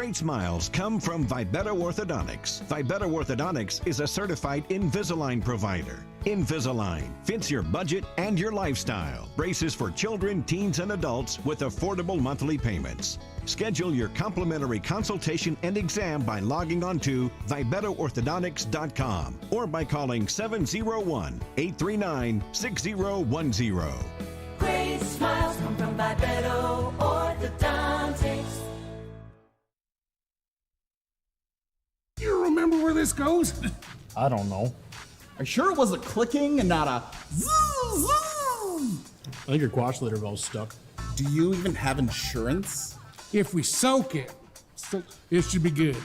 Great smiles come from Vibeto Orthodontics. Vibeto Orthodontics is a certified Invisalign provider. Invisalign fits your budget and your lifestyle. Braces for children, teens, and adults with affordable monthly payments. Schedule your complimentary consultation and exam by logging on to VibetoOrthodontics.com or by calling 701-839-6010. Great smiles come from Vibeto Orthodontics. You remember where this goes? I don't know. Are you sure it was a clicking and not a zzz, zzz? I think your quash litter valve's stuck. Do you even have insurance? If we soak it, it should be good.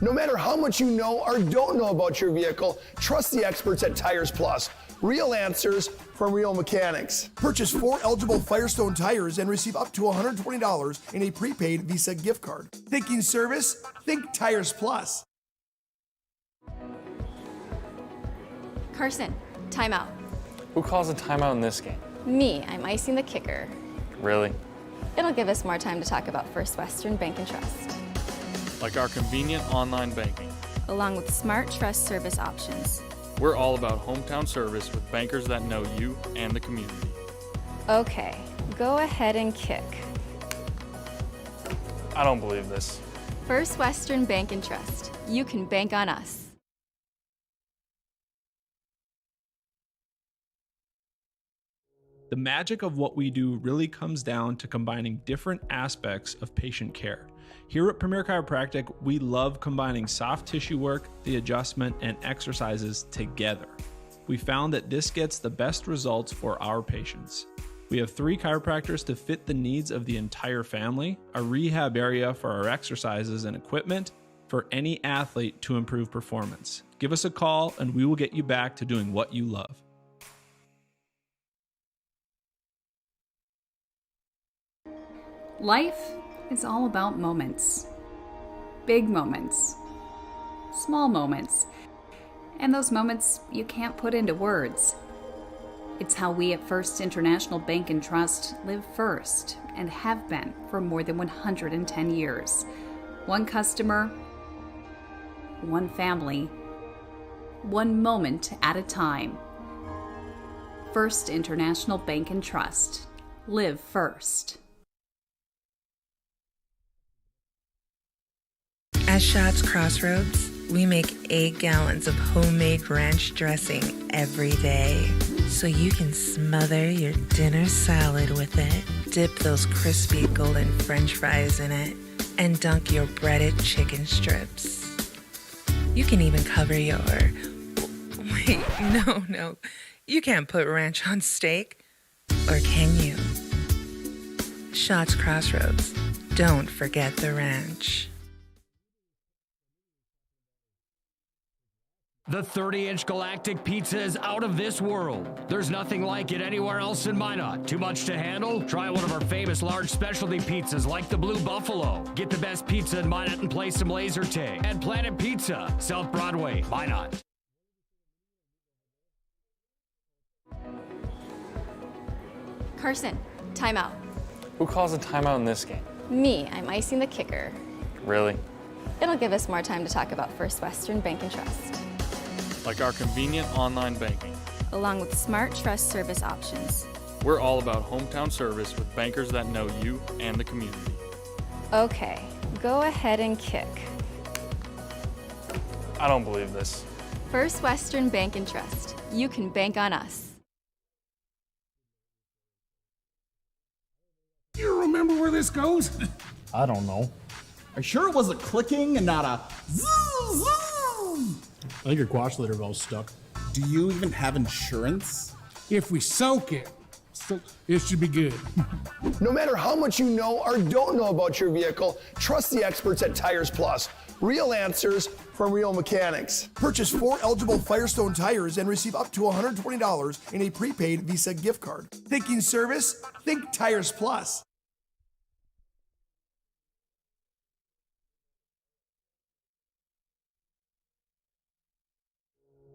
No matter how much you know or don't know about your vehicle, trust the experts at Tires Plus. Real answers from real mechanics. Purchase 4 eligible Firestone tires and receive up to $120 in a prepaid Visa gift card. Thinking service? Think Tires Plus. Carson, timeout. Who calls a timeout in this game? Me, I'm icing the kicker. Really? It'll give us more time to talk about First Western Bank and Trust, Like our convenient online banking. along with smart trust service options. We're all about hometown service with bankers that know you and the community. Okay, go ahead and kick. I don't believe this. First Western Bank and Trust. You can bank on us. The magic of what we do really comes down to combining different aspects of patient care. Here at Premier Chiropractic, we love combining soft tissue work, the adjustment, and exercises together. We found that this gets the best results for our patients. We have 3 chiropractors to fit the needs of the entire family, a rehab area for our exercises and equipment for any athlete to improve performance. Give us a call and we will get you back to doing what you love. Life is all about moments. Big moments. Small moments. And those moments you can't put into words. It's how we at First International Bank and Trust live first and have been for more than 110 years. One customer, one family, one moment at a time. First International Bank and Trust. Live first. At Schatz Crossroads, we make 8 gallons of homemade ranch dressing every day, so you can smother your dinner salad with it, dip those crispy golden French fries in it, and dunk your breaded chicken strips. You can even cover your... Wait, no. You can't put ranch on steak. Or can you? Schatz Crossroads. Don't forget the ranch. The 30-inch Galactic Pizza is out of this world. There's nothing like it anywhere else in Minot. Too much to handle? Try one of our famous large specialty pizzas like the Blue Buffalo. Get the best pizza in Minot and play some laser tag. At Planet Pizza, South Broadway, Minot. Carson, timeout. Who calls a timeout in this game? Me, I'm icing the kicker. Really? It'll give us more time to talk about First Western Bank and Trust, Like our convenient online banking. along with smart trust service options. We're all about hometown service with bankers that know you and the community. Okay, go ahead and kick. I don't believe this. First Western Bank and Trust. You can bank on us. You remember where this goes? I don't know. Are you sure it was a clicking and not a zzz, zzz? I think your quash litter valve's stuck. Do you even have insurance? If we soak it, it should be good. No matter how much you know or don't know about your vehicle, trust the experts at Tires Plus. Real answers from real mechanics. Purchase 4 eligible Firestone tires and receive up to $120 in a prepaid Visa gift card. Thinking service? Think Tires Plus.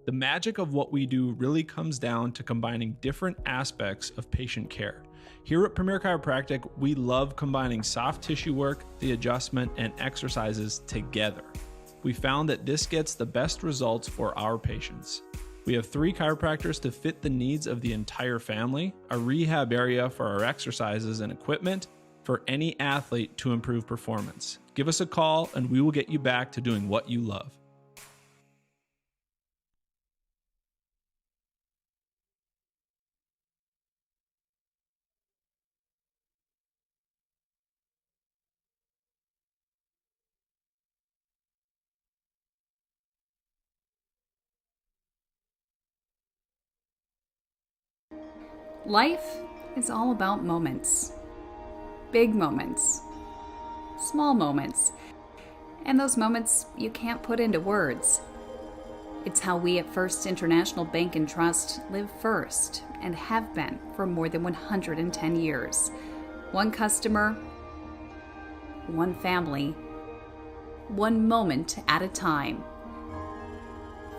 The magic of what we do really comes down to combining different aspects of patient care. Here at Premier Chiropractic, we love combining soft tissue work, the adjustment, and exercises together. We found that this gets the best results for our patients. We have 3 chiropractors to fit the needs of the entire family, a rehab area for our exercises and equipment for any athlete to improve performance. Give us a call and we will get you back to doing what you love. Life is all about moments. Big moments. Small moments. And those moments you can't put into words. It's how we at First International Bank and Trust live first and have been for more than 110 years. One customer, one family, one moment at a time.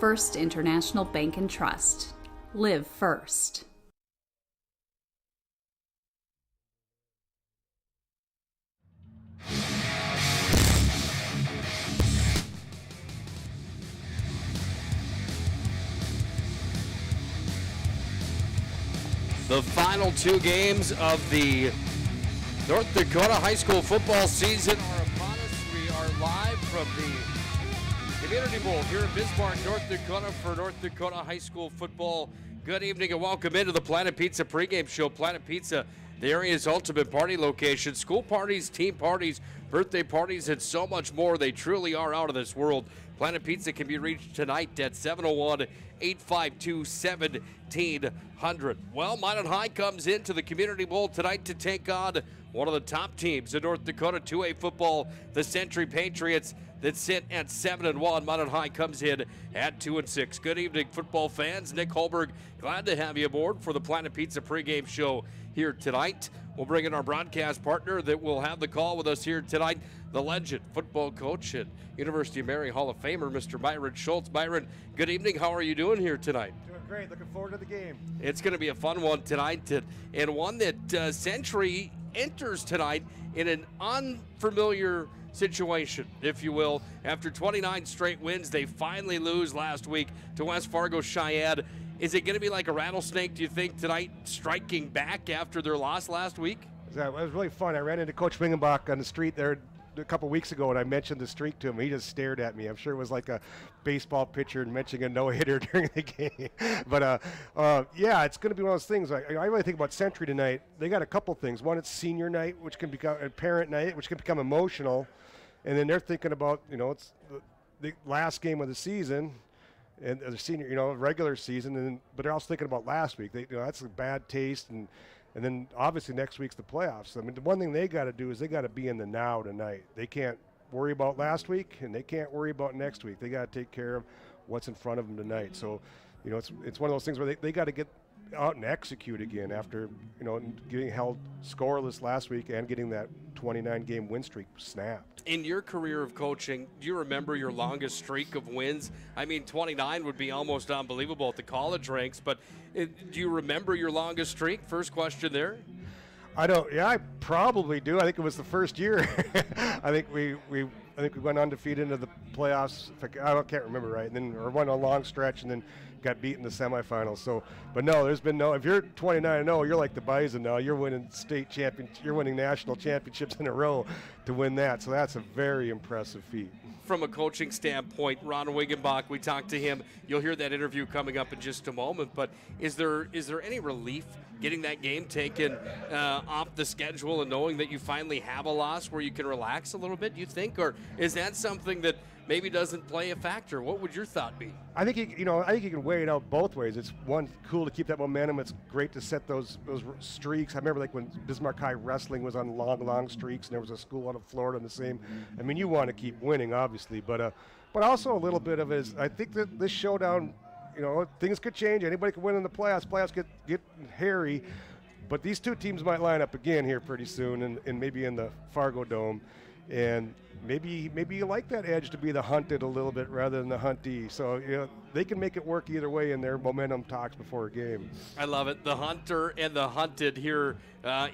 First International Bank and Trust. Live first. The final 2 games of the North Dakota high school football season are upon us. We are live from the Community Bowl here in Bismarck, North Dakota for North Dakota high school football. Good evening and welcome into the Planet Pizza pregame show. Planet Pizza, the area's ultimate party location. School parties, team parties, birthday parties, and so much more. They truly are out of this world. Planet Pizza can be reached tonight at 701-852-1700. Well, Minot High comes into the Community Bowl tonight to take on one of the top teams in North Dakota 2A football, the Century Patriots, that sit at 7-1. Minot High comes in at 2-6. Good evening, football fans. Nick Holberg, glad to have you aboard for the Planet Pizza pregame show here tonight. We'll bring in our broadcast partner that will have the call with us here tonight, the legend, football coach at University of Mary Hall of Famer, Mr. Myron Schultz. Myron, good evening. How are you doing here tonight? Doing great. Looking forward to the game. It's going to be a fun one tonight, and one that Century enters tonight in an unfamiliar situation, if you will. After 29 straight wins, they finally lose last week to West Fargo Cheyenne. Is it going to be like a rattlesnake, do you think, tonight, striking back after their loss last week? It was really fun. I ran into Coach Wingenbach on the street there a couple weeks ago, and I mentioned the streak to him. He just stared at me. I'm sure it was like a baseball pitcher mentioning a no-hitter during the game. But, yeah, it's going to be one of those things. I really think about Century tonight. They got a couple things. One, it's senior night, which can become a parent night, which can become emotional. And then they're thinking about, it's the last game of the season and the senior, regular season. But they're also thinking about last week. That's a bad taste. And then obviously next week's the playoffs. I mean, the one thing they got to do is they got to be in the now tonight. They can't worry about last week, and they can't worry about next week. They got to take care of what's in front of them tonight. So, it's one of those things where they got to get out and execute again after, getting held scoreless last week and getting that 29-game win streak snapped. In your career of coaching, do you remember your longest streak of wins? I mean, 29 would be almost unbelievable at the college ranks, but do you remember your longest streak? First question there. I don't. Yeah, I probably do. I think it was the first year. I think we went undefeated into the playoffs. I can't remember right. And then or went a long stretch and then got beat in the semifinals. So, but no, there's been no. If you're 29-0, you're like the Bison now. You're winning you're winning national championships in a row to win that. So that's a very impressive feat. From a coaching standpoint, Ron Wigenbach, we talked to him. You'll hear that interview coming up in just a moment. But is there any relief getting that game taken off the schedule and knowing that you finally have a loss where you can relax a little bit, do you think? Or is that something that maybe doesn't play a factor? What would your thought be? I think you can weigh it out both ways. It's one, cool to keep that momentum. It's great to set those streaks. I remember like when Bismarck High wrestling was on long streaks, and there was a school out of Florida on the same. I mean, you want to keep winning, obviously, but also a little bit of is I think that this showdown, things could change. Anybody could win in the playoffs. Playoffs get hairy, but these two teams might line up again here pretty soon, and maybe in the Fargo Dome. and maybe you like that edge to be the hunted a little bit rather than the huntee. So they can make it work either way in their momentum talks before a game. I love it. The hunter and the hunted here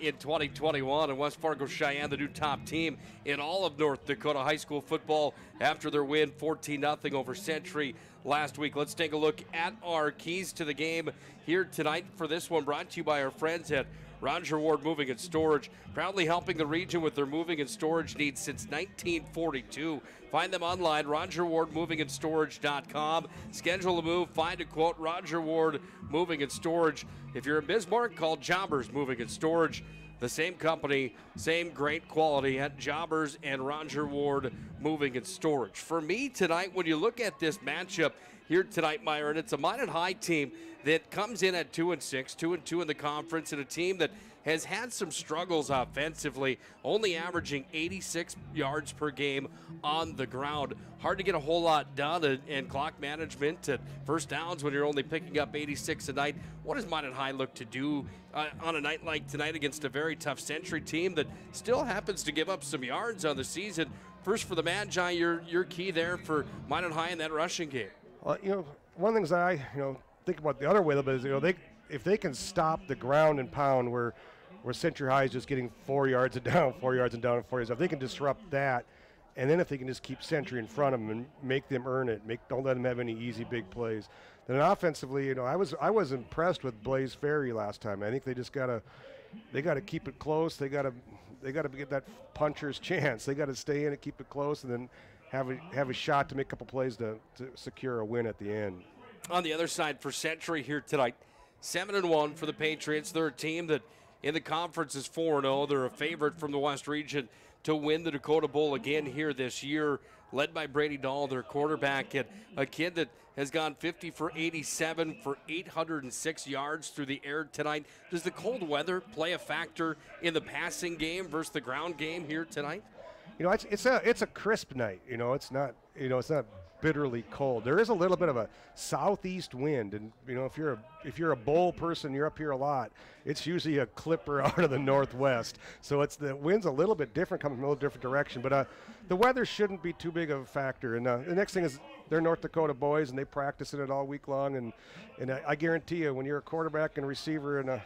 in 2021, and West Fargo Cheyenne, the new top team in all of North Dakota high school football after their win 14-0 over Century last week. Let's take a look at our keys to the game here tonight for this one, brought to you by our friends at Roger Ward Moving and Storage, proudly helping the region with their moving and storage needs since 1942. Find them online, RogerWardMovingAndStorage.com. Schedule a move, find a quote, Roger Ward Moving and Storage. If you're in Bismarck, call Jobbers Moving and Storage. The same company, same great quality at Jobbers and Roger Ward Moving and Storage. For me tonight, when you look at this matchup here tonight, Myron, it's a Minot High team that comes in at 2-6, 2-2 in the conference, and a team that has had some struggles offensively, only averaging 86 yards per game on the ground. Hard to get a whole lot done, and clock management at first downs when you're only picking up 86 a night. What does Minot High look to do on a night like tonight against a very tough Century team that still happens to give up some yards on the season? First for the Magi, your key there for Minot High in that rushing game. Well, one of the things that I think about the other way a little bit is if they can stop the ground and pound where Century High is just getting 4 yards and down, 4 yards and down, and 4 yards. If they can disrupt that, and then if they can just keep Century in front of them and make them earn it, don't let them have any easy big plays. Then offensively, I was impressed with Blaze Ferry last time. I think they just gotta keep it close. They gotta get that puncher's chance. They gotta stay in it, keep it close, and then have a shot to make a couple plays to secure a win at the end. On the other side for Century here tonight, 7-1 for the Patriots. They're a team that in the conference is 4-0. They're a favorite from the West region to win the Dakota Bowl again here this year, led by Brady Dahl, their quarterback, and a kid that has gone 50 for 87 for 806 yards through the air tonight. Does the cold weather play a factor in the passing game versus the ground game here tonight? It's a crisp night. It's not bitterly cold. There is a little bit of a southeast wind, and if you're a bowl person, you're up here a lot. It's usually a clipper out of the northwest, so the wind's a little bit different, coming from a little different direction. But the weather shouldn't be too big of a factor. And the next thing is they're North Dakota boys, and they practice in it all week long. And I guarantee you, when you're a quarterback and receiver in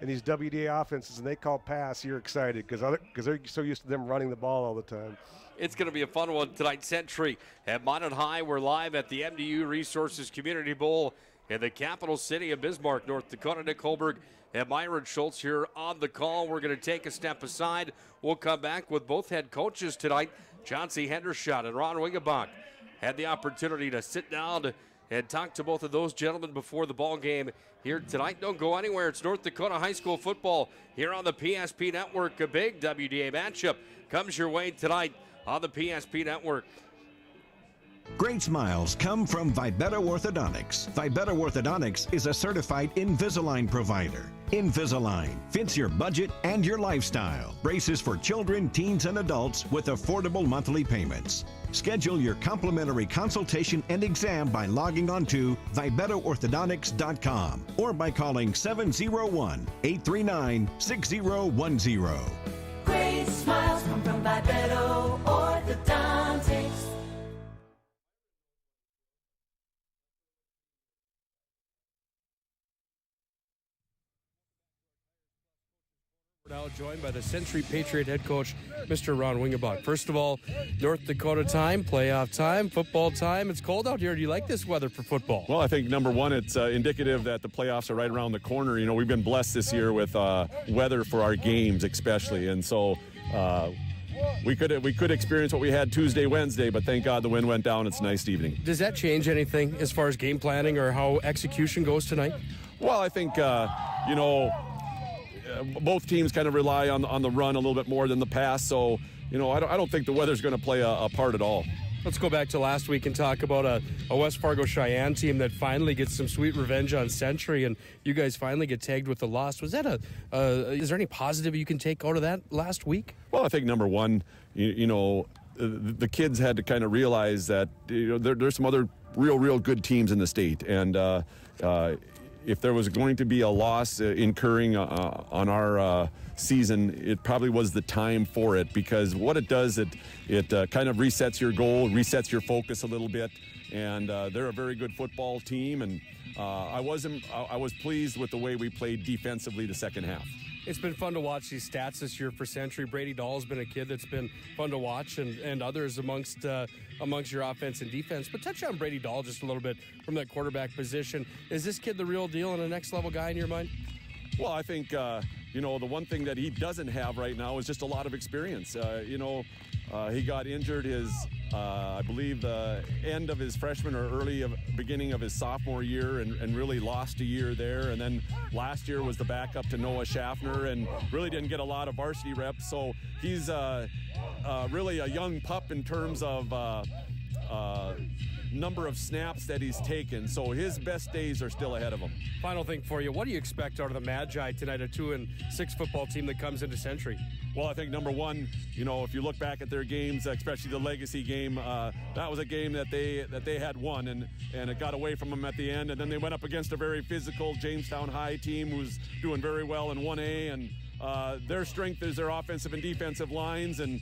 these WDA offenses and they call pass, you're excited because they're so used to them running the ball all the time. It's going to be a fun one tonight. Century at Minot High. We're live at the MDU Resources Community Bowl in the capital city of Bismarck, North Dakota. Nick Holberg and Myron Schultz here on the call. We're going to take a step aside. We'll come back with both head coaches tonight. Chauncey Hendershot and Ron Wingebach had the opportunity to sit down and talk to both of those gentlemen before the ball game here tonight. Don't go anywhere. It's North Dakota high school football here on the PSP Network. A big WDA matchup comes your way tonight on the PSP Network. Great smiles come from Vibetta Orthodontics. Vibetta Orthodontics is a certified Invisalign provider. Invisalign fits your budget and your lifestyle. Braces for children, teens, and adults with affordable monthly payments. Schedule your complimentary consultation and exam by logging on to VibettaOrthodontics.com or by calling 701-839-6010. Great smiles come from Vibetta Orthodontics. We're now joined by the Century Patriot head coach, Mr. Ron Wingebach. First of all, North Dakota time, playoff time, football time. It's cold out here. Do you like this weather for football? Well, I think, number one, it's indicative that the playoffs are right around the corner. We've been blessed this year with weather for our games especially, and so we could experience what we had Tuesday, Wednesday, but thank God the wind went down. It's a nice evening. Does that change anything as far as game planning or how execution goes tonight? Well, I think, both teams kind of rely on the run a little bit more than the pass, so I don't think the weather's going to play a part at all. Let's go back to last week and talk about a West Fargo Cheyenne team that finally gets some sweet revenge on Century, and you guys finally get tagged with the loss. Was that is there any positive you can take out of that last week? Well, I think number one, the kids had to kind of realize that there's some other real good teams in the state, and if there was going to be a loss incurring on our season, it probably was the time for it, because what it does, it kind of resets your goal, resets your focus a little bit, and they're a very good football team, and I was pleased with the way we played defensively the second half. It's been fun to watch these stats this year for Century. Brady Dahl's been a kid that's been fun to watch, and others amongst your offense and defense. But touch on Brady Dahl just a little bit from that quarterback position. Is this kid the real deal and a next-level guy in your mind? Well, I think, the one thing that he doesn't have right now is just a lot of experience. He got injured I believe, the end of his freshman or beginning of his sophomore year, and really lost a year there. And then last year was the backup to Noah Schaffner and really didn't get a lot of varsity reps. So he's really a young pup in terms of number of snaps that he's taken. So his best days are still ahead of him. Final thing for you. What do you expect out of the Magi tonight, a 2-6 football team that comes into Century? Well, I think number one, if you look back at their games, especially the legacy game, that was a game that they had won, and it got away from them at the end. And then they went up against a very physical Jamestown High team who's doing very well in 1A, and their strength is their offensive and defensive lines, and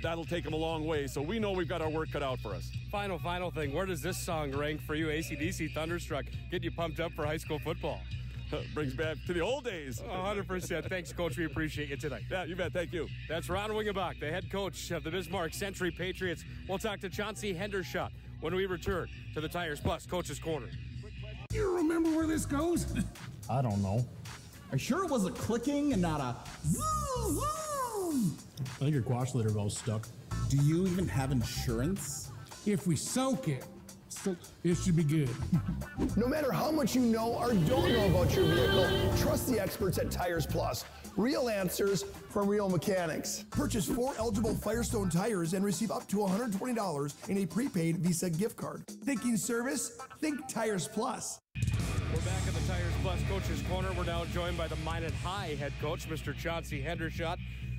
that'll take them a long way. So we know we've got our work cut out for us. Final thing. Where does this song rank for you? AC/DC Thunderstruck, get you pumped up for high school football. Brings back to the old days. 100%. Thanks, Coach. We appreciate you tonight. Yeah, you bet. Thank you. That's Ron Wingenbach, the head coach of the Bismarck Century Patriots. We'll talk to Chauncey Hendershot when we return to the Tires Plus Coach's Corner. You remember where this goes? I don't know. Are you sure it was a clicking and not a zoom, zoom? I think your quash litter valve's stuck. Do you even have insurance? If we soak it, it should be good. No matter how much you know or don't know about your vehicle, trust the experts at Tires Plus. Real answers from real mechanics. Purchase 4 eligible Firestone tires and receive up to $120 in a prepaid Visa gift card. Thinking service? Think Tires Plus. We're back at the Tires Plus Coach's Corner. We're now joined by the Minot High head coach, Mr. Chauncey Hendershot.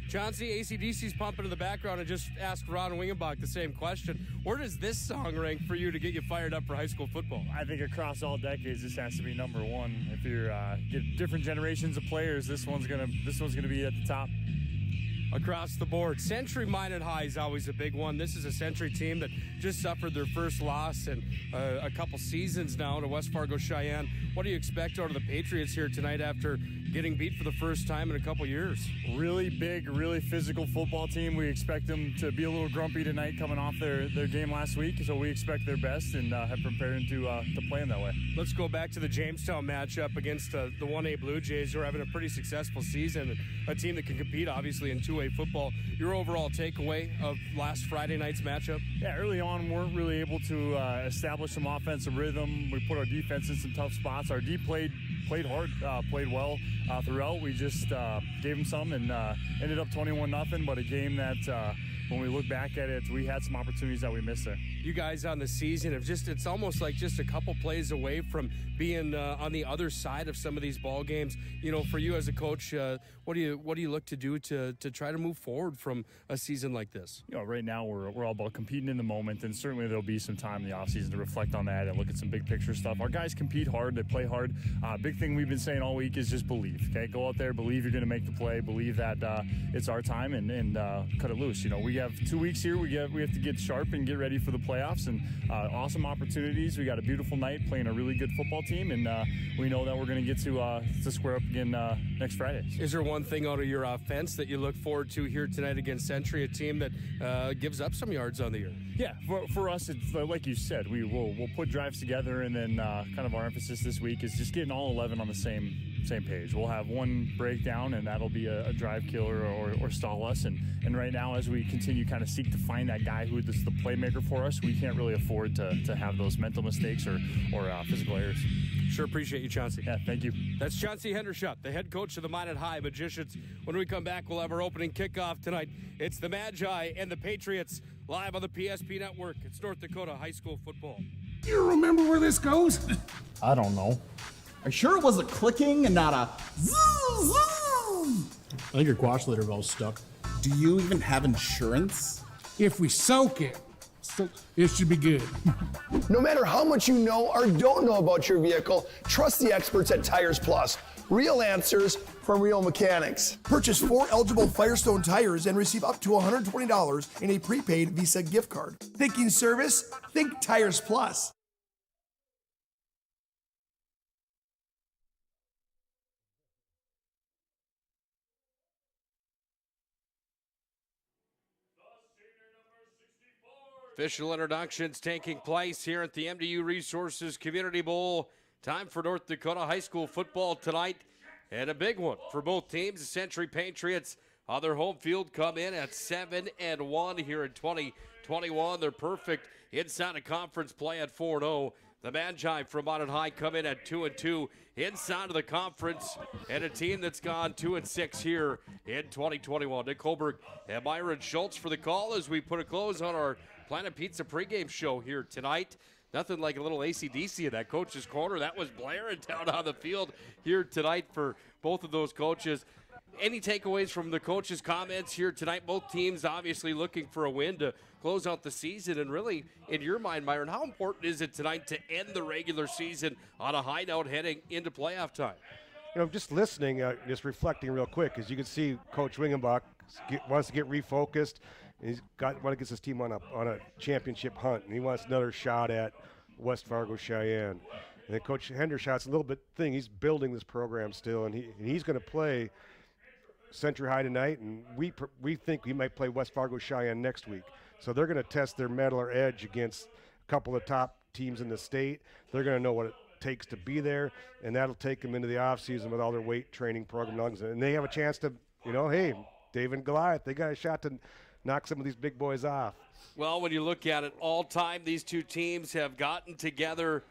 Chauncey, AC/DC's pumping in the background, and just asked Ron Wingenbach the same question. Where does this song rank for you to get you fired up for high school football? I think across all decades, this has to be number one. If you're get different generations of players, this one's gonna be at the top. Across the board, Century Minot High is always a big one. This is a Century team that just suffered their first loss in a couple seasons now to West Fargo Cheyenne. What do you expect out of the Patriots here tonight after getting beat for the first time in a couple years? Really big, really physical football team. We expect them to be a little grumpy tonight coming off their game last week, so we expect their best and have prepared them to play them that way. Let's go back to the Jamestown matchup against the 1A Blue Jays, who are having a pretty successful season, a team that can compete obviously in 2A football. Your overall takeaway of last Friday night's matchup? Yeah, early on, we weren't really able to establish some offensive rhythm. We put our defense in some tough spots. Our D played hard, played well throughout. We just gave them some and ended up 21-0, but a game that when we look back at it, we had some opportunities that we missed there. You guys on the season have it's almost like just a couple plays away from being on the other side of some of these ball games. For you as a coach, what do you look to do to try to move forward from a season like this? Right now we're all about competing in the moment, and certainly there'll be some time in the offseason to reflect on that and look at some big picture stuff. Our guys compete hard, they play hard. Big thing we've been saying all week is just believe. Okay, go out there, believe you're going to make the play, believe that it's our time, and cut it loose. We have 2 weeks here. We have to get sharp and get ready for the playoffs, and awesome opportunities. We got a beautiful night playing a really good football team, and we know that we're going to get to square up again next Friday. Is there one thing out of your offense that you look forward to here tonight against Century, a team that gives up some yards on the year? Yeah, for us, it's like you said, we'll put drives together, and then kind of our emphasis this week is just getting all 11 on the same page. We'll have one breakdown, and that'll be a drive killer or stall us. And right now, as we continue kind of seek to find that guy who is the playmaker for us, we can't really afford to have those mental mistakes or physical errors. Sure appreciate you, Chauncey. Yeah, thank you. That's Chauncey Hendershot, the head coach of the Minot High Magicians. When we come back, we'll have our opening kickoff tonight. It's the Magi and the Patriots live on the PSP Network. It's North Dakota high school football. You remember where this goes? I don't know. Are you sure it was a clicking and not a zoom, zoom? I think your quash litter valve's stuck. Do you even have insurance? If we soak it, so it should be good. No matter how much you know or don't know about your vehicle, trust the experts at Tires Plus. Real answers from real mechanics. Purchase 4 eligible Firestone tires and receive up to $120 in a prepaid Visa gift card. Thinking service? Think Tires Plus. Official introductions taking place here at the MDU Resources Community Bowl. Time for North Dakota High School football tonight, and a big one for both teams. The Century Patriots on their home field come in at 7-1 here in 2021. They're perfect inside of conference play at 4-0. The Magi from Minot High come in at 2-2 inside of the conference, and a team that's gone 2-6 here in 2021. Nick Holberg and Myron Schultz for the call as we put a close on our Planet Pizza pregame show here tonight. Nothing like a little AC/DC in that coach's corner. That was blaring down on the field here tonight for both of those coaches. Any takeaways from the coaches' comments here tonight? Both teams obviously looking for a win to close out the season. And really, in your mind, Myron, how important is it tonight to end the regular season on a high note heading into playoff time? You know, just listening, just reflecting real quick, as you can see, Coach Wingenbach wants to get refocused. He's want to get his team on a championship hunt, and he wants another shot at West Fargo Cheyenne. And then Coach Hendershot's a little bit thing. He's building this program still, and he's going to play Century High tonight, and we think he might play West Fargo Cheyenne next week. So they're going to test their mettle or edge against a couple of top teams in the state. They're going to know what it takes to be there, and that'll take them into the offseason with all their weight training programs. And they have a chance to, hey, David and Goliath, they got a shot to knock some of these big boys off. Well, when you look at it all time, these two teams have gotten together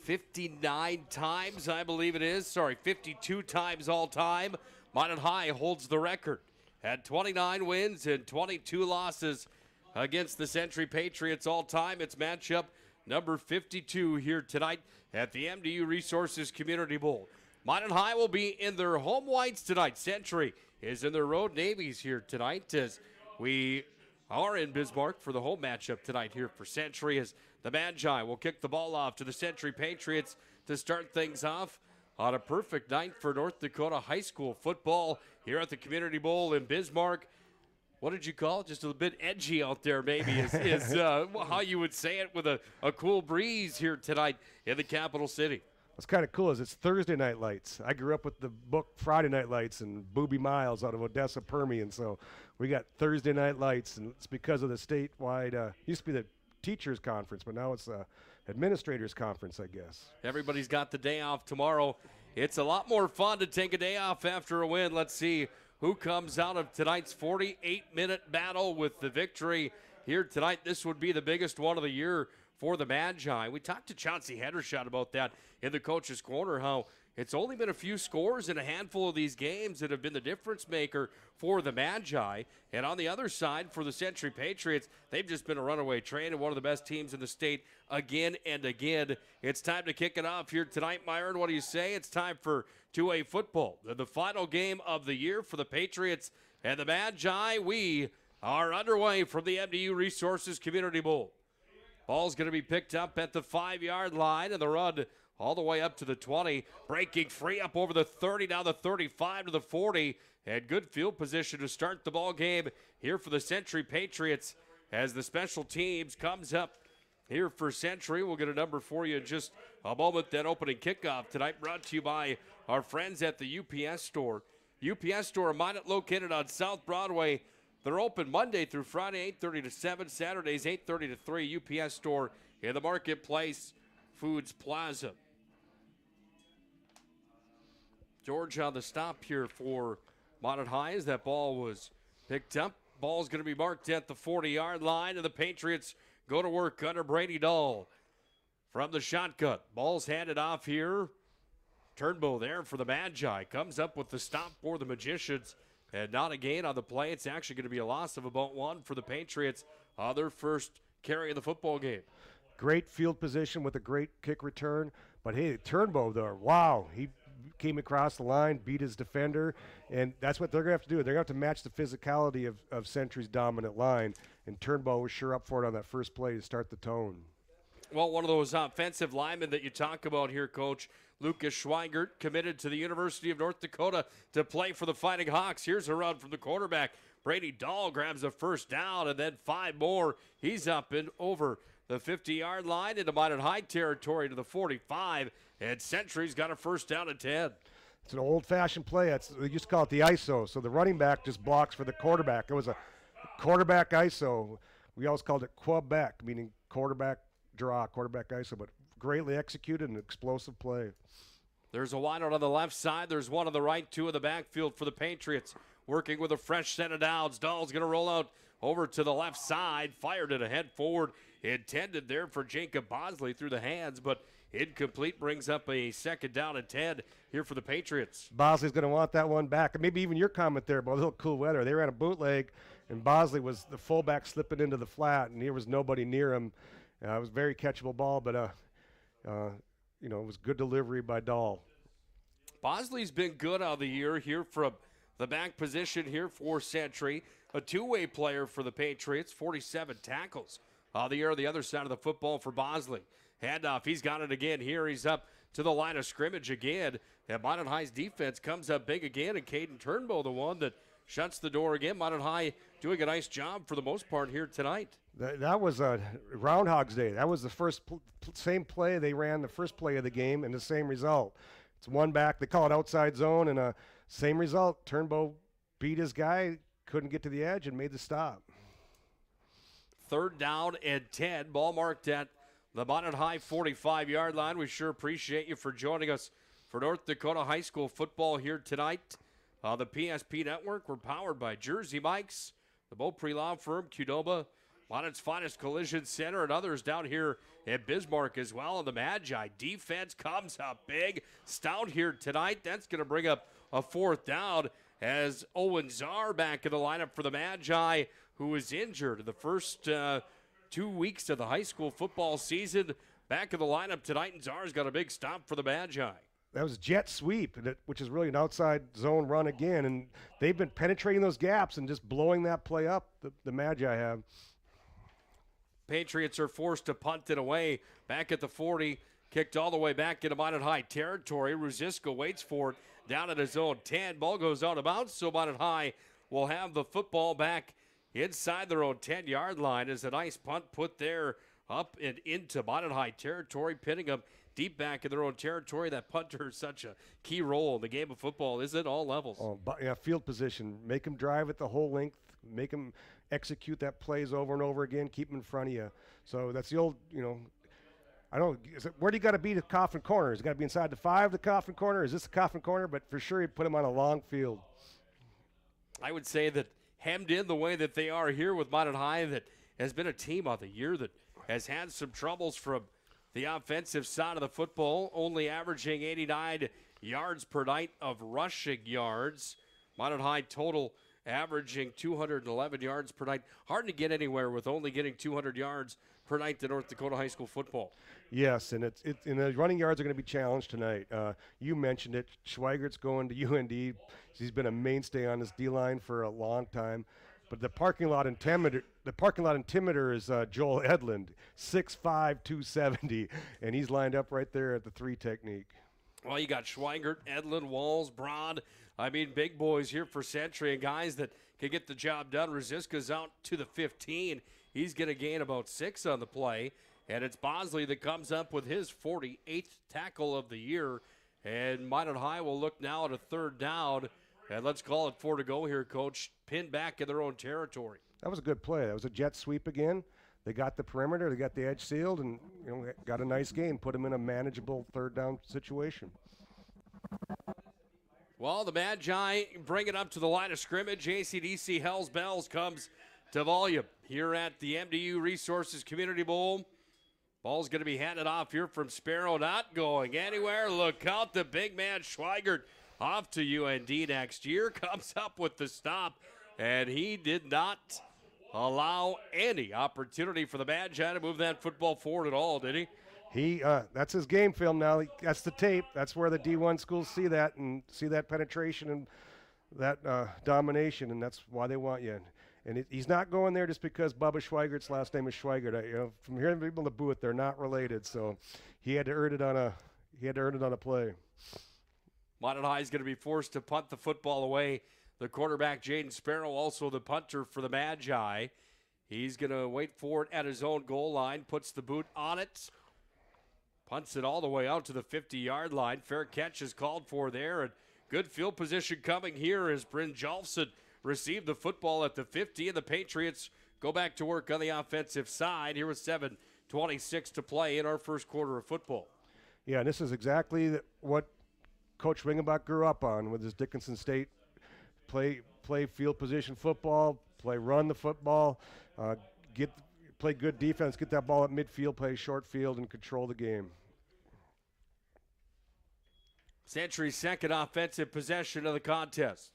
59 times, I believe it is. 52 times all time. Minot High holds the record at 29 wins and 22 losses against the Century Patriots all time. It's matchup number 52 here tonight at the MDU Resources Community Bowl. Minot High will be in their home whites tonight. Century is in their road navies here tonight as we are in Bismarck for the home matchup tonight here for Century, as the Magi will kick the ball off to the Century Patriots to start things off on a perfect night for North Dakota high school football here at the Community Bowl in Bismarck. What did you call it? Just a bit edgy out there, maybe, is how you would say it, with a cool breeze here tonight in the capital city. What's kind of cool is it's Thursday Night Lights. I grew up with the book Friday Night Lights and Booby Miles out of Odessa Permian, so we got Thursday Night Lights, and it's because of the statewide, used to be the teachers conference, but now it's administrators conference, I guess. Everybody's got the day off tomorrow. It's a lot more fun to take a day off after a win. Let's see who comes out of tonight's 48-minute battle with the victory here tonight. This would be the biggest one of the year for the Magi. We talked to Chauncey Hendershot about that in the coach's corner, how it's only been a few scores in a handful of these games that have been the difference maker for the Magi. And on the other side, for the Century Patriots, they've just been a runaway train and one of the best teams in the state again and again. It's time to kick it off here tonight, Myron. What do you say? It's time for 2A football, the final game of the year for the Patriots and the Magi. We are underway from the MDU Resources Community Bowl. Ball's going to be picked up at the 5-yard line, and the run all the way up to the 20. Breaking free up over the 30, now the 35 to the 40. And good field position to start the ball game here for the Century Patriots as the special teams comes up here for Century. We'll get a number for you in just a moment. That opening kickoff tonight brought to you by our friends at the UPS Store. UPS Store in Minot, located on South Broadway. They're open Monday through Friday, 8:30 to 7, Saturdays 8:30 to 3. UPS Store in the Marketplace Foods Plaza. George on the stop here for Minot High as that ball was picked up. Ball's going to be marked at the 40-yard line, and the Patriots go to work under Brady Dahl from the shotgun. Ball's handed off here. Turnbow there for the Magi. Comes up with the stop for the Magicians. And not a gain on the play. It's actually going to be a loss of about one for the Patriots on their first carry of the football game. Great field position with a great kick return. But, hey, Turnbow there, wow. He came across the line, beat his defender, and that's what they're going to have to do. They're going to have to match the physicality of Century's dominant line, and Turnbow was sure up for it on that first play to start the tone. Well, one of those offensive linemen that you talk about here, Coach, Lucas Schweigert, committed to the University of North Dakota to play for the Fighting Hawks. Here's a run from the quarterback. Brady Dahl grabs a first down, and then 5 more. He's up and over the 50-yard line into Minot High territory to the 45, and Century's got a first down at 10. It's an old-fashioned play. They used to call it the ISO, so the running back just blocks for the quarterback. It was a quarterback ISO. We always called it Quebec, meaning quarterback draw, quarterback ISO, but greatly executed and explosive play. There's a wideout on the left side. There's one on the right, 2 in the backfield for the Patriots. Working with a fresh set of downs. Dahl's going to roll out over to the left side. Fired it ahead forward. Intended there for Jacob Bosley through the hands, but incomplete. Brings up a second down and 10 here for the Patriots. Bosley's going to want that one back. And maybe even your comment there about a little cool weather. They ran a bootleg, and Bosley was the fullback slipping into the flat, and there was nobody near him. It was a very catchable ball, but it was good delivery by Dahl. Bosley's been good all the year here from the back position here for Century. A two-way player for the Patriots, 47 tackles all the year on the other side of the football for Bosley. Handoff, he's got it again here. He's up to the line of scrimmage again. And Minot High's defense comes up big again, and Caden Turnbow, the one that shuts the door again. Minot High doing a nice job for the most part here tonight. That was a Groundhog's Day. That was the first same play they ran the first play of the game, and the same result. It's one back. They call it outside zone, and same result. Turnbow beat his guy, couldn't get to the edge, and made the stop. 3rd down and 10. Ball marked at the Minot High 45-yard line. We sure appreciate you for joining us for North Dakota High School football here tonight. The PSP Network, we're powered by Jersey Mike's, the Beaupre Law Firm, Qdoba, Minot's Finest Collision Center, and others down here in Bismarck as well. And the Magi defense comes up big, stout here tonight. That's going to bring up a 4th down as Owen Czar back in the lineup for the Magi, who was injured in the first 2 weeks of the high school football season. Back in the lineup tonight, and Czar's got a big stop for the Magi. That was jet sweep, which is really an outside zone run again, and they've been penetrating those gaps and just blowing that play up, the Magi have. Patriots are forced to punt it away back at the 40, kicked all the way back into Minot High territory. Ruziska waits for it down at his own 10. Ball goes out of bounds, so Minot High will have the football back inside their own 10-yard line. As a nice punt put there up and into Minot High territory, pinning them deep back in their own territory. That punter is such a key role in the game of football, is it? All levels. Oh, but yeah, field position. Make them drive it the whole length. Make them execute that plays over and over again. Keep them in front of you. So that's the old, I don't know, where do you got to be the coffin corner? Is it got to be inside the 5, the coffin corner? Is this the coffin corner? But for sure, you put them on a long field. I would say that hemmed in the way that they are here with Minot High, that has been a team of the year that has had some troubles from the offensive side of the football, only averaging 89 yards per night of rushing yards. Minot High total averaging 211 yards per night. Hard to get anywhere with only getting 200 yards per night to North Dakota high school football. Yes, and and the running yards are going to be challenged tonight. You mentioned it. Schweigert's going to UND. He's been a mainstay on this D-line for a long time. But the parking lot intimidator is Joel Edlund, 6'5", 270, and he's lined up right there at the 3 technique. Well, you got Schweigert, Edlund, Walls, Broad. I mean, big boys here for Century and guys that can get the job done. Ruziska's out to the 15. He's going to gain about 6 on the play. And it's Bosley that comes up with his 48th tackle of the year. And Minot High will look now at a 3rd down. And let's call it 4 to go here, Coach. Pinned back in their own territory. That was a good play. That was a jet sweep again. They got the perimeter, they got the edge sealed, and got a nice gain. Put them in a manageable 3rd down situation. Well, the Magi bring it up to the line of scrimmage. AC/DC Hells Bells comes to volume here at the MDU Resources Community Bowl. Ball's going to be handed off here from Sparrow, not going anywhere. Look out, the big man Schweigert off to UND next year. Comes up with the stop, and he did not allow any opportunity for the Magi to move that football forward at all, did he? That's his game film now. That's the tape. That's where the D1 schools see that and see that penetration and that domination, and that's why they want you. And he's not going there just because Bubba Schweigert's last name is Schweigert. From hearing people in the booth, they're not related, so he had to earn it on a play. Minot High is going to be forced to punt the football away. The quarterback, Jaden Sparrow, also the punter for the Magi. He's going to wait for it at his own goal line, puts the boot on it, punts it all the way out to the 50-yard line. Fair catch is called for there, and good field position coming here as Bryn Jolfson received the football at the 50, and the Patriots go back to work on the offensive side. Here with 7:26 to play in our first quarter of football. Yeah, and this is exactly what Coach Wingenbach grew up on with his Dickinson State play field position football, run the football, play good defense, get that ball at midfield, play short field, and control the game. Century's second offensive possession of the contest.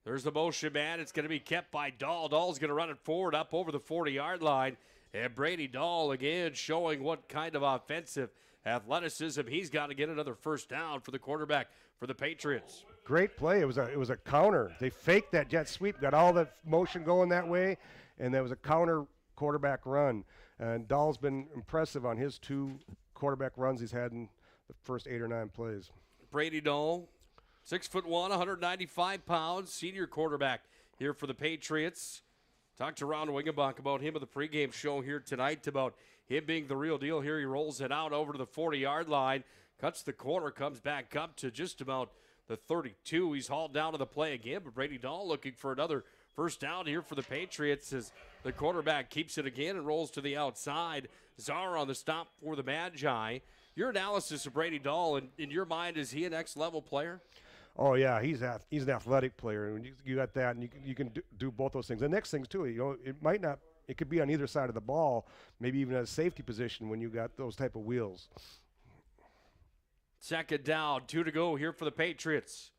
There's the motion man. It's going to be kept by Dahl. Dahl's going to run it forward up over the 40-yard line. And Brady Dahl again showing what kind of offensive athleticism he's got to get another first down for the quarterback for the Patriots. Great play. It was a counter. They faked that jet sweep, got all the motion going that way, and there was a counter quarterback run. And Dahl's been impressive on his 2 quarterback runs he's had in the first 8 or 9 plays. Brady Dahl, 6'1", 195 pounds, senior quarterback here for the Patriots. Talked to Ron Wingenbach about him at the pregame show here tonight, about him being the real deal. Here he rolls it out over to the 40-yard line, cuts the corner, comes back up to just about the 32. He's hauled down to the play again, but Brady Dahl looking for another first down here for the Patriots as the quarterback keeps it again and rolls to the outside. Zara on the stop for the Magi. Your analysis of Brady Dahl, in your mind, is he a next-level player? Oh, yeah, he's an athletic player. And you got that, and you can do both those things. The next things, too, it could be on either side of the ball, maybe even at a safety position when you got those type of wheels. Second down, 2 to go here for the Patriots.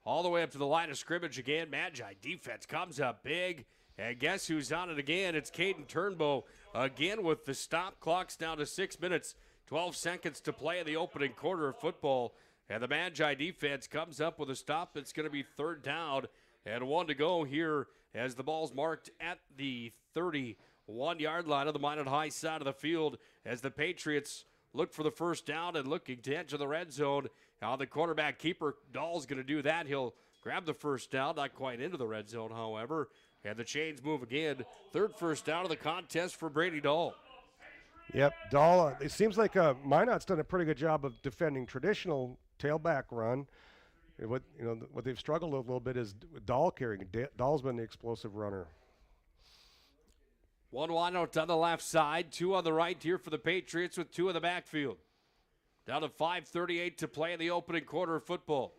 All the way up to the line of scrimmage again. Magi defense comes up big. And guess who's on it again? It's Caden Turnbow again with the stop. Clock's down to 6 minutes, 12 seconds to play in the opening quarter of football. And the Magi defense comes up with a stop. It's going to be 3rd down and 1 to go here as the ball's marked at the 31-yard line of the Minot High side of the field as the Patriots look for the first down and looking to enter the red zone. Now the quarterback keeper, Dahl's going to do that. He'll grab the first down, not quite into the red zone, however. And the chains move again. 3rd first down of the contest for Brady Dahl. Yep, Dahl, it seems like Minot's done a pretty good job of defending traditional tailback run. What they've struggled a little bit is Dahl carrying. Dahl's been the explosive runner. 1 wide out on the left side, 2 on the right here for the Patriots with 2 in the backfield. Down to 5:38 to play in the opening quarter of football.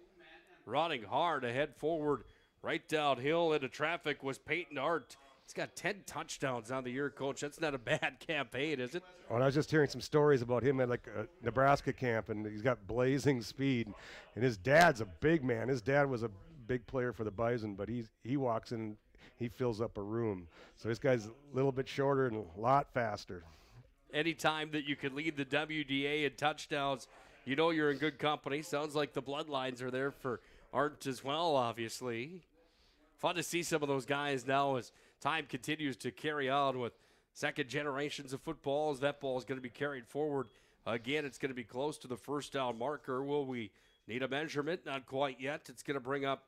Running hard ahead forward, right downhill into traffic was Peyton Hart. He's got 10 touchdowns on the year, Coach. That's not a bad campaign, is it? Oh, and I was just hearing some stories about him at like a Nebraska camp, and he's got blazing speed. And his dad's a big man. His dad was a big player for the Bison, but he walks in and he fills up a room. So this guy's a little bit shorter and a lot faster. Anytime that you can lead the WDA in touchdowns, you know you're in good company. Sounds like the bloodlines are there for Art as well, obviously. Fun to see some of those guys now as time continues to carry on with second generations of football. As that ball is going to be carried forward. Again, it's going to be close to the first down marker. Will we need a measurement? Not quite yet. It's going to bring up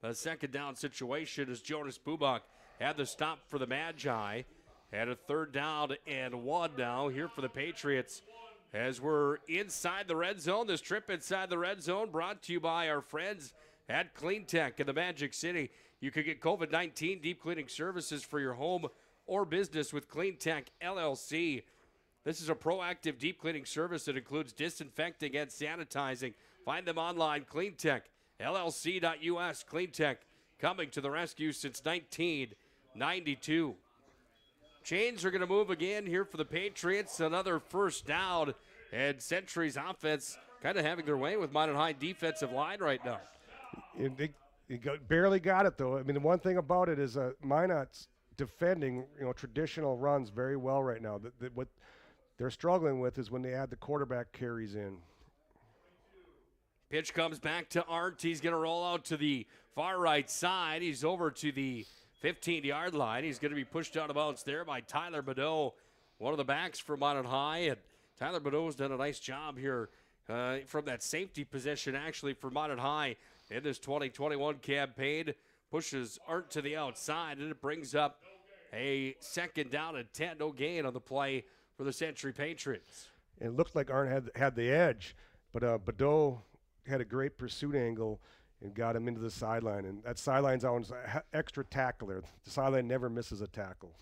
a second down situation as Jonas Bubak had the stop for the Magi. Had a 3rd down and 1 now here for the Patriots. As we're inside the red zone, this trip inside the red zone brought to you by our friends at Clean Tech in the Magic City. You can get COVID-19 deep cleaning services for your home or business with Clean Tech LLC. This is a proactive deep cleaning service that includes disinfecting and sanitizing. Find them online, cleantechllc.us. Clean Tech coming to the rescue since 1992. Chains are going to move again here for the Patriots. Another first down, and Century's offense kind of having their way with Minot High defensive line right now. Barely got it, though. I mean, the one thing about it is Minot's defending, traditional runs very well right now. What they're struggling with is when they add the quarterback carries in. Pitch comes back to Arndt. He's going to roll out to the far right side. He's over to the 15-yard line. He's going to be pushed out of bounds there by Tyler Minot, one of the backs for Minot High. And Tyler Minot's done a nice job here from that safety position, actually, for Minot High in this 2021 campaign. Pushes Arndt to the outside, and it brings up a 2nd down and 10. No gain on the play for the Century Patriots. And it looked like Arndt had the edge, but Badeau had a great pursuit angle and got him into the sideline. And that sideline's always extra tackler. The sideline never misses a tackle.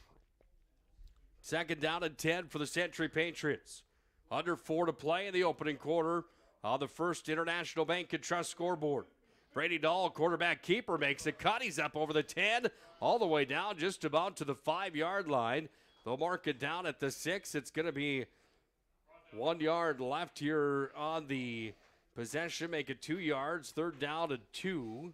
2nd down and 10 for the Century Patriots. Under 4 to play in the opening quarter on the First International Bank and Trust scoreboard. Brady Dahl, quarterback keeper, makes a cut. He's up over the 10, all the way down just about to the 5-yard line. They'll mark it down at the 6. It's going to be 1 yard left here on the possession. Make it 2 yards. 3rd down and 2.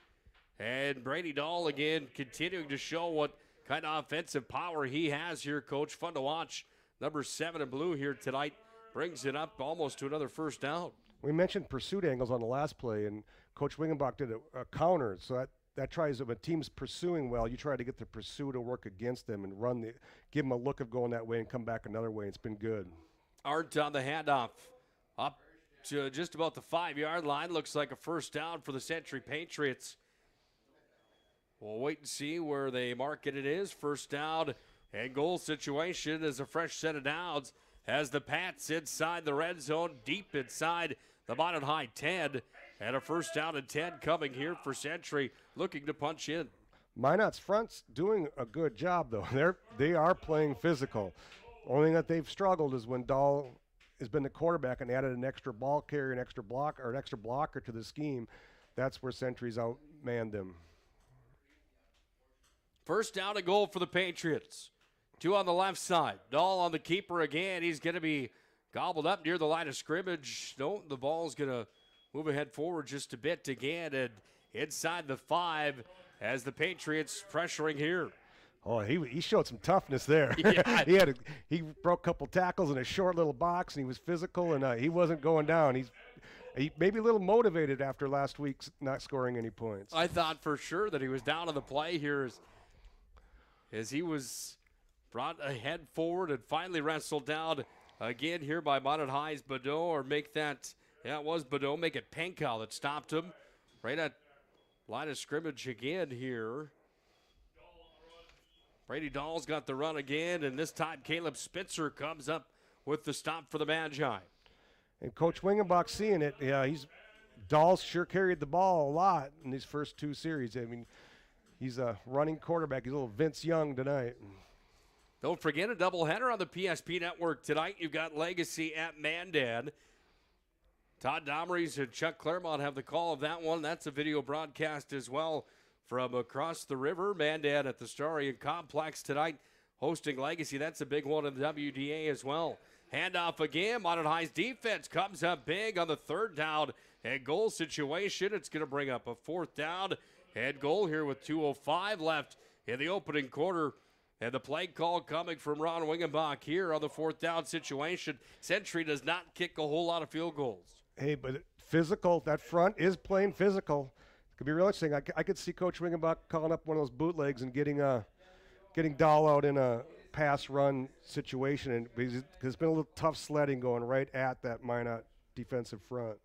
And Brady Dahl again continuing to show what kind of offensive power he has here, Coach. Fun to watch. Number 7 in blue here tonight brings it up almost to another 1st down. We mentioned pursuit angles on the last play, and Coach Wingenbach did a counter. So that tries, if a team's pursuing well, you try to get the pursuit to work against them and give them a look of going that way and come back another way. It's been good. Arndt on the handoff up to just about the 5-yard line. Looks like a 1st down for the Century Patriots. We'll wait and see where they mark it. It is 1st down and goal situation as a fresh set of downs as the Pats inside the red zone, deep inside the Minot High 10, and a 1st down and 10 coming here for Century, looking to punch in. Minot's front's doing a good job, though. They are playing physical. Only thing that they've struggled is when Dahl has been the quarterback and added an extra ball carrier, an extra blocker to the scheme. That's where Century's outmanned them. 1st down and goal for the Patriots. 2 on the left side. Dahl on the keeper again. He's going to be gobbled up near the line of scrimmage. No, the ball's going to move ahead forward just a bit again, and inside the 5 as the Patriots pressuring here. Oh, he showed some toughness there. Yeah. he broke a couple tackles in a short little box, and he was physical, and he wasn't going down. He may be a little motivated after last week's not scoring any points. I thought for sure that he was down on the play here as he was brought ahead forward and finally wrestled down again here by Minot High's Badeau, or make that, it was Badeau, make it Penkow that stopped him right at line of scrimmage again here. Brady Dahl's got the run again, and this time Caleb Spitzer comes up with the stop for the Magi. And Coach Wingenbach seeing it, Dahl's sure carried the ball a lot in these first 2 series. I mean, he's a running quarterback. He's a little Vince Young tonight. Don't forget a doubleheader on the PSP Network tonight. You've got Legacy at Mandan. Todd Domrys and Chuck Claremont have the call of that one. That's a video broadcast as well from across the river. Mandan at the Starion Complex tonight hosting Legacy. That's a big one in the WDA as well. Handoff again. Minot High's defense comes up big on the 3rd down and goal situation. It's going to bring up a 4th down and goal here with 2:05 left in the opening quarter. And the play call coming from Ron Wingenbach here on the 4th down situation. Century does not kick a whole lot of field goals. Hey, but physical, that front is playing physical. It could be real interesting. I could see Coach Wingenbach calling up one of those bootlegs and getting Dahl out in a pass run situation. And because it's been a little tough sledding going right at that Minot defensive front.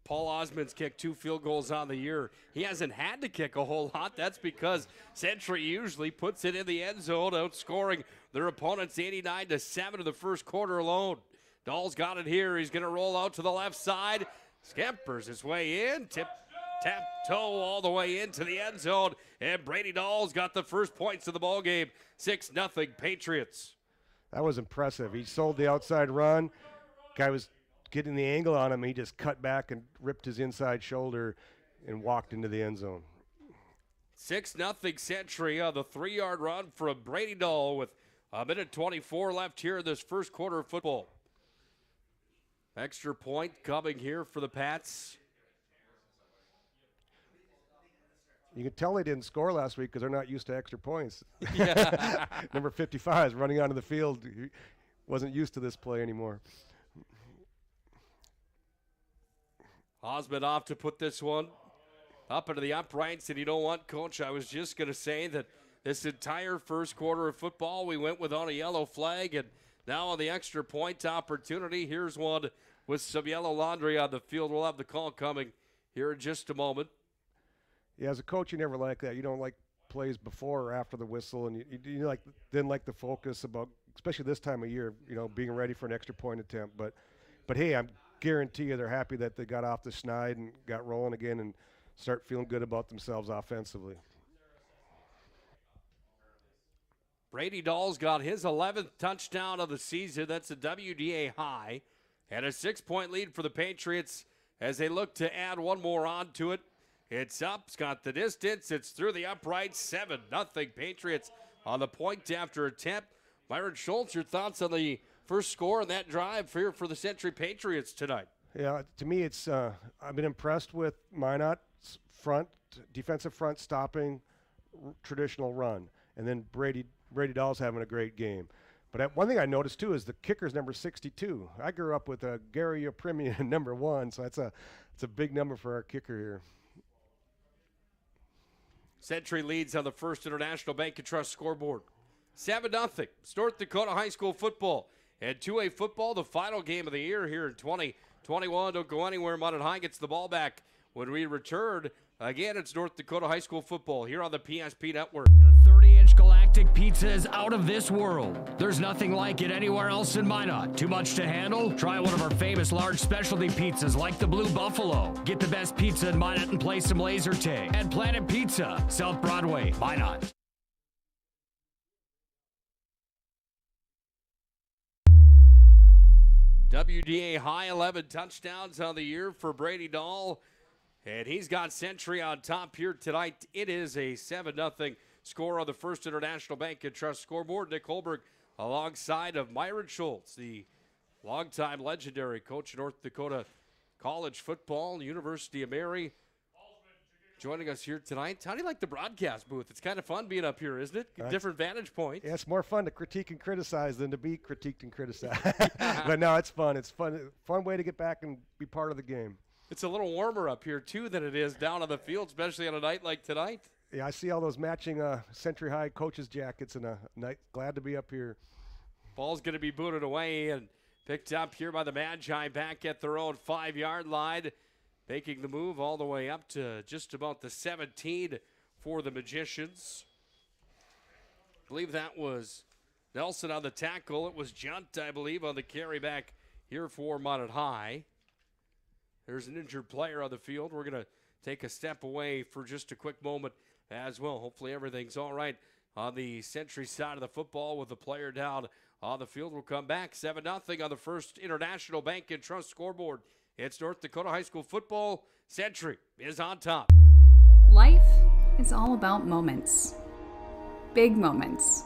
Paul Osmond's kicked 2 field goals on the year. He hasn't had to kick a whole lot. That's because Century usually puts it in the end zone, outscoring their opponents 89-7 in the first quarter alone. Dahl's got it here. He's going to roll out to the left side. Scampers his way in. Tap-toe all the way into the end zone. And Brady Dahl's got the first points of the ballgame. 6-0 Patriots. That was impressive. He sold the outside run. Guy was getting the angle on him. He just cut back and ripped his inside shoulder and walked into the end zone. 6-0 Century on the 3-yard run from Brady Dahl with a minute 24 left here in this first quarter of football. Extra point coming here for the Pats. You can tell they didn't score last week because they're not used to extra points. Yeah. Number 55 is running onto the field. wasn't used to this play anymore. Osmond off to put this one up into the uprights. And you know what, Coach? I was just going to say that this entire first quarter of football, we went with on a yellow flag, and now on the extra point opportunity, here's one with some yellow laundry on the field. We'll have the call coming here in just a moment. Yeah, as a coach, you never like that. You don't like plays before or after the whistle, and you didn't like the focus about, especially this time of year, being ready for an extra point attempt. But hey, I guarantee you they're happy that they got off the schneid and got rolling again and start feeling good about themselves offensively. Brady Dahl's got his 11th touchdown of the season. That's a WDA high. And a 6-point lead for the Patriots as they look to add one more on to it. It's up. It's got the distance. It's through the upright. 7-0 Patriots on the point after attempt. Myron Schultz, your thoughts on the first score and that drive here for the Century Patriots tonight? Yeah, to me, it's I've been impressed with Minot's defensive front stopping traditional run. And then Brady Dahl's having a great game. But one thing I noticed, too, is the kicker's number 62. I grew up with Gary Oprimian number 1, so it's a big number for our kicker here. Century leads on the First International Bank and Trust scoreboard. 7-0. North Dakota High School football. And 2A football, the final game of the year here in 2021. Don't go anywhere. Minot High gets the ball back when we return. Again, it's North Dakota High School football here on the PSP Network. The 30-inch galactic pizza is out of this world. There's nothing like it anywhere else in Minot. Too much to handle? Try one of our famous large specialty pizzas like the Blue Buffalo. Get the best pizza in Minot and play some laser tag. At Planet Pizza, South Broadway, Minot. WDA high 11 touchdowns on the year for Brady Dahl. And he's got Century on top here tonight. It is a 7-0 score on the First International Bank and Trust scoreboard. Nick Holberg alongside of Myron Schultz, the longtime legendary coach of North Dakota College football, University of Mary, joining us here tonight. How do you like the broadcast booth? It's kind of fun being up here, isn't it? Different vantage point. Yeah, it's more fun to critique and criticize than to be critiqued and criticized. But no, it's fun. It's fun way to get back and be part of the game. It's a little warmer up here, too, than it is down on the field, especially on a night like tonight. Yeah, I see all those matching Century High coaches' jackets, and glad to be up here. Ball's going to be booted away and picked up here by the Magi back at their own 5-yard line, making the move all the way up to just about the 17 for the Magicians. I believe that was Nelson on the tackle. It was Junt, I believe, on the carry back here for Minot High. There's an injured player on the field. We're going to take a step away for just a quick moment as well. Hopefully everything's all right on the Century side of the football with the player down on the field. We'll come back 7-0 on the First International Bank and Trust scoreboard. It's North Dakota High School football. Century is on top. Life is all about moments. Big moments.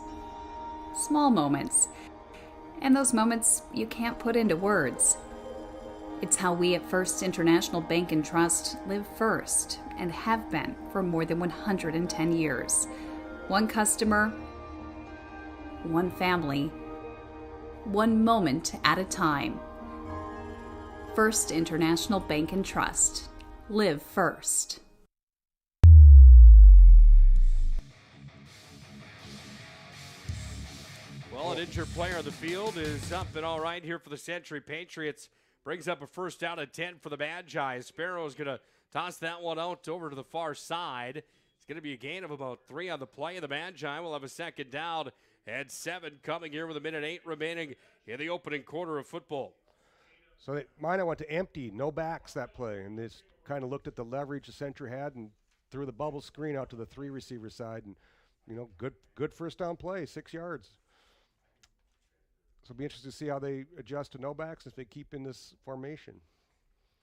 Small moments. And those moments you can't put into words. It's how we at First International Bank and Trust live first and have been for more than 110 years. One customer, one family, one moment at a time. First International Bank and Trust. Live first. Well, an injured player on the field is up and all right here for the Century Patriots. Brings up a first down and 10 for the Magi. Sparrow's going to toss that one out over to the far side. It's going to be a gain of about 3 on the play. The Magi will have a second down and 7 coming here with 1:08 remaining in the opening quarter of football. So Minot went to empty, no backs that play, and this kind of looked at the leverage the Century had and threw the bubble screen out to the 3 receiver side, and good first down play, 6 yards. So it'll be interesting to see how they adjust to no backs if they keep in this formation.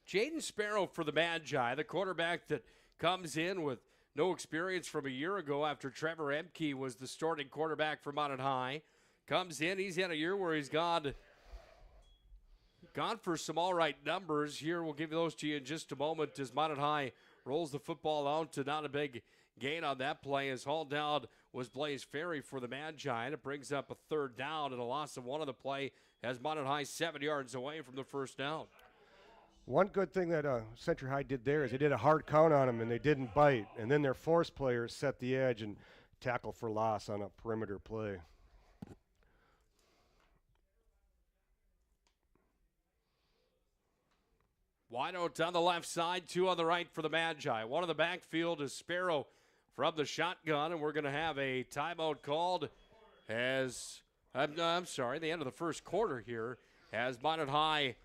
Jaden Sparrow for the Magi, the quarterback that comes in with no experience from a year ago after Trevor Emke was the starting quarterback for Minot High. Comes in, he's had a year where he's gone for some all right numbers. Here, we'll give those to you in just a moment as Minot High rolls the football out to not a big gain on that play, is hauled down was Blaze Ferry for the Magi. It brings up a third down and a loss of one on the play as Minot High 7 yards away from the first down. One good thing that Century High did there is they did a hard count on them and they didn't bite. And then their force players set the edge and tackle for loss on a perimeter play. Wide open on the left side, 2 on the right for the Magi. One in the backfield is Sparrow from the shotgun, and we're going to have a timeout called as, I'm sorry, the end of the first quarter here, as Minot High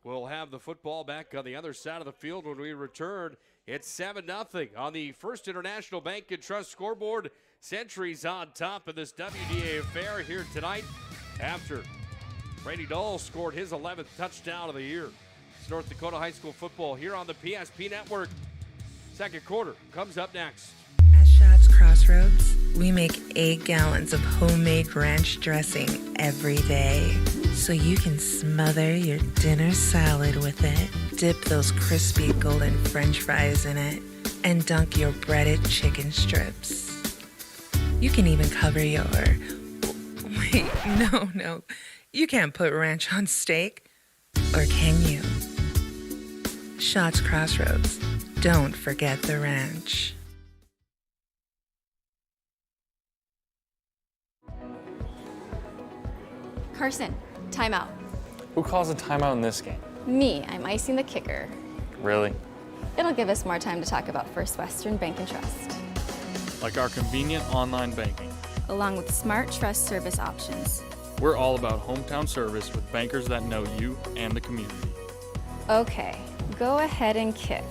will have the football back on the other side of the field when we return. It's 7-0 on the First International Bank and Trust scoreboard. Century's on top of this WDA affair here tonight after Brady Dahl scored his 11th touchdown of the year. It's North Dakota High School football here on the PSP Network. Second quarter comes up next. At Shots Crossroads, we make 8 gallons of homemade ranch dressing every day, so you can smother your dinner salad with it, dip those crispy golden French fries in it, and dunk your breaded chicken strips. You can even cover your... Wait, no. You can't put ranch on steak. Or can you? Shots Crossroads. Don't forget the ranch. Carson, timeout. Who calls a timeout in this game? Me, I'm icing the kicker. Really? It'll give us more time to talk about First Western Bank and Trust, Like our convenient online banking. along with smart trust service options. We're all about hometown service with bankers that know you and the community. Okay, go ahead and kick.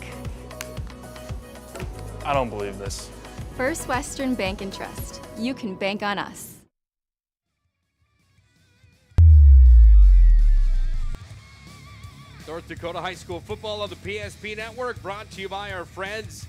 I don't believe this. First Western Bank and Trust. You can bank on us. North Dakota High School football on the PSP Network, brought to you by our friends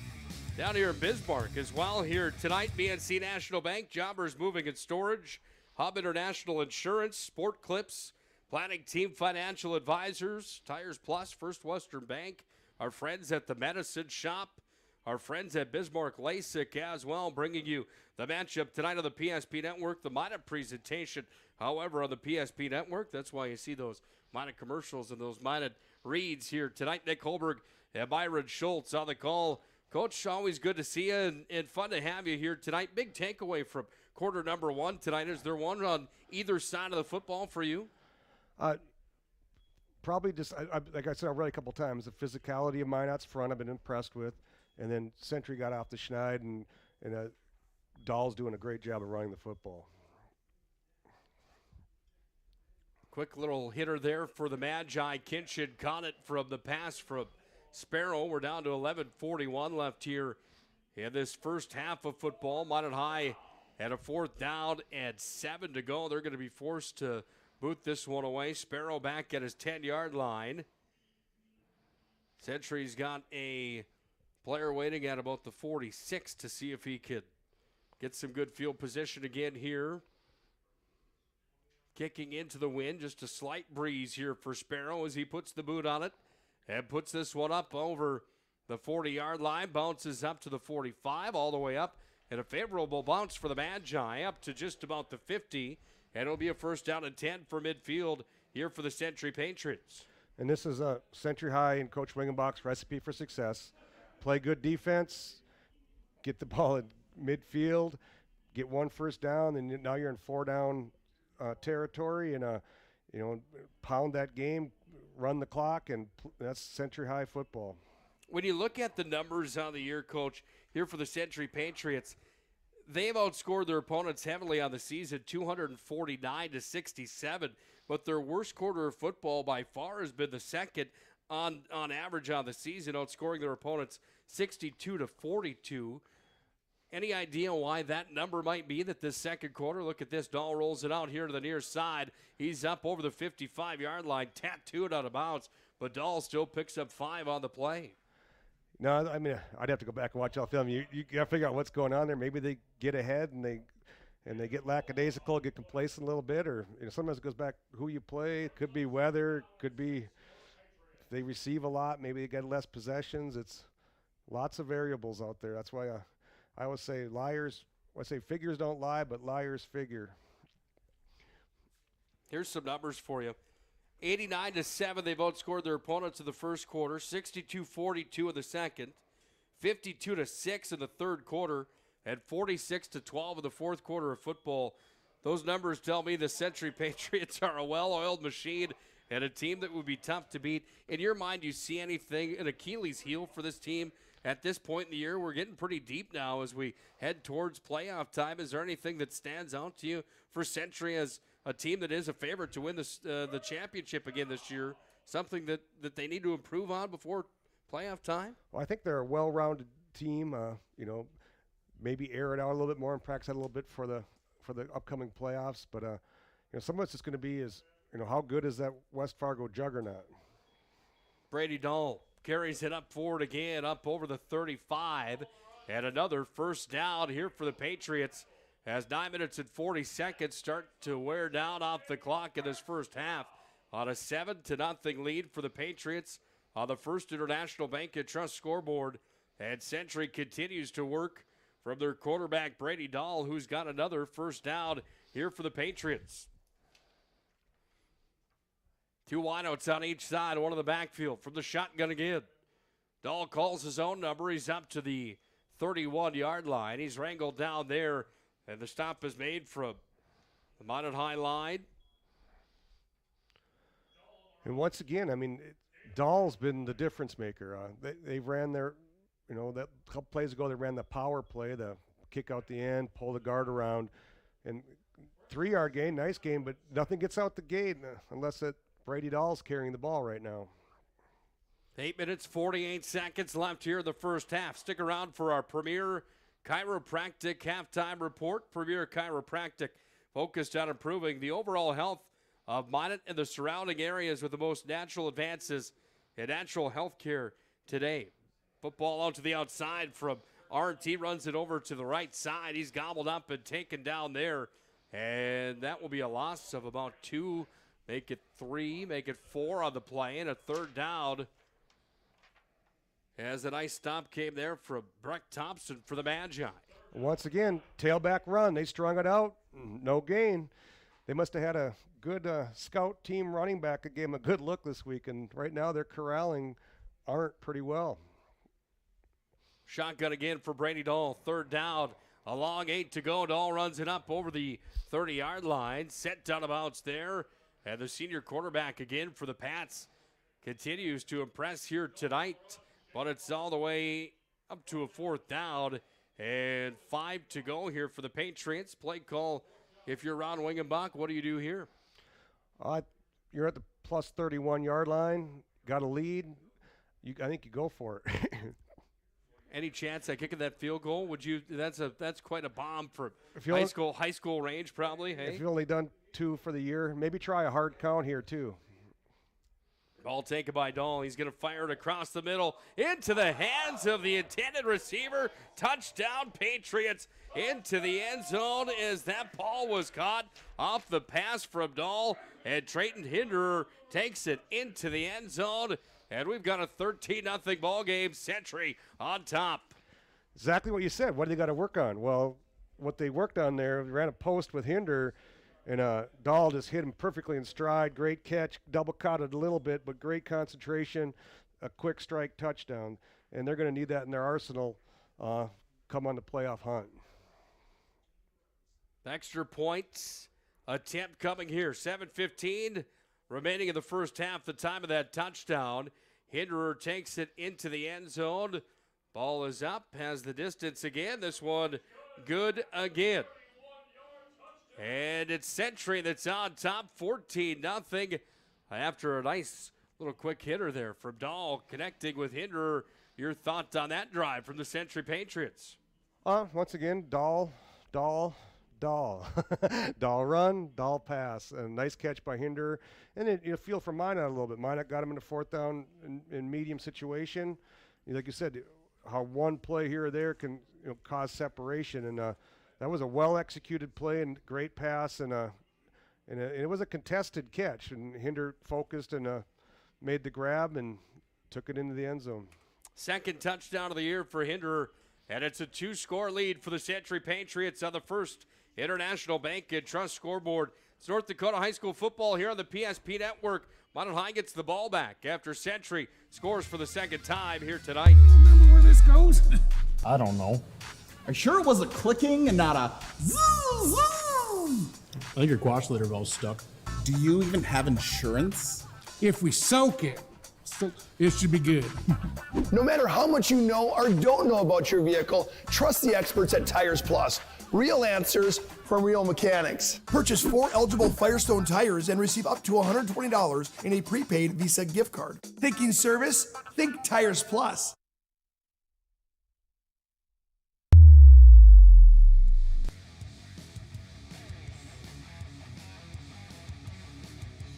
down here in Bismarck as well. Here tonight, BNC National Bank, Jobbers Moving and Storage, Hub International Insurance, Sport Clips, Planning Team Financial Advisors, Tires Plus, First Western Bank, our friends at the Medicine Shop, our friends at Bismarck LASIK as well, bringing you the matchup tonight on the PSP Network, the Minot presentation. However, on the PSP Network, that's why you see those Minot commercials and those Minot reads here tonight. Nick Holberg and Byron Schultz on the call. Coach, always good to see you and fun to have you here tonight. Big takeaway from quarter number 1 tonight. Is there one on either side of the football for you? Probably just, like I said already a couple times, the physicality of Minot's front I've been impressed with. And then Century got off the schneid, and Dahl's doing a great job of running the football. Quick little hitter there for the Magi. Kinchin caught it from the pass from Sparrow. We're down to 11:41 left here in this first half of football. Minot High at a 4th down and 7 to go. They're going to be forced to boot this one away. Sparrow back at his 10-yard line. Century's got a player waiting at about the 46 to see if he could get some good field position again here. Kicking into the wind, just a slight breeze here for Sparrow as he puts the boot on it and puts this one up over the 40-yard line, bounces up to the 45, all the way up, and a favorable bounce for the Magi up to just about the 50, and it'll be a first down and 10 for midfield here for the Century Patriots. And this is a Century High and Coach Wingenbach's recipe for success. Play good defense, get the ball in midfield, get one first down, and now you're in 4-down territory, and pound that game, run the clock, and that's Century High football. When you look at the numbers on the year, Coach, here for the Century Patriots, they've outscored their opponents heavily on the season, 249-67, but their worst quarter of football by far has been the second on average on the season, outscoring their opponents 62-42. Any idea why that number might be that this second quarter? Look at this. Dahl rolls it out here to the near side. He's up over the 55-yard line, tattooed out of bounds, but Dahl still picks up 5 on the play. No, I mean, I'd have to go back and watch all the film. You got to figure out what's going on there. Maybe they get ahead and they get lackadaisical, get complacent a little bit, or sometimes it goes back who you play. It could be weather, could be they receive a lot, maybe they get less possessions. It's lots of variables out there. That's why I always say liars I say figures don't lie, but liars figure. Here's some numbers for you. 89-7, they've outscored their opponents in the first quarter. 62-42 in the second. 52-6 in the third quarter. And 46-12 in the fourth quarter of football. Those numbers tell me the Century Patriots are a well-oiled machine and a team that would be tough to beat. In your mind, do you see anything, an Achilles heel for this team at this point in the year? We're getting pretty deep now as we head towards playoff time. Is there anything that stands out to you for Century as a team that is a favorite to win the championship again this year? Something that they need to improve on before playoff time? Well, I think they're a well-rounded team. Maybe air it out a little bit more and practice it a little bit for the upcoming playoffs. But some of it's going to be is how good is that West Fargo juggernaut? Brady Dahl carries it up forward again, up over the 35, and another first down here for the Patriots as 9 minutes and 40 seconds start to wear down off the clock in this first half on a 7-0 lead for the Patriots on the First International Bank and Trust scoreboard. And Century continues to work from their quarterback, Brady Dahl, who's got another first down here for the Patriots. 2 wideouts on each side, one in the backfield from the shotgun again. Dahl calls his own number. He's up to the 31-yard line. He's wrangled down there, and the stop is made from the Minot High line. And once again, Dahl's been the difference maker. They ran their, that couple plays ago, they ran the power play, the kick out the end, pull the guard around, and 3-yard gain, nice gain, but nothing gets out the gate unless Brady Dahl's carrying the ball right now. 8 minutes, 48 seconds left here in the first half. Stick around for our Premier Chiropractic halftime report. Premier Chiropractic focused on improving the overall health of Minot and the surrounding areas with the most natural advances in natural health care today. Football out to the outside from RT, runs it over to the right side. He's gobbled up and taken down there, and that will be a loss of about 2. Make it 3, make it 4 on the play, and a third down. As a nice stop came there from Breck Thompson for the Magi. Once again, tailback run. They strung it out, no gain. They must have had a good scout team running back that gave them a good look this week, and right now they're corralling Arndt pretty well. Shotgun again for Brady Dahl. Third down. A long 8 to go. Dahl runs it up over the 30-yard line. Set down bounce there. And the senior quarterback again for the Pats continues to impress here tonight. But it's all the way up to a fourth down. And 5 to go here for the Patriots. Play call, if you're Ron Wingenbach, what do you do here? You're at the plus 31-yard line. Got a lead. I think you go for it. Any chance at kicking that field goal? Would you? That's quite a bomb for high school range, probably. Hey, if you've only done 2 for the year, maybe try a hard count here too. Ball taken by Dahl. He's going to fire it across the middle into the hands of the intended receiver. Touchdown, Patriots, into the end zone as that ball was caught off the pass from Dahl, and Trayton Hinderer takes it into the end zone. And we've got a 13-0 ball game. Century on top. Exactly what you said. What do they got to work on? Well, what they worked on there, they ran a post with Hinder, and Dahl just hit him perfectly in stride. Great catch, double caught it a little bit, but great concentration, a quick strike touchdown. And they're going to need that in their arsenal come on the playoff hunt. Extra points attempt coming here. 7:15 remaining in the first half, the time of that touchdown. Hinderer takes it into the end zone. Ball is up, has the distance again. This one good again. And it's Century that's on top, 14-0. After a nice little quick hitter there from Dahl connecting with Hinderer. Your thoughts on that drive from the Century Patriots? Once again, Dahl. Dahl run, Dahl pass. A nice catch by Hinder. And then you feel for Minot a little bit. Minot got him in the fourth down in medium situation. Like you said, how one play here or there can cause separation. And that was a well-executed play and great pass. And it was a contested catch. And Hinder focused and made the grab and took it into the end zone. Second touchdown of the year for Hinderer And it's a 2-score lead for the Century Patriots on the first International Bank and Trust scoreboard. It's North Dakota High School football here on the PSP Network. Minot High gets the ball back after Century scores for the second time here tonight. Remember where this goes? I don't know. Are you sure it was a clicking and not a zoo? I think your quash litter valve's stuck. Do you even have insurance? If we soak it, it should be good. No matter how much you know or don't know about your vehicle, trust the experts at Tires Plus. Real answers from real mechanics. Purchase 4 eligible Firestone tires and receive up to $120 in a prepaid Visa gift card. Thinking service? Think Tires Plus.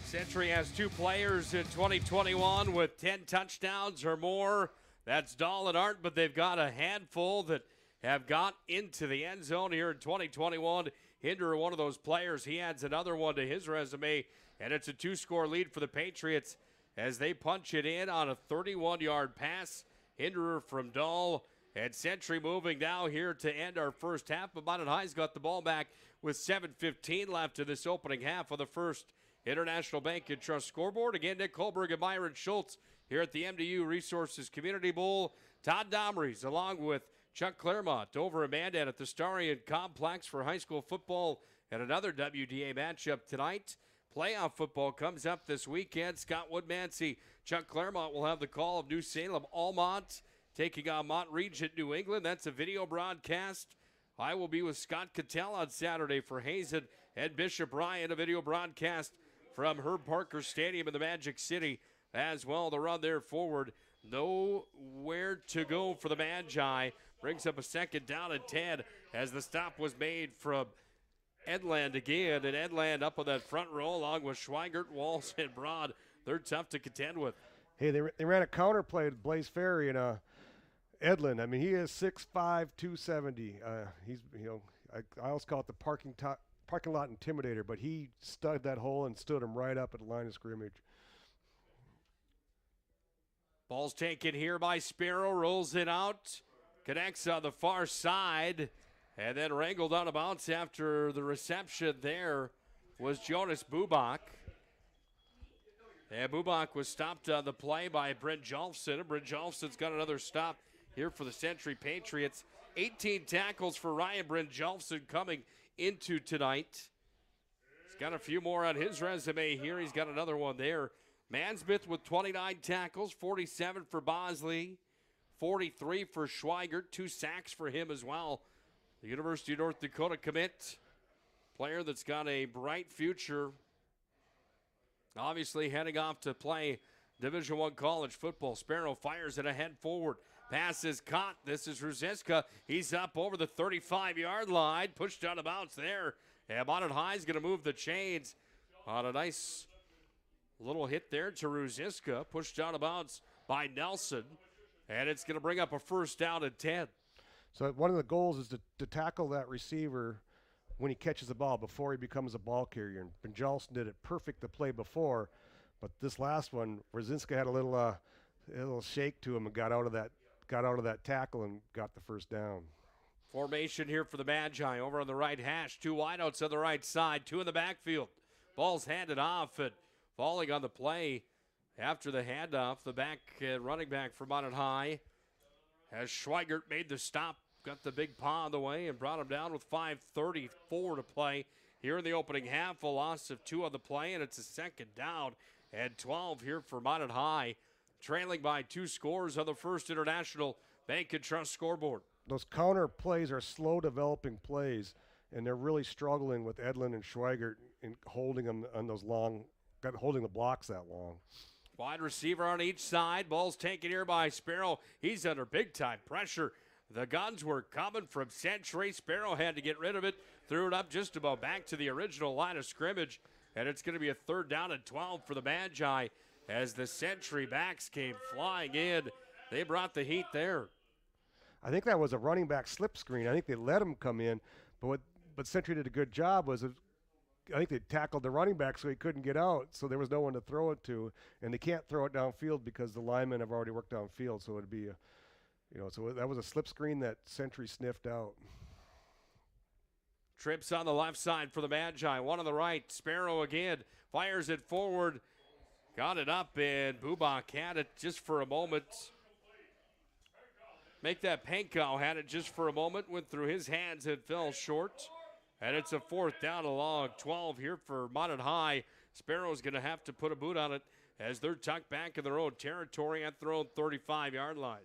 Century has 2 players in 2021 with 10 touchdowns or more. That's Dahl and Art, but they've got a handful that have got into the end zone here in 2021. Hinder, one of those players, he adds another one to his resume, and it's a 2-score lead for the Patriots as they punch it in on a 31-yard pass. Hinderer from Dahl, and Century moving now here to end our first half. But Minot High's got the ball back with 7:15 left in this opening half of the first International Bank and Trust scoreboard. Again, Nick Kohlberg and Myron Schultz here at the MDU Resources Community Bowl. Todd Domries along with Chuck Claremont over in Mandan at the Starion Complex for high school football and another WDA matchup tonight. Playoff football comes up this weekend. Scott Woodmansey, Chuck Claremont will have the call of New Salem Almont taking on Mont Regent, New England. That's a video broadcast. I will be with Scott Cattell on Saturday for Hazen and Bishop Ryan, a video broadcast from Herb Parker Stadium in the Magic City as well. The run there forward. Nowhere to go for the Magi. Brings up a second down and 10 as the stop was made from Edland again. And Edland up on that front row along with Schweigert, Walsh, and Broad. They're tough to contend with. Hey, they ran a counter play with Blaze Ferry and Edlin. I mean, he is 6'5", 270. He's, I always call it the parking lot intimidator, but he studded that hole and stood him right up at the line of scrimmage. Ball's taken here by Sparrow, rolls it out, connects on the far side, and then wrangled out of bounds after the reception there was Jonas Bubak. And Bubak was stopped on the play by Brent Jolfson. And Brent Jolfson's got another stop here for the Century Patriots. 18 tackles for Ryan Brent Jolfson coming into tonight. He's got a few more on his resume here. He's got another one there. Mansmith with 29 tackles, 47 for Bosley, 43 for Schweigert, 2 sacks for him as well. The University of North Dakota commit, player that's got a bright future. Obviously heading off to play Division I college football. Sparrow fires it ahead forward. Pass is caught. This is Ruziska. He's up over the 35-yard line. Pushed out of bounds there. And Minot High is going to move the chains on a nice little hit there to Ruziska. Pushed out of bounds by Nelson. And it's going to bring up a first down and 10. So one of the goals is to tackle that receiver when he catches the ball before he becomes a ball carrier. And Ben Jolson did it perfect the play before. But this last one, Ruziska had a little shake to him and got out of that tackle and got the first down. Formation here for the Magi over on the right hash. 2 wideouts on the right side, 2 in the backfield. Ball's handed off and falling on the play after the handoff. The running back for Minot High as Schweigert made the stop, got the big paw on the way and brought him down with 5:34 to play here in the opening half. A loss of 2 on the play, and it's a second down and 12 here for Minot High, trailing by 2 scores on the first International Bank and Trust scoreboard. Those counter plays are slow developing plays, and they're really struggling with Edlin and Schweigert in holding them on those holding the blocks that long. Wide receiver on each side. Ball's taken here by Sparrow. He's under big-time pressure. The guns were coming from Century. Sparrow had to get rid of it. Threw it up just about back to the original line of scrimmage. And it's going to be a 3rd down and 12 for the Magi as the Century backs came flying in. They brought the heat there. I think that was a running back slip screen. I think they let him come in. But what Century did a good job was I think they tackled the running back so he couldn't get out, so there was no one to throw it to. And they can't throw it downfield because the linemen have already worked downfield, so it'd be So that was a slip screen that Century sniffed out. Trips on the left side for the Magi. One on the right. Sparrow again fires it forward. Got it up, and Bubak had it just for a moment. Make that Pankow had it just for a moment. Went through his hands and fell short. And it's a 4th down along 12 here for Minot High. Sparrow's going to have to put a boot on it as they're tucked back in their own territory at their own 35-yard line.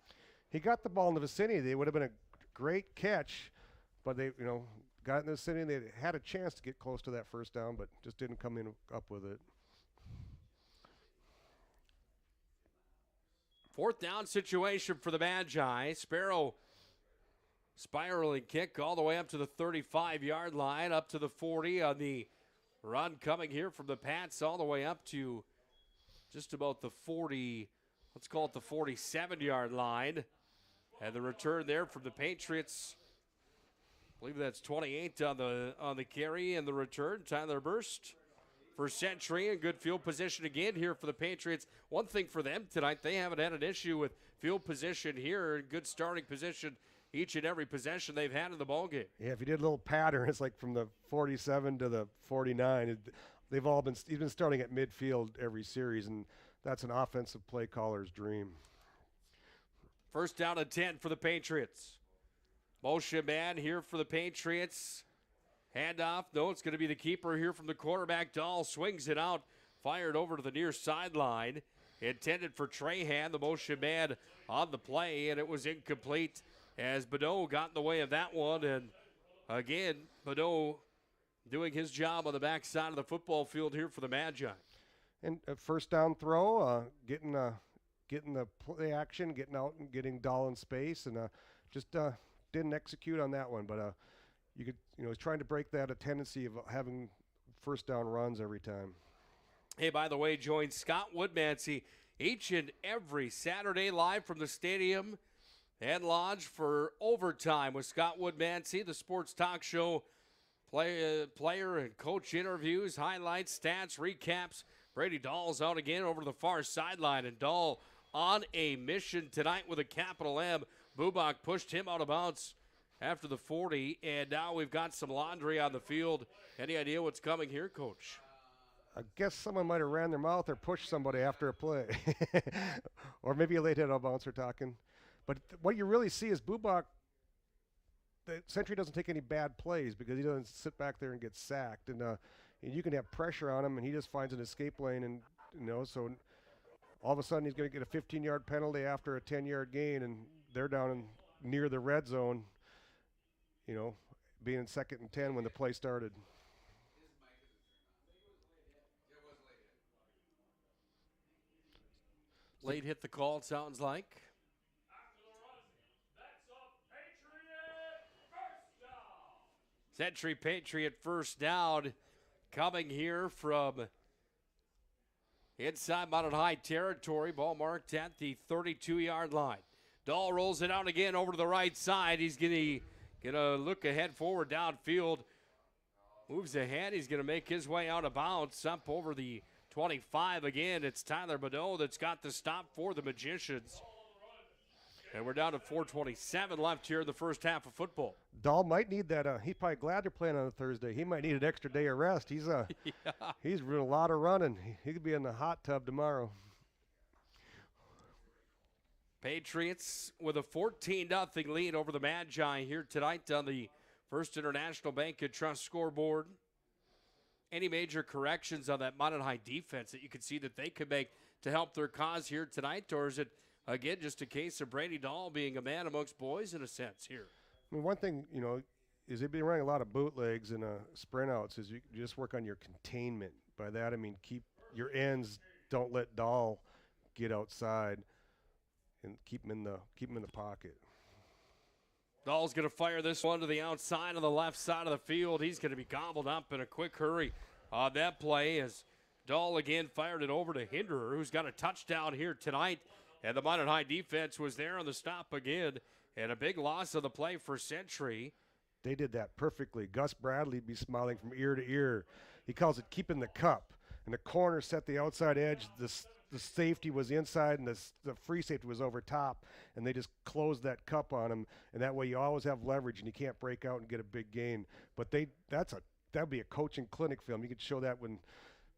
He got the ball in the vicinity. They would have been a great catch, but they, got in the vicinity. They had a chance to get close to that first down, but just didn't come up with it. 4th down situation for the Magi. Sparrow spiraling kick all the way up to the 35-yard line, up to the 40 on the run coming here from the Pats all the way up to just about the 40, let's call it the 47-yard line. And the return there from the Patriots, I believe that's 28 on the carry and the return. Tyler Burst for Century, and good field position again here for the Patriots. One thing for them tonight, they haven't had an issue with field position here. Good starting position each and every possession they've had in the ballgame. Yeah, if you did a little pattern, it's like from the 47 to the 49. He's been starting at midfield every series, and that's an offensive play caller's dream. 1st down and 10 for the Patriots. Motion man here for the Patriots. Handoff. No, it's going to be the keeper here from the quarterback. Dahl swings it out. Fired over to the near sideline. Intended for Trahan, the motion man on the play, and it was incomplete as Minot got in the way of that one. And again, Minot doing his job on the backside of the football field here for the Magi. And a 1st down throw, getting the play action, getting out and getting Dahl in space, and just didn't execute on that one. But he's trying to break that tendency of having 1st down runs every time. Hey, by the way, join Scott Woodmansey each and every Saturday live from the stadium and lodge for Overtime with Scott Woodmansey, the sports talk show. Player and coach interviews, highlights, stats, recaps. Brady Dahl's out again over to the far sideline, and Dahl on a mission tonight with a capital M. Bubak pushed him out of bounds after the 40, and now we've got some laundry on the field. Any idea what's coming here, Coach? I guess someone might have ran their mouth or pushed somebody after a play. Or maybe a late hit out bouncer talking. But what you really see is Bubak, the Century doesn't take any bad plays because he doesn't sit back there and get sacked. And you can have pressure on him, and he just finds an escape lane. And, so all of a sudden he's going to get a 15-yard penalty after a 10-yard gain, and they're down near the red zone, being in 2nd and 10 when the play started. Late hit the call, it sounds like. Century Patriot 1st down coming here from inside Minot High territory. Ball marked at the 32-yard line. Dahl rolls it out again over to the right side. He's going to look ahead forward downfield. Moves ahead. He's going to make his way out of bounds up over the 25 again. It's Tyler Minot that's got the stop for the Magicians. And we're down to 4:27 left here in the first half of football. Dahl might need that. He's probably glad they're playing on a Thursday. He might need an extra day of rest. He's he's doing a lot of running. He could be in the hot tub tomorrow. Patriots with a 14-0 lead over the Magi here tonight on the First International Bank and Trust scoreboard. Any major corrections on that Minot High defense that you can see that they could make to help their cause here tonight, or is it again just a case of Brady Dahl being a man amongst boys in a sense here? I mean, one thing is they've been running a lot of bootlegs and sprint outs. Is you just work on your containment. By that I mean keep your ends, don't let Dahl get outside, and keep him in the pocket. Dahl's going to fire this one to the outside of the left side of the field. He's going to be gobbled up in a quick hurry on that play as Dahl again fired it over to Hinderer, who's got a touchdown here tonight. And the Minot High defense was there on the stop again. And a big loss of the play for Century. They did that perfectly. Gus Bradley be smiling from ear to ear. He calls it keeping the cup. And the corner set the outside edge. the safety was inside and the free safety was over top, and they just closed that cup on him, and that way you always have leverage and you can't break out and get a big gain. But that would be a coaching clinic film. You could show that when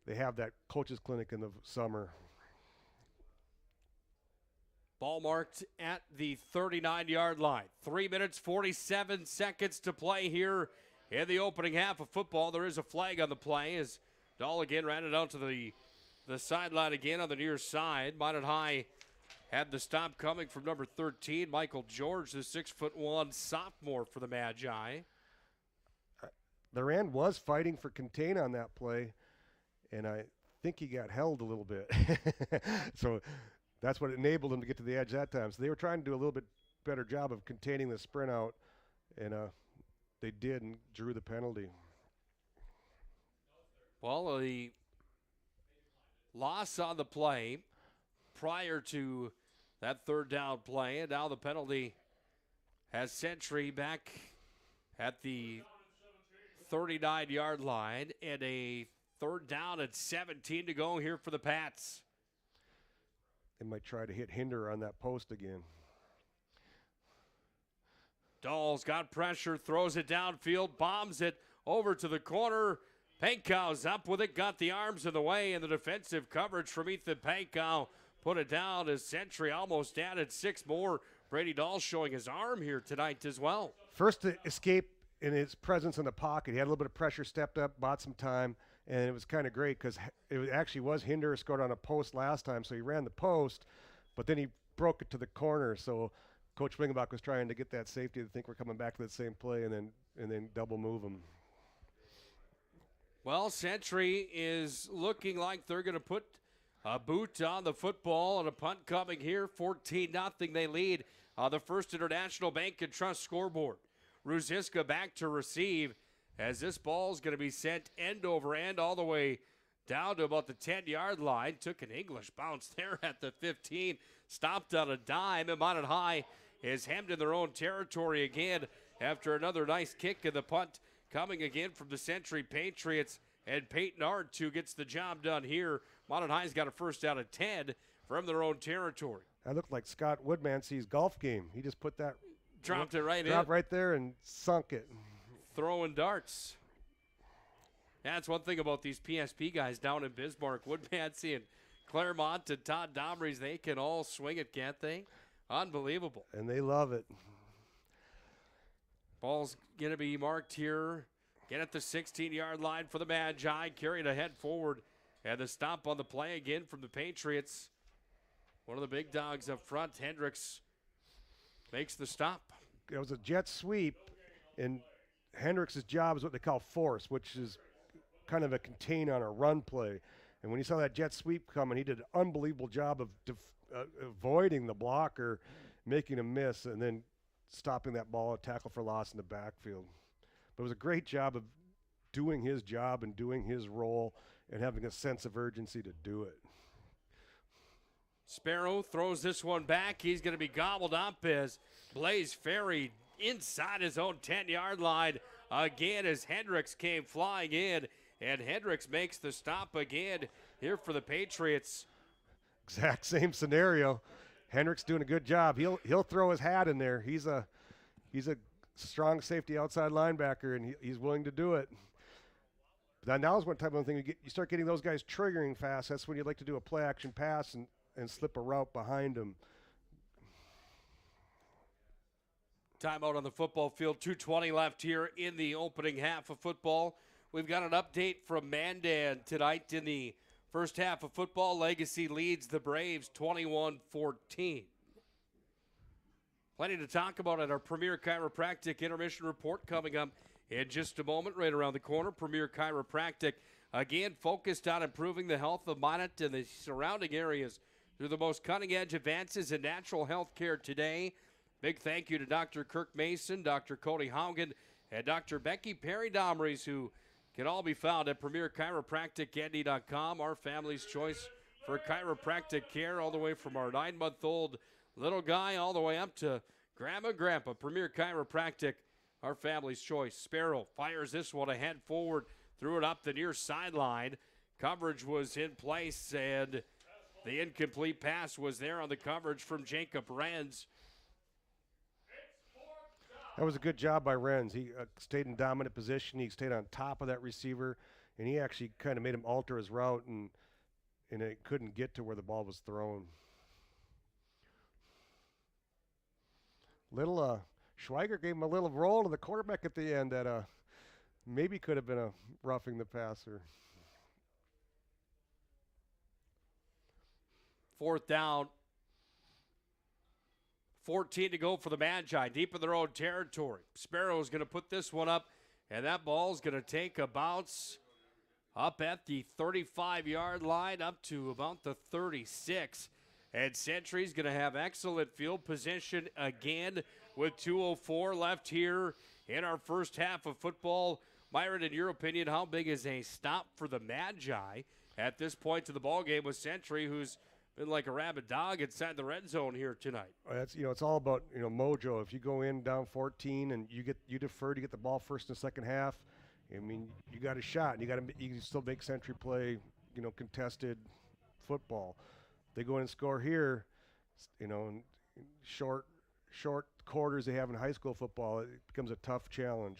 they have that coaches clinic in the summer. Ball marked at the 39-yard line. 3 minutes, 47 seconds to play here in the opening half of football. There is a flag on the play as Dahl again ran it out to the sideline again on the near side. Minot High had the stop coming from number 13, Michael George, the 6'1" sophomore for the Magi. Their end was fighting for contain on that play, and I think he got held a little bit. So that's what enabled them to get to the edge that time. So they were trying to do a little bit better job of containing the sprint out, and they did and drew the penalty. Well, the loss on the play prior to that third down play, and now the penalty has Century back at the 39-yard line, and a third down and 17 to go here for the Pats. They might try to hit Hinder on that post again. Dahl's got pressure, throws it downfield, bombs it over to the corner. Pankow's up with it, got the arms in the way, and the defensive coverage from Ethan Pankow put it down as Century almost added 6 more. Brady Dahl showing his arm here tonight as well. First to escape in his presence in the pocket. He had a little bit of pressure, stepped up, bought some time, and it was kind of great because it actually was Hinder scored on a post last time, so he ran the post, but then he broke it to the corner. So Coach Wingenbach was trying to get that safety to think we're coming back to the same play and then double move him. Well, Century is looking like they're going to put a boot on the football and a punt coming here. 14-0 they lead on the First International Bank and Trust scoreboard. Ruziska back to receive as this ball is going to be sent end over end all the way down to about the 10-yard line. Took an English bounce there at the 15. Stopped on a dime. And Minot High is hemmed in their own territory again after another nice kick in the punt coming again from the Century Patriots. And Peyton Art, who gets the job done here. Minot High's got a first down at 10 from their own territory. That looked like Scott Woodmansey's golf game. He just put that. Dropped it right in. Dropped right there and sunk it. Throwing darts. That's one thing about these PSP guys down in Bismarck. Woodmansey and Claremont and Todd Domrys, they can all swing it, can't they? Unbelievable. And they love it. Ball's going to be marked here. Get at the 16-yard line for the Magi. Carried ahead forward. And the stop on the play again from the Patriots. One of the big dogs up front, Hendricks, makes the stop. It was a jet sweep, and Hendricks' job is what they call force, which is kind of a contain on a run play. And when you saw that jet sweep coming, he did an unbelievable job of avoiding the blocker, making him miss, and then stopping that ball, a tackle for loss in the backfield. But it was a great job of doing his job and doing his role and having a sense of urgency to do it. Sparrow throws this one back. He's going to be gobbled up as Blaze Ferry inside his own 10-yard line again as Hendricks came flying in, and Hendricks makes the stop again here for the Patriots. Exact same scenario. Hendricks doing a good job. He'll throw his hat in there. He's a strong safety outside linebacker, and he's willing to do it. But now is one type of thing you start getting those guys triggering fast. That's when you'd like to do a play action pass and slip a route behind them. Timeout on the football field. 2:20 left here in the opening half of football. We've got an update from Mandan tonight in the first half of football. Legacy leads the Braves 21-14. Plenty to talk about at our Premier Chiropractic Intermission Report coming up in just a moment, right around the corner. Premier Chiropractic, again, focused on improving the health of Minot and the surrounding areas through the most cutting-edge advances in natural health care today. Big thank you to Dr. Kirk Mason, Dr. Cody Haugen, and Dr. Becky Perry Domrys, who can all be found at PremierChiropracticCandy.com, our family's choice for chiropractic care, all the way from our 9-month-old little guy all the way up to Grandma and Grandpa. Premier Chiropractic, our family's choice. Sparrow fires this one ahead forward, threw it up the near sideline. Coverage was in place, and The incomplete pass was there on the coverage from Jacob Renz. That was a good job by Renz. He stayed in dominant position. He stayed on top of that receiver, and he actually kind of made him alter his route, and it couldn't get to where the ball was thrown. Schweiger gave him a little roll to the quarterback at the end that maybe could have been a roughing the passer. 4th down. 14 to go for the Magi, deep in their own territory. Sparrow's going to put this one up, and that ball's going to take a bounce up at the 35-yard line, up to about the 36. And Century's going to have excellent field position again with 2:04 left here in our first half of football. Myron, in your opinion, how big is a stop for the Magi at this point to the ball game with Century, who's been like a rabid dog inside the red zone here tonight? That's it's all about mojo. If you go in down 14 and you defer to get the ball first and second half, I mean you got a shot, and you can still make Century play contested football. They go in and score here, in short quarters they have in high school football. It becomes a tough challenge.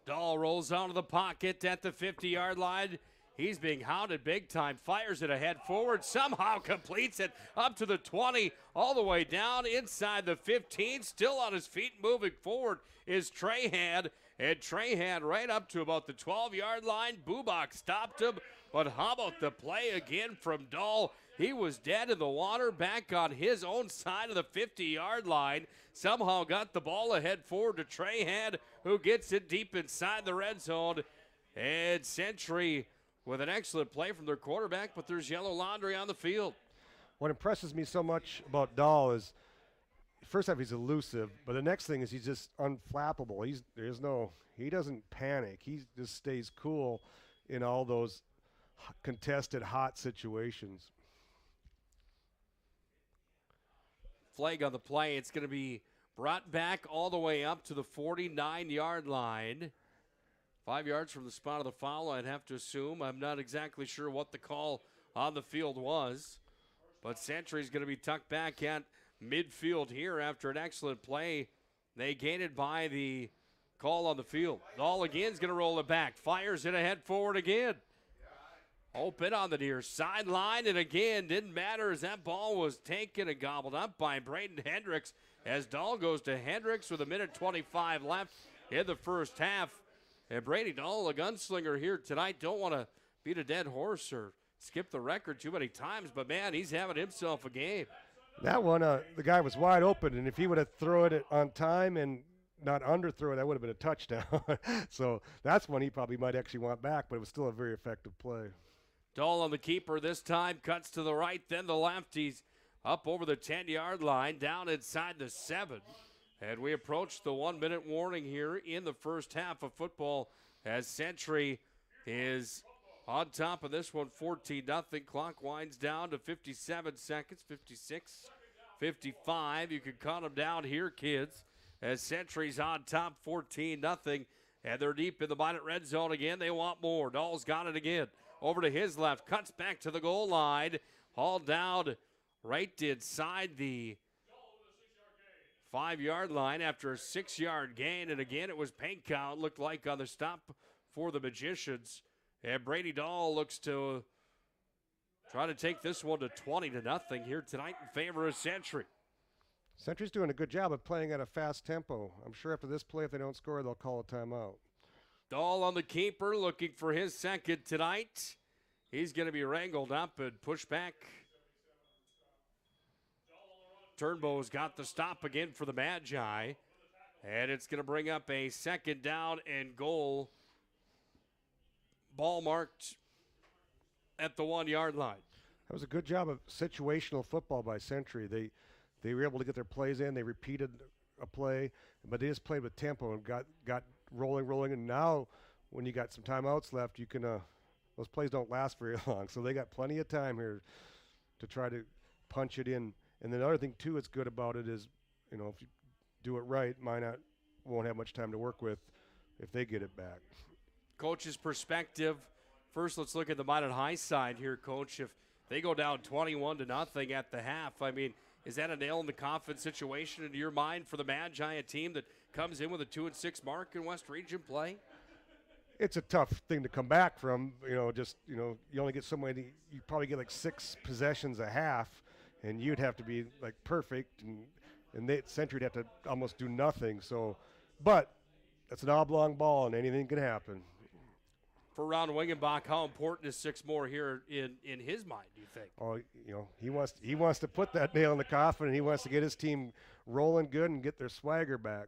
Dahl rolls out of the pocket at the 50-yard line. He's being hounded big time. Fires it ahead forward. Somehow completes it up to the 20, all the way down inside the 15. Still on his feet, moving forward is Trahan. And Trahan right up to about the 12-yard line. Bubak stopped him. But how about the play again from Dahl? He was dead in the water back on his own side of the 50-yard line. Somehow got the ball ahead forward to Trahan, who gets it deep inside the red zone. And Century with an excellent play from their quarterback, but there's yellow laundry on the field. What impresses me so much about Dahl is, first off, he's elusive, but the next thing is he's just unflappable. He doesn't panic. He just stays cool in all those contested, hot situations. Flag on the play. It's going to be brought back all the way up to the 49-yard line. 5 yards from the spot of the foul, I'd have to assume. I'm not exactly sure what the call on the field was. But Century's going to be tucked back at midfield here after an excellent play. They gain it by the call on the field. Dahl again is going to roll it back. Fires it ahead forward again. Open on the near sideline, and again, didn't matter as that ball was taken and gobbled up by Braden Hendricks as Dahl goes to Hendricks with 1:25 left in the first half. And Brady Dahl, a gunslinger here tonight, don't want to beat a dead horse or skip the record too many times, but man, he's having himself a game. That one, the guy was wide open, and if he would have thrown it on time and not underthrow it, that would have been a touchdown. So that's one he probably might actually want back, but it was still a very effective play. Dahl on the keeper this time, cuts to the right, then the left. He's up over the 10-yard line, down inside the 7. And we approach the 1-minute warning here in the first half of football as Century is on top of this one, 14-0. Clock winds down to 57 seconds, 56, 55. You can count them down here, kids, as Century's on top, 14-0. And they're deep in the Minot red zone again. They want more. Dahl's got it again. Over to his left, cuts back to the goal line. Hauled down right inside the 5-yard line after a 6-yard gain. And again, it was paint count, looked like, on the stop for the Magicians. And Brady Dahl looks to try to take this one to 20-0 here tonight in favor of Century. Century's doing a good job of playing at a fast tempo. I'm sure after this play, if they don't score, they'll call a timeout. Dahl on the keeper, looking for his second tonight. He's going to be wrangled up and pushed back. Turnbow's got the stop again for the Magi. And it's going to bring up a second down and goal. Ball marked at the 1-yard line. That was a good job of situational football by Century. They were able to get their plays in. They repeated a play, but they just played with tempo and got rolling. And now when you got some timeouts left, you can those plays don't last very long. So they got plenty of time here to try to punch it in. And the other thing, too, that's good about it is, if you do it right, Minot won't have much time to work with if they get it back. Coach's perspective, First, let's look at the Minot High side here, Coach. If they go down 21-0 at the half, I mean, is that a nail in the coffin situation in your mind for the Magi, a team that comes in with a 2-6 mark in West Region play? It's a tough thing to come back from. You only get so many. You probably get like 6 possessions a half, and you'd have to be like perfect, and Century would have to almost do nothing. So, but it's an oblong ball, and anything can happen. For Ron Wingenbach, how important is 6 more here in his mind, do you think? Oh, he wants to put that nail in the coffin, and he wants to get his team rolling good and get their swagger back.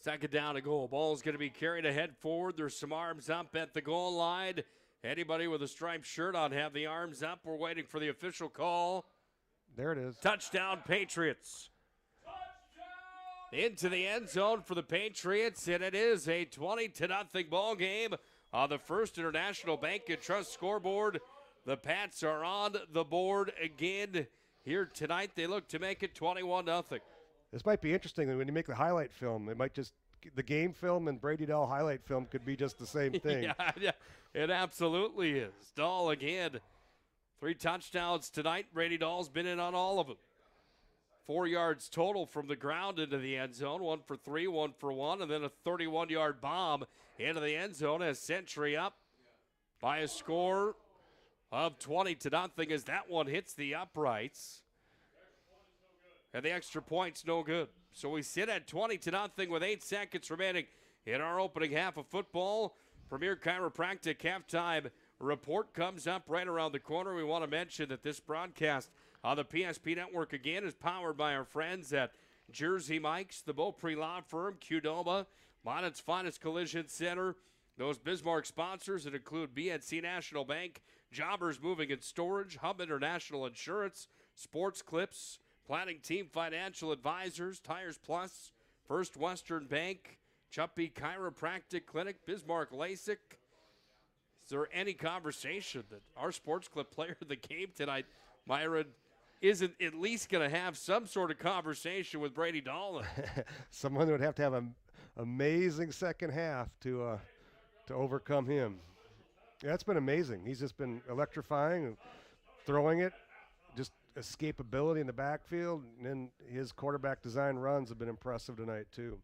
Second down to goal. Ball's going to be carried ahead forward. There's some arms up at the goal line. Anybody with a striped shirt on have the arms up. We're waiting for the official call. There it is. Touchdown, Patriots. Into the end zone for the Patriots, and it is a 20-0 ball game on the First International Bank and Trust scoreboard. The Pats are on the board again here tonight. They look to make it 21-0. This might be interesting when you make the highlight film. It might just the game film and Brady Dahl highlight film could be just the same thing. Yeah, it absolutely is. Dahl again, 3 touchdowns tonight. Brady Dahl's been in on all of them. 4 yards total from the ground into the end zone. 1 for 3, 1 for 1, and then a 31-yard bomb into the end zone as Century up by a score of 20-0 as that one hits the uprights. And the extra point's no good. So we sit at 20-0 with 8 seconds remaining in our opening half of football. Premier Chiropractic halftime report comes up right around the corner. We want to mention that this broadcast on the PSP Network again is powered by our friends at Jersey Mike's, the Beaupre Law Firm, Qdoma, Minot's Finest Collision Center. Those Bismarck sponsors that include BNC National Bank, Jobbers Moving and Storage, Hub International Insurance, Sports Clips, Planning Team Financial Advisors, Tires Plus, First Western Bank, Chuppy Chiropractic Clinic, Bismarck LASIK. Is there any conversation that our Sports Clip player of the game tonight, Myron, isn't at least going to have some sort of conversation with Brady Dahl? Someone would have to have an amazing second half to overcome him. Yeah, it's been amazing. He's just been electrifying and throwing it. Just escapability in the backfield, and then his quarterback design runs have been impressive tonight too.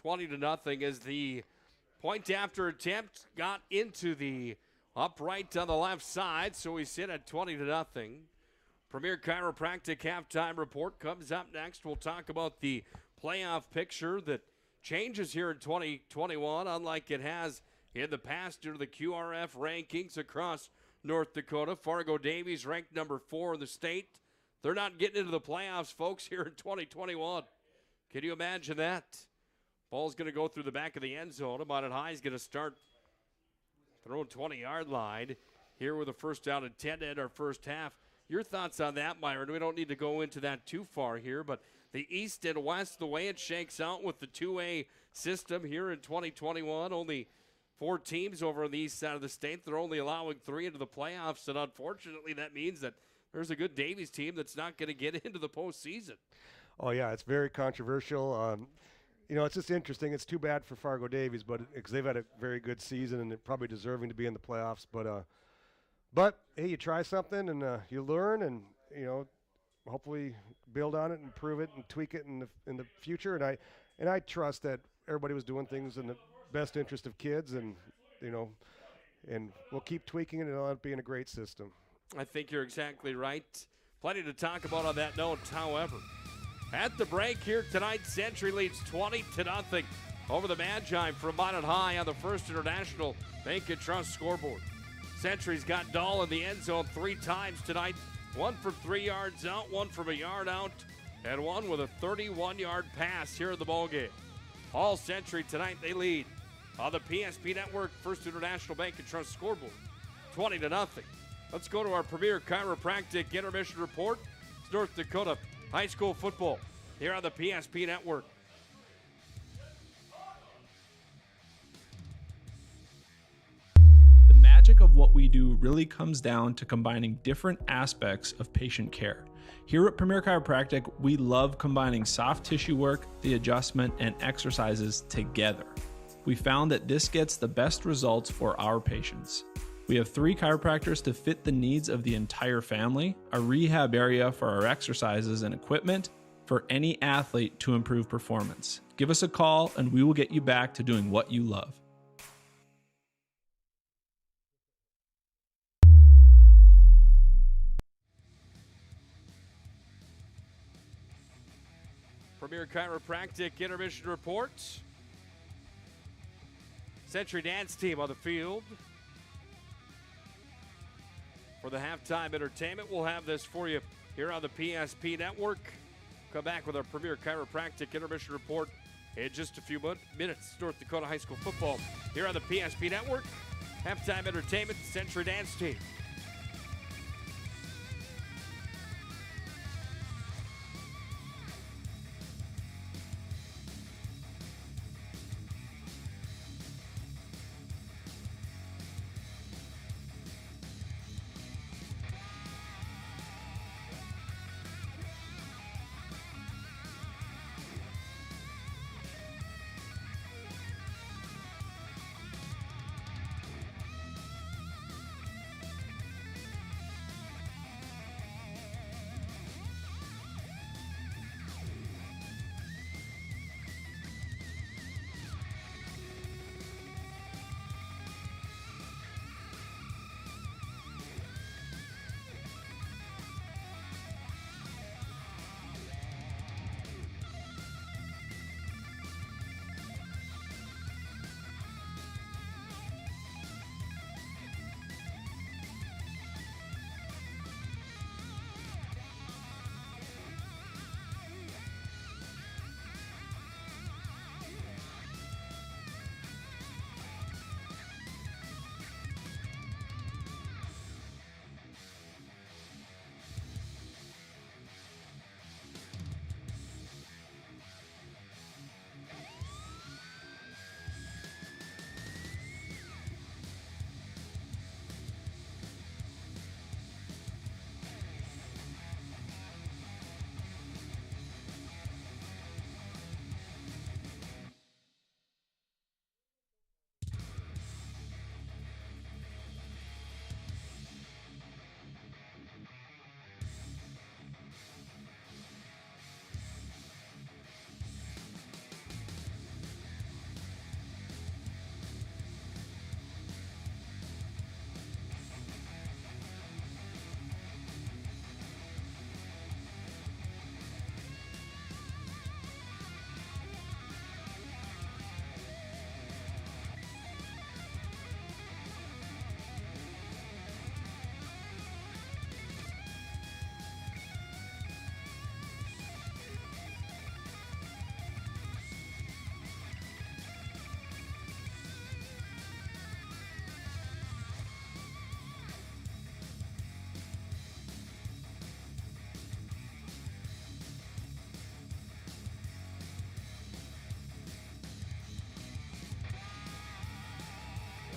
20-0 as the point after attempt got into the upright on the left side, so we sit at 20-0. Premier Chiropractic halftime report comes up next. We'll talk about the playoff picture that changes here in 2021, unlike it has in the past due to the QRF rankings across North Dakota. Fargo Davies ranked number 4 in the state. They're not getting into the playoffs, folks, here in 2021. Can you imagine that? Ball's going to go through the back of the end zone. Minot High is going to start throwing 20-yard line here with a first down and 10 to end our first half. Your thoughts on that, Myron? We don't need to go into that too far here, but the East and West, the way it shakes out with the 2A system here in 2021, only 4 teams over on the east side of the state. They're only allowing 3 into the playoffs, and unfortunately that means that there's a good Davies team that's not going to get into the postseason. Oh, yeah, it's very controversial. It's just interesting. It's too bad for Fargo Davies, because they've had a very good season and they're probably deserving to be in the playoffs. But hey, you try something and you learn, and hopefully build on it and improve it and tweak it in the future. And I trust that everybody was doing things in the best interest of kids, and we'll keep tweaking it, and it'll end up being a great system. I think you're exactly right. Plenty to talk about on that note, however. At the break here tonight, Century leads 20-0 over the Magi from Minot High on the First International Bank and Trust scoreboard. Century's got Dahl in the end zone 3 times tonight. 1 for 3 yards out, 1 from a yard out, and 1 with a 31-yard pass here in the ballgame. All Century tonight, they lead on the PSP Network First International Bank and Trust scoreboard, 20-0. Let's go to our Premier Chiropractic intermission report. It's North Dakota High School football here on the PSP Network. The magic of what we do really comes down to combining different aspects of patient care. Here at Premier Chiropractic, we love combining soft tissue work, the adjustment, and exercises together. We found that this gets the best results for our patients. We have 3 chiropractors to fit the needs of the entire family, a rehab area for our exercises and equipment for any athlete to improve performance. Give us a call and we will get you back to doing what you love. Premier Chiropractic intermission report. Century Dance Team on the field. For the halftime entertainment, we'll have this for you here on the PSP Network. Come back with our Premier Chiropractic intermission report in just a few minutes. North Dakota High School football here on the PSP Network. Halftime entertainment, Century Dance Team.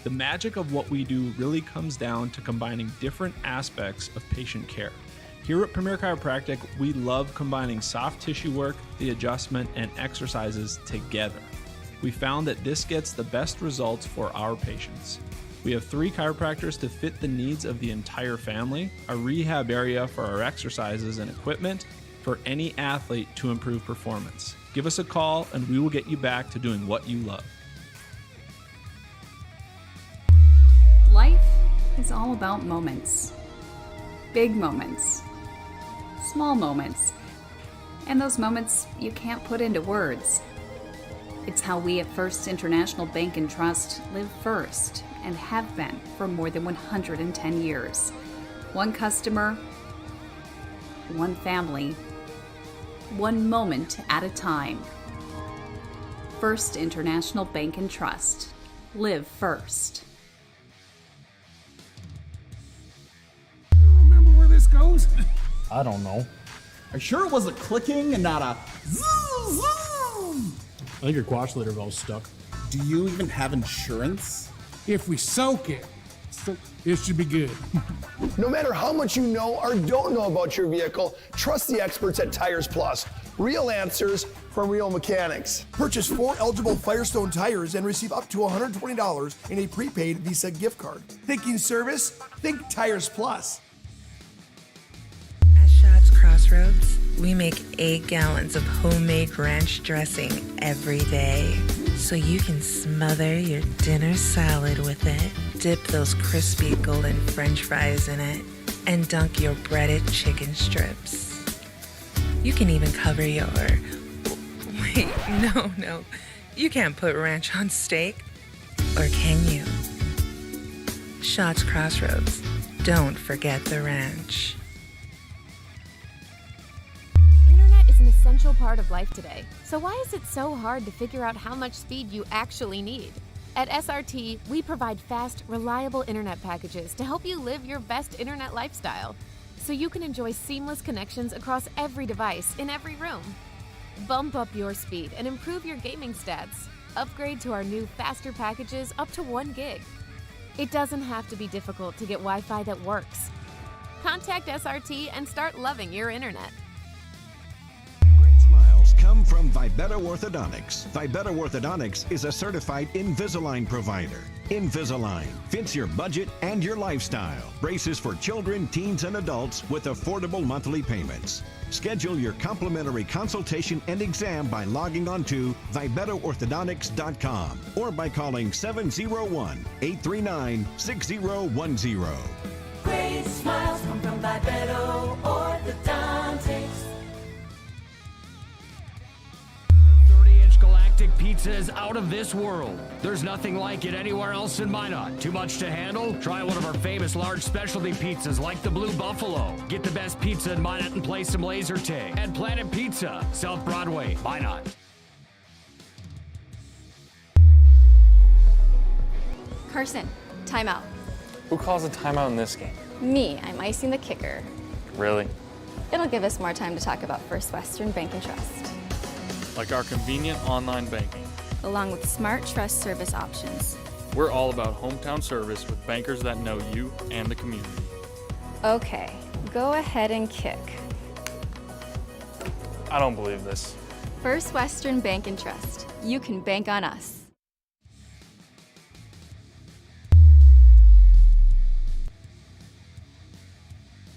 The magic of what we do really comes down to combining different aspects of patient care. Here at Premier Chiropractic, we love combining soft tissue work, the adjustment, and exercises together. We found that this gets the best results for our patients. We have 3 chiropractors to fit the needs of the entire family, a rehab area for our exercises and equipment for any athlete to improve performance. Give us a call and we will get you back to doing what you love. Life is all about moments. Big moments. Small moments. And those moments you can't put into words. It's how we at First International Bank and Trust live first and have been for more than 110 years. One customer, one family, one moment at a time. First International Bank and Trust. Live first. Remember where this goes? I don't know. Are you sure it was a clicking and not a zoom, zoom? I think your quash litter valve's stuck. Do you even have insurance? If we soak it, it should be good. No matter how much you know or don't know about your vehicle, trust the experts at Tires Plus. Real answers from Real Mechanics. Purchase 4 eligible Firestone tires and receive up to $120 in a prepaid Visa gift card. Thinking service? Think Tires Plus. At Shots Crossroads, we make 8 gallons of homemade ranch dressing every day. So you can smother your dinner salad with it, dip those crispy golden French fries in it, and dunk your breaded chicken strips. You can even cover your... Wait, no. You can't put ranch on steak. Or can you? Shots Crossroads. Don't forget the ranch. Internet is an essential part of life today. So why is it so hard to figure out how much speed you actually need? At SRT, we provide fast, reliable internet packages to help you live your best internet lifestyle, so you can enjoy seamless connections across every device in every room. Bump up your speed and improve your gaming stats. Upgrade to our new faster packages up to 1 gig. It doesn't have to be difficult to get Wi-Fi that works. Contact SRT and start loving your internet. Come from Vibetta Orthodontics. Vibetta Orthodontics is a certified Invisalign provider. Invisalign fits your budget and your lifestyle. Braces for children, teens, and adults with affordable monthly payments. Schedule your complimentary consultation and exam by logging on to VibettaOrthodontics.com or by calling 701-839-6010. Great smiles come from Vibetta Orthodontics. Galactic pizza is out of this world. There's nothing like it anywhere else in Minot. Too much to handle? Try one of our famous large specialty pizzas like the Blue Buffalo. Get the best pizza in Minot and play some laser tag. At Planet Pizza, South Broadway, Minot. Carson, timeout. Who calls a timeout in this game? Me, I'm icing the kicker. Really? It'll give us more time to talk about First Western Bank and Trust, Like our convenient online banking. along with smart trust service options. We're all about hometown service with bankers that know you and the community. Okay, go ahead and kick. I don't believe this. First Western Bank and Trust. You can bank on us.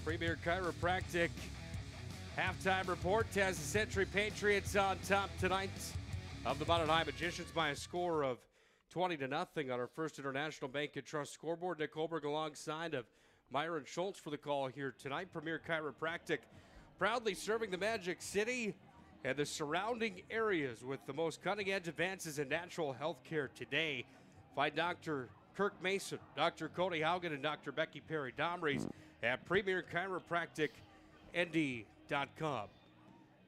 Premier Chiropractic halftime report has the Century Patriots on top tonight of the Minot High Magicians by a score of 20-0 on our First International Bank and Trust scoreboard. Nick Holberg alongside of Myron Schultz for the call here tonight. Premier Chiropractic proudly serving the Magic City and the surrounding areas with the most cutting-edge advances in natural health care today. Find Dr. Kirk Mason, Dr. Cody Haugen, and Dr. Becky Perry-Domries at PremierChiropracticND.com.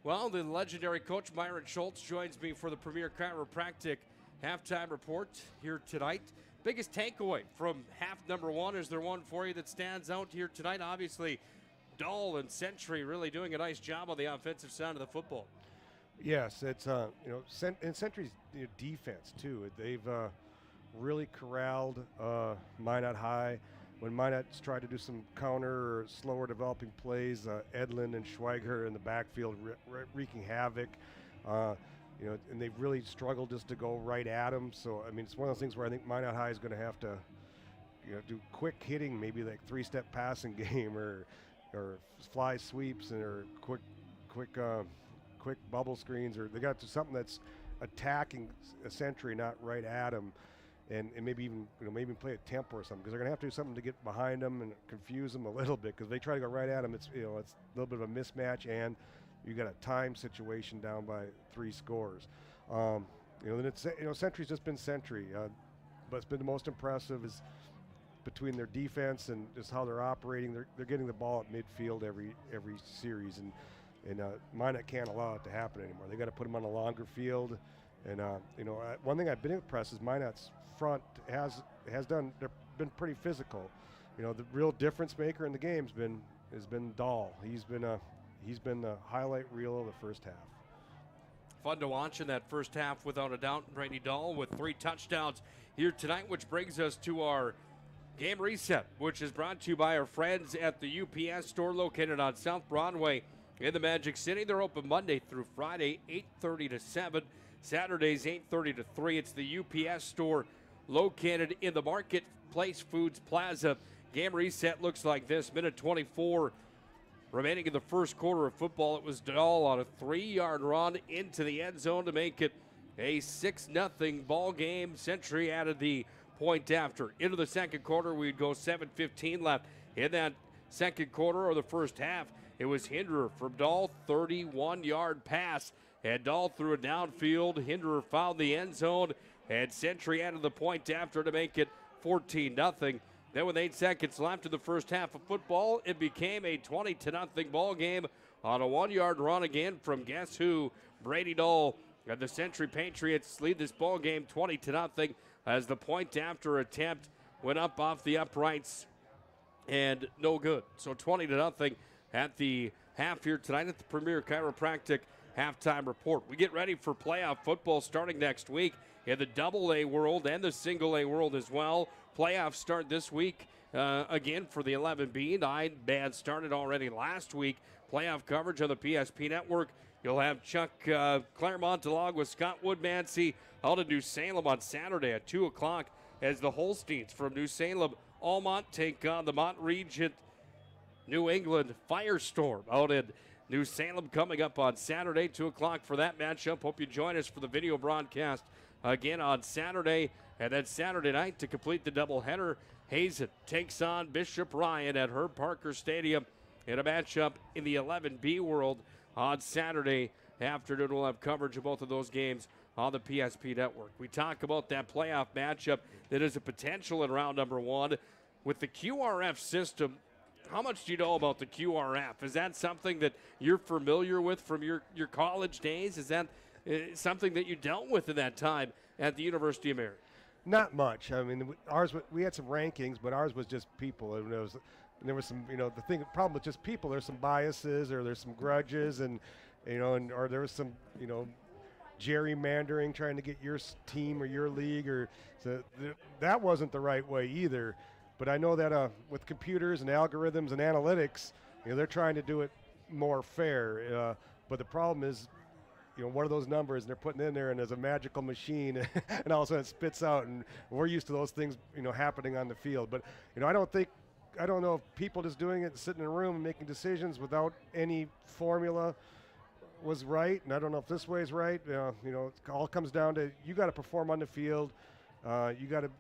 Well, the legendary coach Myron Schultz joins me for the Premier Chiropractic halftime report here tonight. Biggest takeaway from half number one, is there one for you that stands out here tonight? Obviously, Dahl and Century really doing a nice job on the offensive side of the football. Yes, it's and Century's defense too. They've really corralled Minot High. When Minot's tried to do some counter or slower developing plays, Edlin and Schweiger in the backfield wreaking havoc. And they've really struggled just to go right at them. So, I mean, it's one of those things where I think Minot High is going to have to do quick hitting, maybe like 3-step passing game or fly sweeps or quick bubble screens, or they got to something that's attacking a Century, not right at them. And maybe even maybe play a tempo or something, because they're going to have to do something to get behind them and confuse them a little bit, because they try to go right at them. It's it's a little bit of a mismatch, and you got a time situation down by 3 scores. Then it's Century's just been Century, but it's been the most impressive is between their defense and just how they're operating. They're getting the ball at midfield every series, and Minot can't allow it to happen anymore. They got to put them on a longer field. And one thing I've been impressed is Minot's front has been pretty physical. The real difference maker in the game has been Dahl. He's been the highlight reel of the first half. Fun to watch in that first half, without a doubt. Brady Dahl with 3 touchdowns here tonight, which brings us to our game reset, which is brought to you by our friends at the UPS store located on South Broadway in the Magic City. They're open Monday through Friday, 8:30 to 7. Saturdays, 8:30 to 3. It's the UPS store located in the Marketplace Foods Plaza. Game reset looks like this. Minute 24 remaining in the first quarter of football. It was Dahl on a 3-yard run into the end zone to make it a 6-0 ball game. Century added the point after. Into the second quarter, we'd go 7:15 left. In that second quarter or the first half, it was Hinderer from Dahl, 31-yard pass. And Dahl threw it downfield. Hinderer found the end zone, and Century added the point after to make it 14-0. Then with 8 seconds left in the first half of football, it became a 20-0 ball game on a 1-yard run again from guess who? Brady Dahl. And the Century Patriots lead this ball game 20-0 as the point after attempt went up off the uprights and no good. So 20-0 at the half here tonight at the Premier Chiropractic halftime report. We get ready for playoff football starting next week in the Double-A world and the Single-A world as well. Playoffs start this week again for the 11B. 9 bands started already last week. Playoff coverage on the PSP network. You'll have Chuck Claremont along with Scott Woodmansey out in New Salem on Saturday at 2 o'clock as the Holsteins from New Salem Almont take on the Mont Regent New England Firestorm out in New Salem coming up on Saturday, 2 o'clock for that matchup. Hope you join us for the video broadcast again on Saturday. And then Saturday night to complete the doubleheader, Hazen takes on Bishop Ryan at Herb Parker Stadium in a matchup in the 11B world on Saturday afternoon. We'll have coverage of both of those games on the PSP network. We talk about that playoff matchup that is a potential in round number 1 with the QRF system. How much do you know about the QRF? Is that something that you're familiar with from your college days? Is that something that you dealt with in that time at the University of Mary? Not much. I mean, we had some rankings, but ours was just people. And there was some, the problem with just people, there's some biases or there's some grudges or there was some, gerrymandering trying to get your team or your league that wasn't the right way either. But I know that with computers and algorithms and analytics, they're trying to do it more fair. But the problem is, what are those numbers? And they're putting in there, and there's a magical machine, and all of a sudden it spits out. And we're used to those things, happening on the field. But I don't know if people just doing it, sitting in a room and making decisions without any formula was right. And I don't know if this way is right. It all comes down to you got to perform on the field. You got to,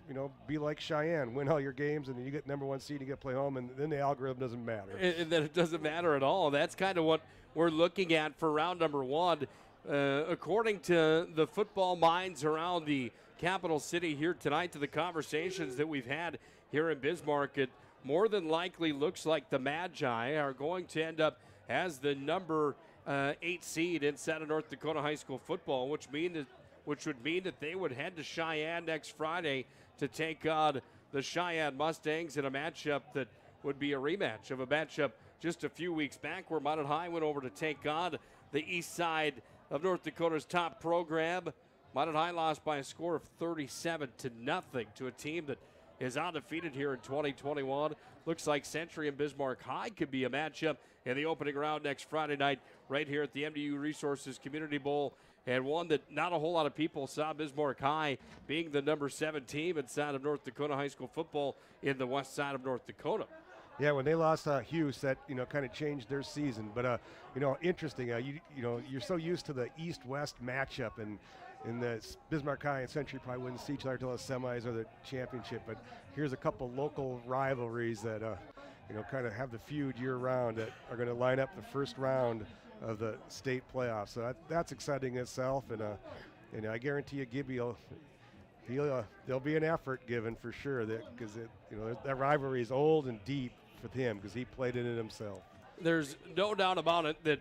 be like Cheyenne, win all your games, and then you get number 1 seed, you get to play home, and then the algorithm doesn't matter. And then it doesn't matter at all. That's kind of what we're looking at for round number 1. According to the football minds around the capital city here tonight, to the conversations that we've had here in Bismarck, it more than likely looks like the Magi are going to end up as the number 8 seed inside of North Dakota high school football, which would mean that they would head to Cheyenne next Friday to take on the Cheyenne Mustangs in a matchup that would be a rematch of a matchup just a few weeks back where Minot High went over to take on the east side of North Dakota's top program. Minot High lost by a score of 37-0 to a team that is undefeated here in 2021. Looks like Century and Bismarck High could be a matchup in the opening round next Friday night right here at the MDU Resources Community Bowl, and one that not a whole lot of people saw Bismarck High being the number 7 team inside of North Dakota high school football in the west side of North Dakota. Yeah, when they lost Hughes, that kind of changed their season. But interesting. You're so used to the East-West matchup, and in the Bismarck High and Century probably wouldn't see each other until the semis or the championship. But here's a couple local rivalries that kind of have the feud year-round that are going to line up the first round of the state playoffs. So that's exciting in itself, and I guarantee you, Gibby there'll be an effort given for sure because that rivalry is old and deep with him because he played in it himself. There's no doubt about it that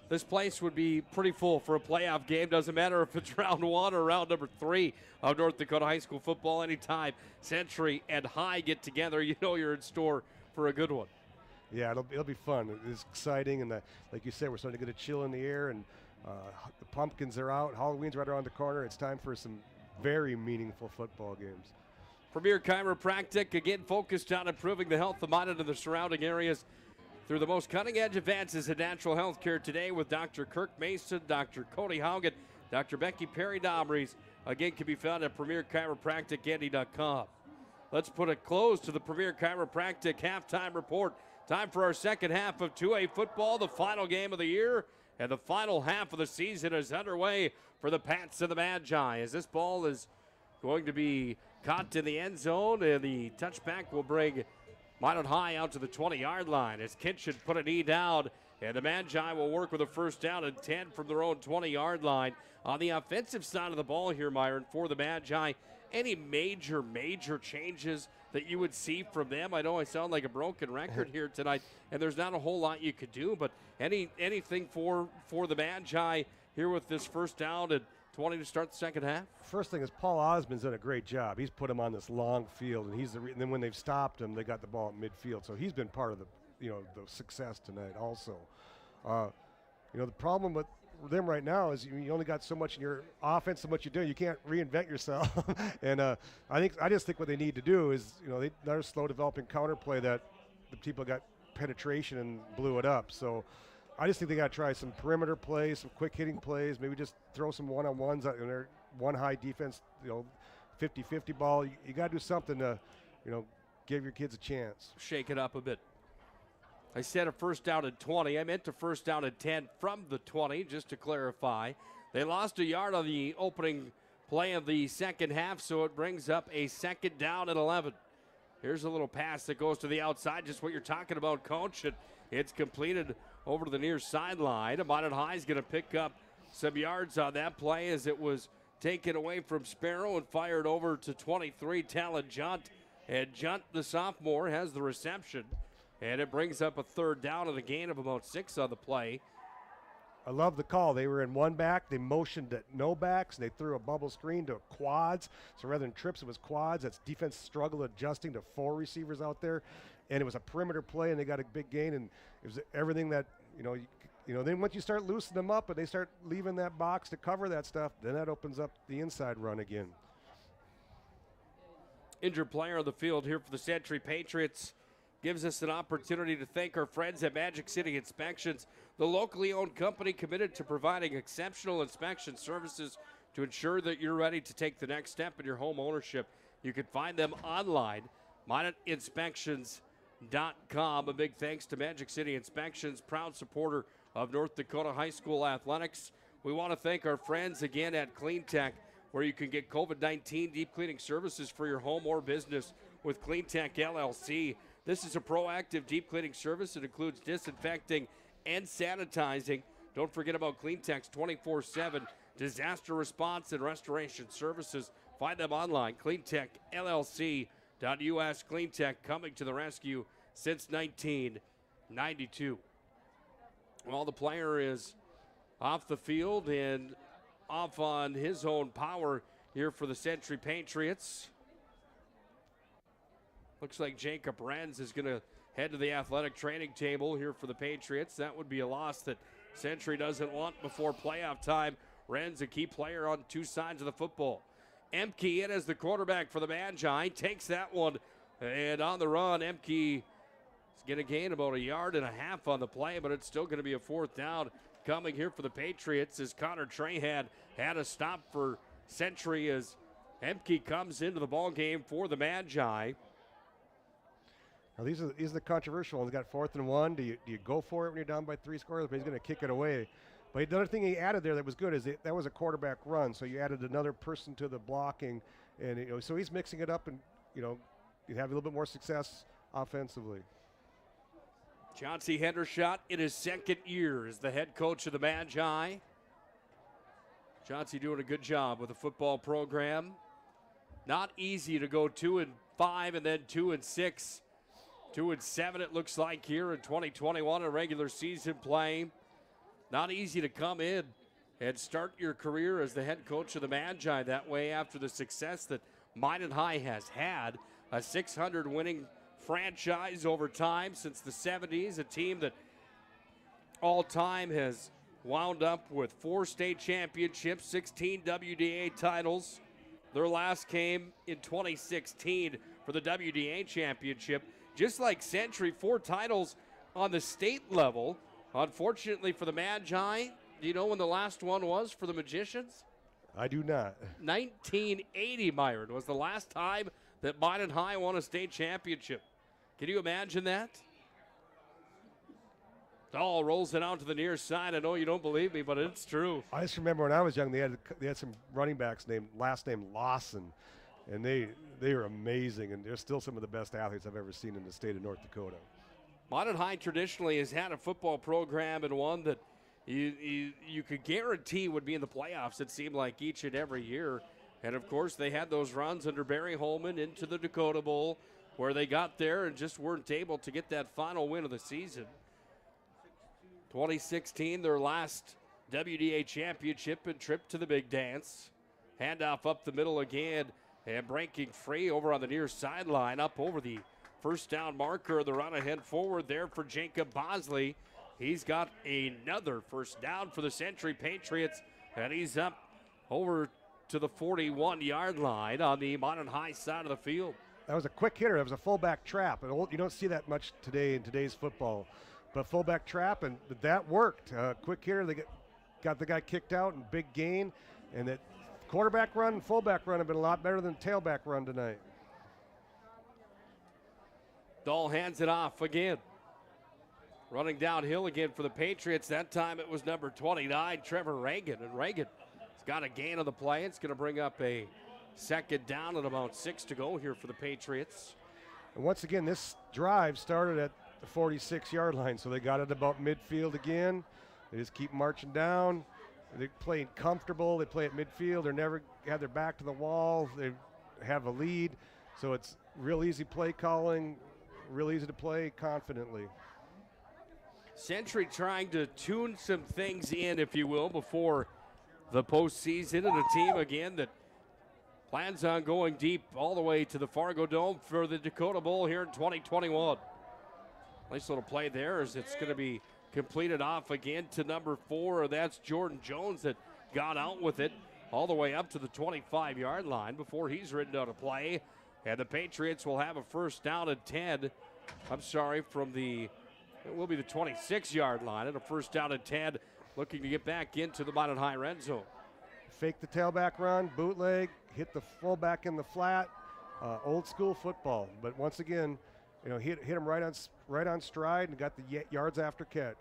this place would be pretty full for a playoff game. Doesn't matter if it's round 1 or round number 3 of North Dakota high school football. Anytime Century and High get together, you're in store for a good one. Yeah, it'll be fun. It's exciting, and like you said, we're starting to get a chill in the air, and the pumpkins are out. Halloween's right around the corner. It's time for some very meaningful football games. Premier Chiropractic, again, focused on improving the health of Minot and the surrounding areas. through the most cutting-edge advances in natural health care today with Dr. Kirk Mason, Dr. Cody Haugen, Dr. Becky Perry-Domries. Again, can be found at PremierChiropracticAndy.com. Let's put a close to the Premier Chiropractic halftime report. Time for our second half of 2A football, the final game of the year, and the final half of the season is underway for the Pats and the Magi. As this ball is going to be caught in the end zone, and the touchback will bring Minot High out to the 20-yard line as Kitchen put a knee down, and the Magi will work with a first down and 10 from their own 20-yard line. On the offensive side of the ball here, Myron, for the Magi, any major changes that you would see from them? I know I sound like a broken record here tonight, and there's not a whole lot you could do, but anything for the Magi here with this first down and 20 to start the second half? First thing is Paul Osmond's done a great job. He's put him on this long field, and and then when they've stopped him, they got the ball at midfield. So he's been part of the success tonight also. The problem with them right now is you only got so much in your offense, so much you do. You can't reinvent yourself. And I just think what they need to do is, they're slow developing counterplay that the people got penetration and blew it up. So I just think they got to try some perimeter plays, some quick hitting plays, maybe just throw some one-on-ones in their one high defense, 50-50 ball. You got to do something to, give your kids a chance. Shake it up a bit. I said a first down at 20. I meant a first down at 10 from the 20, just to clarify. They lost a yard on the opening play of the second half, so it brings up a second down at 11. Here's a little pass that goes to the outside, just what you're talking about, Coach. It's completed over to the near sideline. Minot High is going to pick up some yards on that play as it was taken away from Sparrow and fired over to 23, Talon Junt. And Junt, the sophomore, has the reception. And it brings up a third down and a gain of about 6 on the play. I love the call. They were in one back. They motioned at no backs. They threw a bubble screen to quads. So rather than trips, it was quads. That's defense struggled adjusting to 4 receivers out there. And it was a perimeter play, and they got a big gain. And it was everything that, then once you start loosening them up and they start leaving that box to cover that stuff, then that opens up the inside run again. Injured player on the field here for the Century Patriots. Gives us an opportunity to thank our friends at Magic City Inspections, the locally owned company committed to providing exceptional inspection services to ensure that you're ready to take the next step in your home ownership. You can find them online, minotinspections.com. A big thanks to Magic City Inspections, proud supporter of North Dakota High School athletics. We want to thank our friends again at Clean Tech, where you can get COVID-19 deep cleaning services for your home or business with Clean Tech LLC. This is a proactive deep cleaning service. It includes disinfecting and sanitizing. Don't forget about CleanTech's 24/7 disaster response and restoration services. Find them online, cleantechllc.us. CleanTech coming to the rescue since 1992. Well, the player is off the field and off on his own power here for the Century Patriots. Looks like Jacob Renz is going to head to the athletic training table here for the Patriots. That would be a loss that Century doesn't want before playoff time. Renz, a key player on two sides of the football. Emke in as the quarterback for the Magi. Takes that one, and on the run, Emke is going to gain about 1.5 yards on the play, but it's still going to be a fourth down coming here for the Patriots as Connor Trahan had a stop for Century as Emke comes into the ball game for the Magi. Now these are the controversial ones. Got 4th and 1. Do you go for it when you're down by 3 scores? But he's going to kick it away. But the other thing he added there that was good is that was a quarterback run. So you added another person to the blocking, and so he's mixing it up, and you have a little bit more success offensively. Chauncey Hendershot in his second year as the head coach of the Magi. Chauncey doing a good job with the football program. Not easy to go 2-5 and then 2-6. 2-7 it looks like here in 2021 in regular season play. Not easy to come in and start your career as the head coach of the Magi that way after the success that Minot High has had. A 600 winning franchise over time since the 70s. A team that all time has wound up with 4 state championships, 16 WDA titles. Their last came in 2016 for the WDA championship. Just like Century, 4 titles on the state level. Unfortunately for the Magi, do you know when the last one was for the Magicians? I do not. 1980, Myron, was the last time that Minot High won a state championship. Can you imagine that? Dahl rolls it out to the near side. I know you don't believe me, but it's true. I just remember when I was young, they had some running backs last name Lawson, and they were amazing, and they're still some of the best athletes I've ever seen in the state of North Dakota. Minot High traditionally has had a football program and one that you could guarantee would be in the playoffs, it seemed like, each and every year. And, of course, they had those runs under Barry Holman into the Dakota Bowl where they got there and just weren't able to get that final win of the season. 2016, their last WDA championship and trip to the big dance. Handoff up the middle again and breaking free over on the near sideline up over the first down marker. The run ahead forward there for Jacob Bosley. He's got another first down for the Century Patriots, and he's up over to the 41-yard line on the Minot High side of the field. That was a quick hitter. That was a fullback trap. You don't see that much today in today's football. But fullback trap, and that worked. Quick hitter, they got the guy kicked out and big gain. And that quarterback run and fullback run have been a lot better than tailback run tonight. Dahl hands it off again. Running downhill again for the Patriots. That time it was number 29, Trevor Reagan. And Reagan's got a gain on the play. It's going to bring up a second down and about 6 to go here for the Patriots. And once again, this drive started at the 46-yard line, so they got it about midfield again. They just keep marching down. They're playing comfortable. They play at midfield. They never have their back to the wall. They have a lead, so it's real easy play calling, real easy to play confidently. Century trying to tune some things in, if you will, before the postseason, and a team again that plans on going deep all the way to the Fargo Dome for the Dakota Bowl here in 2021. Nice little play there as it's going to be completed off again to number 4. That's Jordan Jones that got out with it all the way up to the 25-yard line before he's ridden out a play. And the Patriots will have a first down at 10. It will be the 26-yard line and a first down at 10, looking to get back into the Minot High red zone. Fake the tailback run, bootleg, hit the fullback in the flat, old school football. But once again, hit him right on stride and got the yards after catch.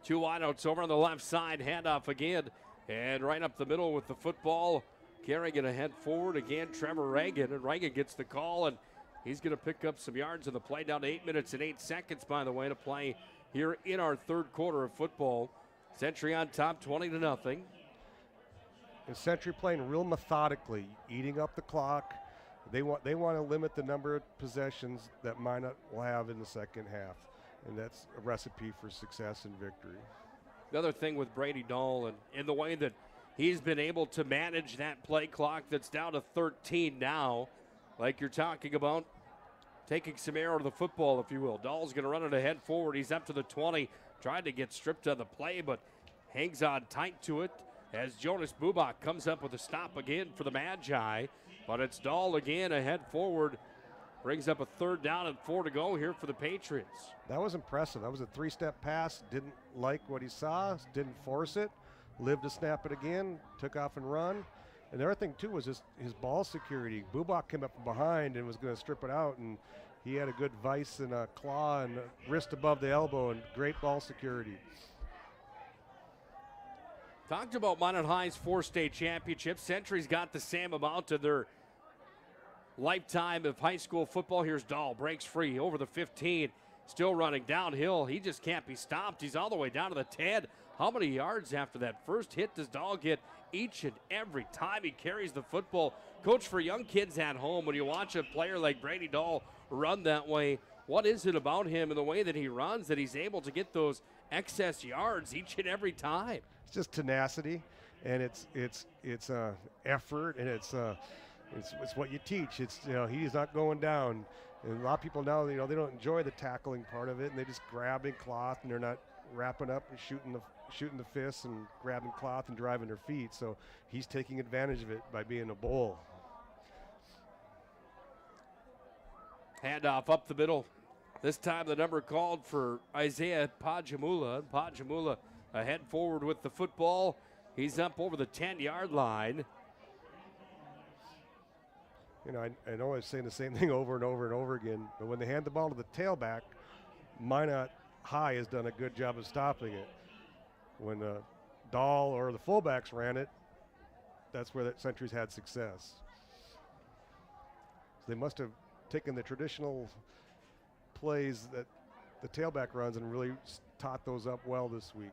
2 wideouts over on the left side, handoff again, and right up the middle with the football. Carrying it ahead forward again, Trevor Reagan, and Reagan gets the call, and he's going to pick up some yards in the play, down to 8 minutes and 8 seconds, by the way, to play here in our third quarter of football. Century on top, 20-0. And Century playing real methodically, eating up the clock. They want to limit the number of possessions that Minot will have in the second half, and that's a recipe for success and victory. Another thing with Brady Dahl and in the way that he's been able to manage that play clock that's down to 13 now, like you're talking about, taking some air out of the football, if you will. Dahl's going to run it ahead forward. He's up to the 20, tried to get stripped on the play, but hangs on tight to it as Jonas Bubak comes up with a stop again for the Magi. But it's Dahl again ahead forward. Brings up a third down and 4 to go here for the Patriots. That was impressive. That was a 3-step pass. Didn't like what he saw, didn't force it, lived to snap it again, took off and run. And the other thing, too, was his ball security. Bubak came up from behind and was going to strip it out, and he had a good vice and a claw and a wrist above the elbow and great ball security. Talked about Minot High's 4 state championships. Century's got the same amount of their lifetime of high school football. Here's Dahl, breaks free over the 15, still running downhill. He just can't be stopped. He's all the way down to the 10. How many yards after that first hit does Dahl get each and every time he carries the football? Coach, for young kids at home, when you watch a player like Brady Dahl run that way, what is it about him and the way that he runs that he's able to get those excess yards each and every time? It's just tenacity, and it's effort, and it's what you teach. It's he's not going down. And a lot of people now they don't enjoy the tackling part of it, and they just grabbing cloth and they're not wrapping up and shooting the fists and grabbing cloth and driving their feet. So he's taking advantage of it by being a bull. Handoff up the middle. This time the number called for Isaiah Pajamula. Pajamula ahead forward with the football. He's up over the 10-yard line. You know, I know I'm saying the same thing over and over and over again, but when they hand the ball to the tailback, Minot High has done a good job of stopping it. When Dahl or the fullbacks ran it, that's where the Century's had success. So they must have taken the traditional plays that the tailback runs and really taught those up well this week.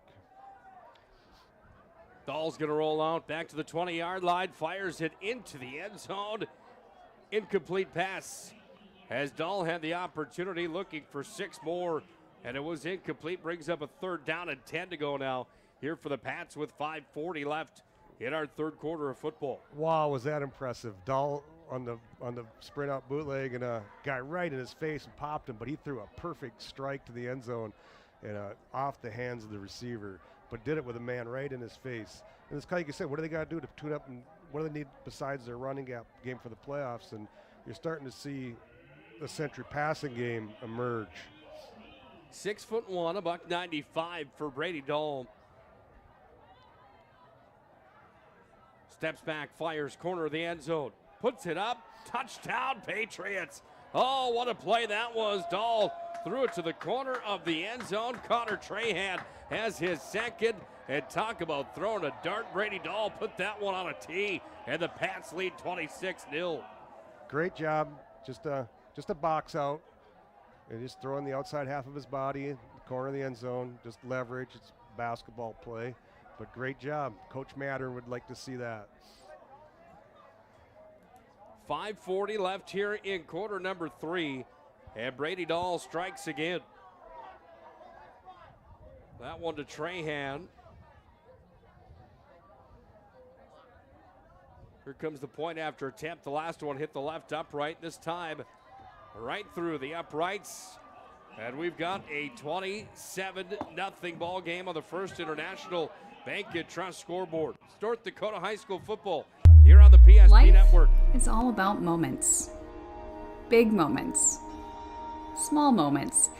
Dahl's going to roll out back to the 20-yard line, fires it into the end zone. Incomplete pass as Dahl had the opportunity, looking for 6 more, and it was incomplete. Brings up a 3rd down and 10 to go now here for the Pats with 5:40 left in our 3rd quarter of football. Wow, was that impressive. Dahl on the sprint out bootleg, and a guy right in his face and popped him, but he threw a perfect strike to the end zone and off the hands of the receiver, but did it with a man right in his face. And it's kind of like you said, what do they got to do to tune up, and what do they need besides their running game for the playoffs? And you're starting to see the Century passing game emerge. 6'1", $195 for Brady Dahl. Steps back, fires corner of the end zone, puts it up, touchdown Patriots. Oh, what a play that was. Dahl threw it to the corner of the end zone. Connor Trahan has his 2nd. And talk about throwing a dart. Brady Dahl put that one on a tee, and the Pats lead 26-0. Great job. Just a box out, and just throwing the outside half of his body in the corner of the end zone. Just leverage. It's basketball play, but great job. Coach Mattern would like to see that. 5:40 left here in quarter number 3, and Brady Dahl strikes again. That one to Trahan. Here comes the point after attempt. The last one hit the left upright, this time right through the uprights. And we've got a 27-0 ball game on the First International Bank and Trust scoreboard. North Dakota High School football here on the PSP Life Network. It's all about moments. Big moments. Small moments.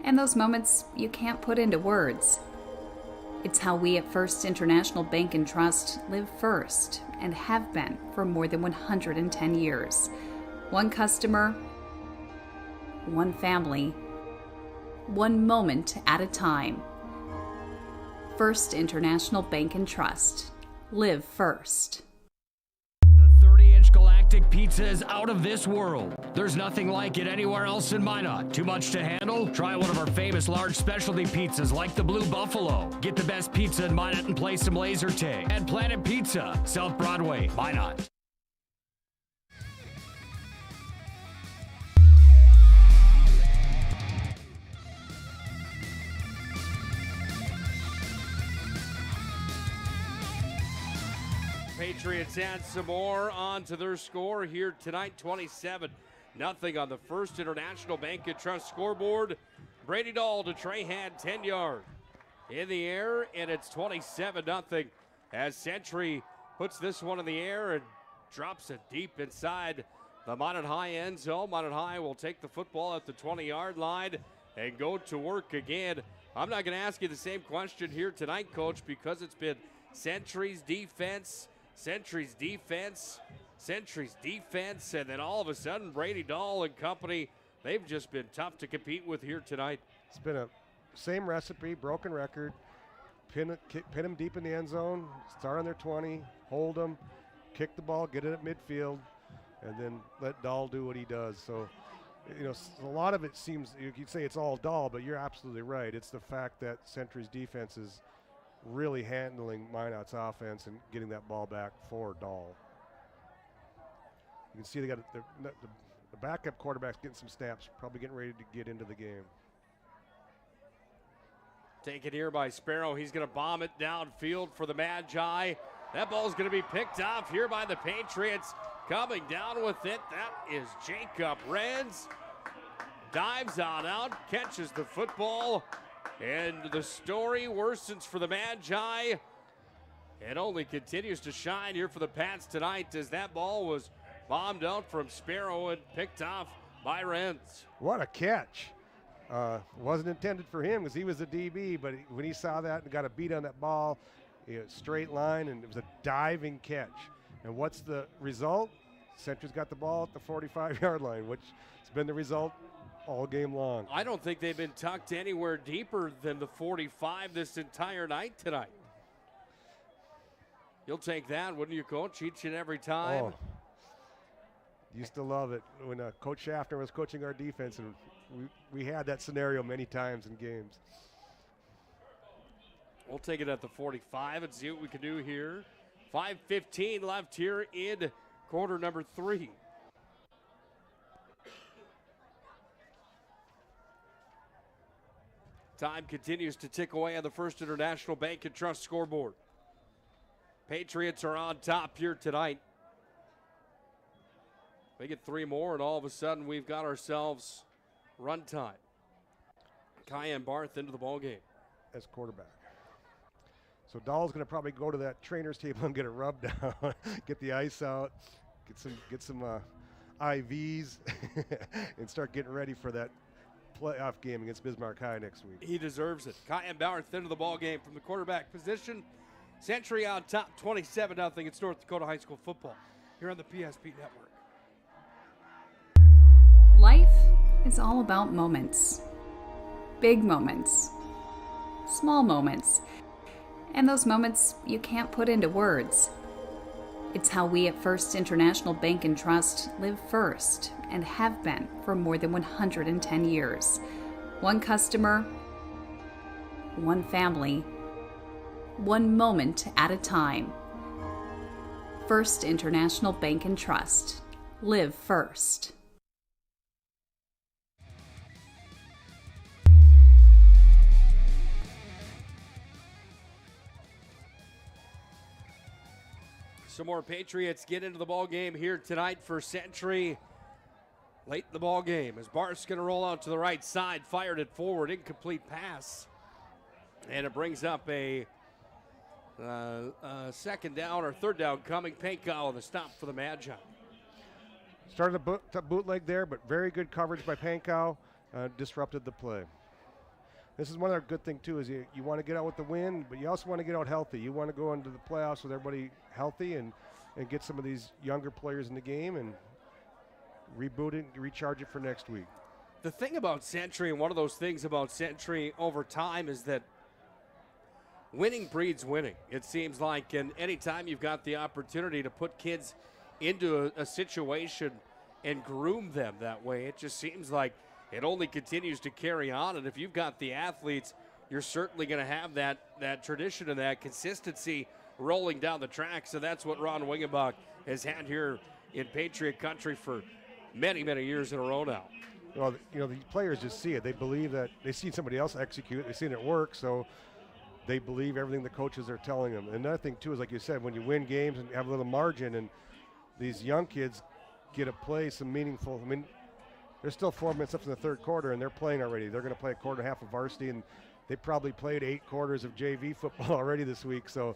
And those moments you can't put into words. It's how we at First International Bank and Trust live first and have been for more than 110 years. One customer, one family, one moment at a time. First International Bank and Trust. Live first. The 30-inch Galactic Pizza is out of this world. There's nothing like it anywhere else in Minot. Too much to handle? Try one of our famous large specialty pizzas like the Blue Buffalo. Get the best pizza in Minot and play some laser tag at Planet Pizza, South Broadway, Minot. Patriots add some more onto their score here tonight, 27-0 on the First International Bank and Trust scoreboard. Brady Dahl to Trahan, 10-yard. In the air, and it's 27-0 as Century puts this one in the air and drops it deep inside the Minot High end zone. Minot High will take the football at the 20-yard line and go to work again. I'm not going to ask you the same question here tonight, Coach, because it's been Century's defense, Century's defense, Century's defense, and then all of a sudden Brady Dahl and company, they've just been tough to compete with here tonight. It's been a same recipe, broken record. Pin them deep in the end zone, start on their 20, hold them, kick the ball, get it at midfield, and then let Dahl do what he does. So, you know, a lot of it seems, you could say it's all Dahl, but you're absolutely right. It's the fact that Century's defense is really handling Minot's offense and getting that ball back for Dahl. You can see they got the backup quarterback's getting some snaps, probably getting ready to get into the game. Taken here by Sparrow. He's going to bomb it downfield for the Magi. That ball's going to be picked off here by the Patriots. Coming down with it, that is Jacob Renz. Dives on out, catches the football, and the story worsens for the Magi. It only continues to shine here for the Pats tonight as that ball was bombed out from Sparrow and picked off by Renz. What a catch. Wasn't intended for him because he was a DB, but when he saw that and got a beat on that ball, straight line, and it was a diving catch. And what's the result? Century's got the ball at the 45-yard line, which has been the result all game long. I don't think they've been tucked anywhere deeper than the 45 this entire night tonight. You'll take that, wouldn't you, Coach? Each and every time. Oh. Used to love it when Coach Schaffner was coaching our defense, and we had that scenario many times in games. We'll take it at the 45 and see what we can do here. 5:15 left here in quarter number 3. Time continues to tick away on the First International Bank and Trust scoreboard. Patriots are on top here tonight. They get 3 more, and all of a sudden we've got ourselves run time. Kyan Barth into the ballgame as quarterback. So Dahl's going to probably go to that trainer's table and get it rubbed down, get the ice out, get some IVs, and start getting ready for that playoff game against Bismarck High next week. He deserves it. Kyan Barth into the ballgame from the quarterback position. Century on top, 27-0. It's North Dakota High School football here on the PSP Network. Life is all about moments. Big moments. Small moments. And those moments you can't put into words. It's how we at First International Bank and Trust live first and have been for more than 110 years. One customer, one family, one moment at a time. First International Bank and Trust. Live first. Some more Patriots get into the ball game here tonight for Century. Late in the ball game as Barth's going to roll out to the right side, fired it forward, incomplete pass, and it brings up a second down or third down coming. Pankow on the stop for the Magi. Started a bootleg there, but very good coverage by Pankow, disrupted the play. This is one other good thing, too, is you want to get out with the win, but you also want to get out healthy. You want to go into the playoffs with everybody healthy and get some of these younger players in the game and reboot it and recharge it for next week. The thing about Century, and one of those things about Century over time, is that winning breeds winning, it seems like. And anytime you've got the opportunity to put kids into a situation and groom them that way, it just seems like it only continues to carry on. And if you've got the athletes, you're certainly going to have that tradition and that consistency rolling down the track. So that's what Ron Wingenbach has had here in Patriot Country for many, many years in a row now. Well, the players just see it. They believe that they've seen somebody else execute. They've seen it work, so they believe everything the coaches are telling them. And another thing, too, is like you said, when you win games and have a little margin and these young kids get to play some meaningful – there's still 4 minutes left in the third quarter, and they're playing already. They're going to play a quarter and a half of varsity, and they probably played 8 quarters of JV football already this week. So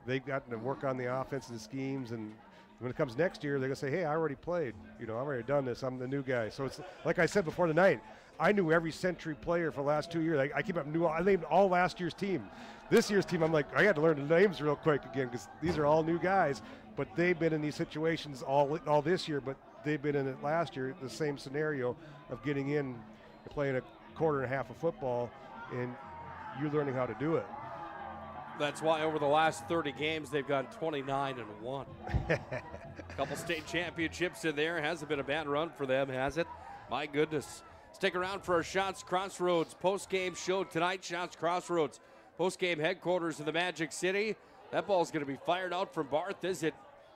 they've gotten to work on the offense and the schemes. And when it comes next year, they're going to say, hey, I already played. I've already done this. I'm the new guy. So it's like I said before the night, I knew every Century player for the last 2 years. I named all last year's team. This year's team, I'm like, I had to learn the names real quick again because these are all new guys. But they've been in these situations all this year, but they've been in it last year, the same scenario of getting in and playing a quarter and a half of football, and you learning how to do it. That's why over the last 30 games, they've gone 29-1. A couple state championships in there. Hasn't been a bad run for them, has it? My goodness. Stick around for our Shots Crossroads post-game show tonight. Shots Crossroads post-game headquarters in the Magic City. That ball's going to be fired out from Barth. Is it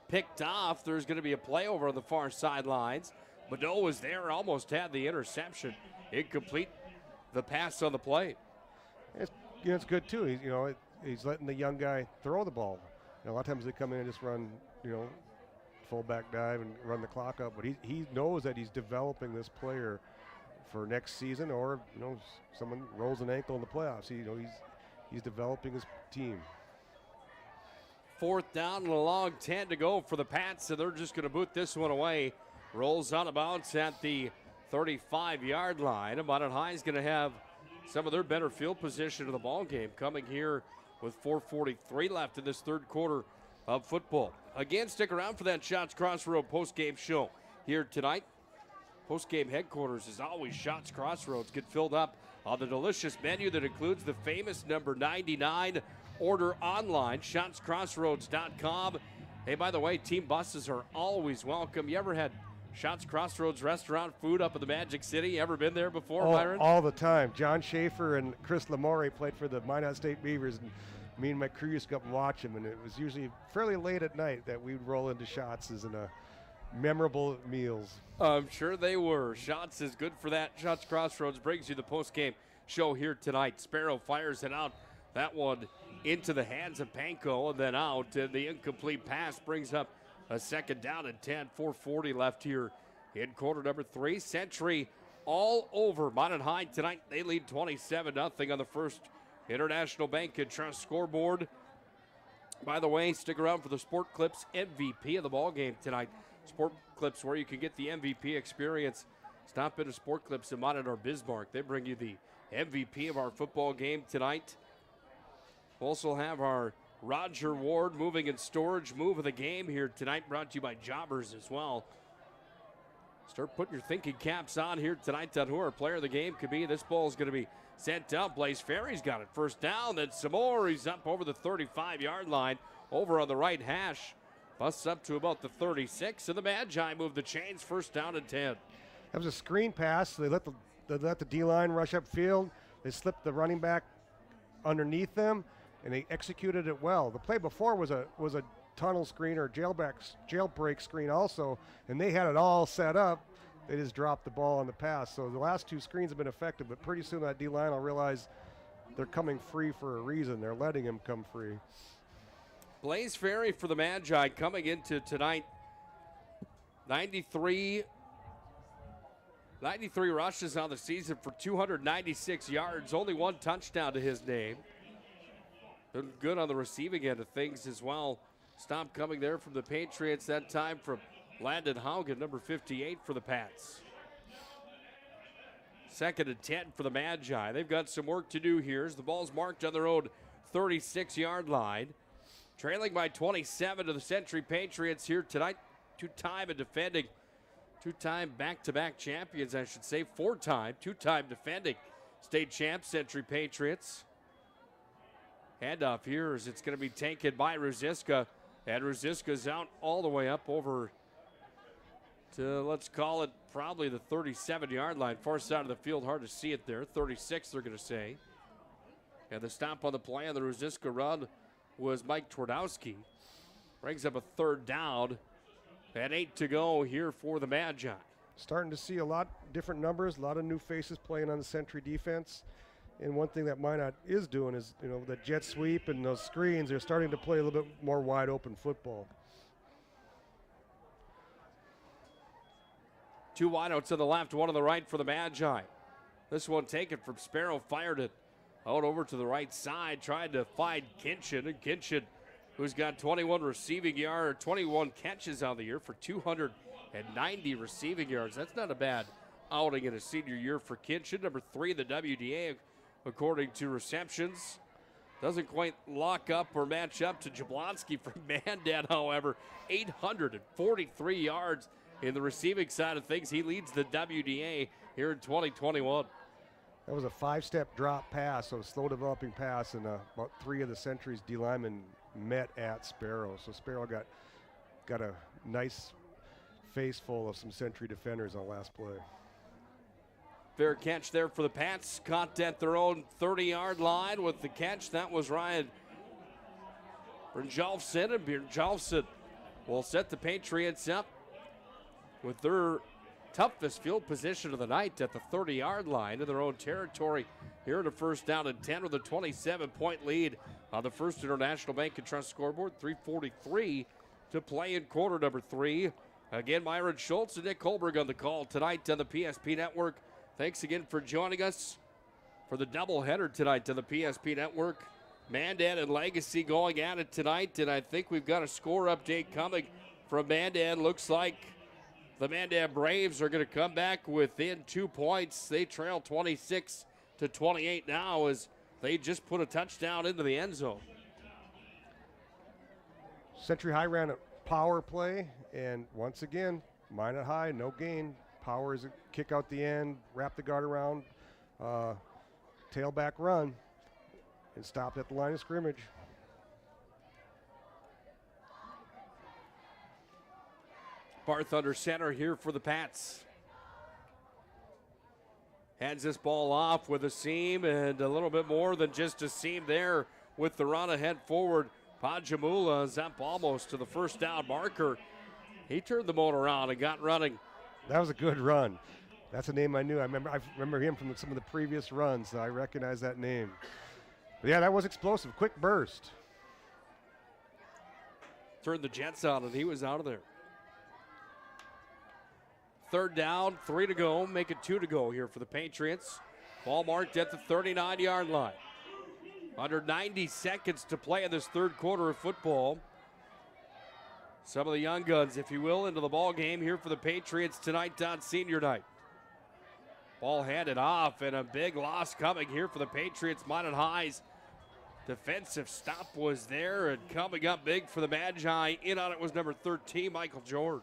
picked off? There's going to be a play over on the far sidelines. Minot was there, almost had the interception. Incomplete the pass on the play. It's good, too. He's letting the young guy throw the ball. A lot of times they come in and just run, fullback dive and run the clock up. But he knows that he's developing this player for next season, or someone rolls an ankle in the playoffs. He's developing his team. 4th down and a long 10 to go for the Pats, so they're just going to boot this one away. Rolls out of bounds at the 35-yard line. Minot High is going to have some of their better field position of the ball game coming here with 4:43 left in this third quarter of football. Again, stick around for that Shots Crossroads post-game show here tonight. Post-game headquarters, as always, Shots Crossroads get filled up on the delicious menu that includes the famous number 99. Order online, shotscrossroads.com. Hey, by the way, team buses are always welcome. You ever had Shots Crossroads restaurant food up in the Magic City? Ever been there before, Byron? All the time. John Schaefer and Chris Lamore played for the Minot State Beavers, and me and my crew used to go up and watch them, and it was usually fairly late at night that we'd roll into Shots as in a memorable meals. I'm sure they were. Shots is good for that. Shots Crossroads brings you the post-game show here tonight. Sparrow fires it out. That one into the hands of Panko and then out. And the incomplete pass brings up a second down and 10. 4:40 left here in quarter number 3. Century all over Minot High tonight. They lead 27-0 on the first International Bank and Trust scoreboard. By the way, stick around for the Sport Clips MVP of the ball game tonight. Sport Clips, where you can get the MVP experience. Stop into Sport Clips in Minot or Bismarck. They bring you the MVP of our football game tonight. We'll also have our Roger Ward moving and storage move of the game here tonight, brought to you by Jobbers as well. Start putting your thinking caps on here tonight on who our player of the game could be. This ball is going to be sent up. Blaze Ferry's got it. First down, then some more. He's up over the 35-yard line, over on the right hash. Busts up to about the 36, and the Magi move the chains. First down and 10. That was a screen pass. So they let the D-line rush upfield. They slipped the running back underneath them, and they executed it well. The play before was a tunnel screen or jailbreak screen also, and they had it all set up. They just dropped the ball on the pass. So the last two screens have been effective, but pretty soon that D-line will realize they're coming free for a reason. They're letting him come free. Blaze Ferry for the Magi coming into tonight. 93 rushes on the season for 296 yards. Only one touchdown to his name. Been good on the receiving end of things as well. Stop coming there from the Patriots, that time from Landon Haugen, number 58 for the Pats. Second and 10 for the Magi. They've got some work to do here as the ball's marked on their own 36-yard line. Trailing by 27 to the Century Patriots here tonight. Two-time back-to-back champions, I should say. Two-time defending state champs, Century Patriots. Handoff here as it's going to be taken by Ruziska. And Ruziska's out all the way up over to, let's call it, probably the 37-yard line. Far side of the field, hard to see it there. 36, they're going to say. And the stop on the play on the Ruziska run was Mike Twardowski. Brings up a third down. And 8 to go here for the Magi. Starting to see a lot different numbers, a lot of new faces playing on the Century defense. And one thing that Minot is doing is, the jet sweep and those screens, they're starting to play a little bit more wide open football. Two wideouts to the left, one on the right for the Magi. This one taken from Sparrow, fired it out over to the right side, tried to find Kinchin. And Kinchin, who's got 21 catches on the year for 290 receiving yards. That's not a bad outing in a senior year for Kinchin. Number 3 in the WDA, according to receptions. Doesn't quite lock up or match up to Jablonski from Mandan, however. 843 yards in the receiving side of things. He leads the WDA here in 2021. That was a 5-step drop pass, so a slow developing pass, and about 3 of the Century's D linemen met at Sparrow. So Sparrow got a nice face full of some Century defenders on last play. Fair catch there for the Pats. Caught at their own 30-yard line with the catch. That was Ryan Brynjolfsson. And Brynjolfsson will set the Patriots up with their toughest field position of the night at the 30-yard line in their own territory. Here in the first down and 10 with a 27-point lead on the First International Bank and Trust scoreboard. 3:43 to play in quarter number 3. Again, Myron Schultz and Nick Holberg on the call tonight on the PSP Network. Thanks again for joining us for the doubleheader tonight on the PSP Network. Mandan and Legacy going at it tonight, and I think we've got a score update coming from Mandan. Looks like The Mandan Braves are going to come back within 2 points. They trail 26-28 now as they just put a touchdown into the end zone. Century High ran a power play, and once again, Minot High, no gain. Power is a kick out the end, wrap the guard around, tailback run, and stopped at the line of scrimmage. Barth under center here for the Pats. Hands this ball off with a seam and a little bit more than just a seam there with the run ahead forward. Pajamula is up almost to the first down marker. He turned the motor around and got running. That was a good run. That's a name I knew. I remember him from some of the previous runs, so I recognize that name. But yeah, that was explosive. Quick burst. Turned the Jets on and he was out of there. Third down, 3 to go. Make it 2 to go here for the Patriots. Ball marked at the 39-yard line. Under 90 seconds to play in this third quarter of football. Some of the young guns, if you will, into the ball game here for the Patriots tonight on senior night. Ball handed off and a big loss coming here for the Patriots. Minot High's defensive stop was there, and coming up big for the Magi. In on it was number 13, Michael George.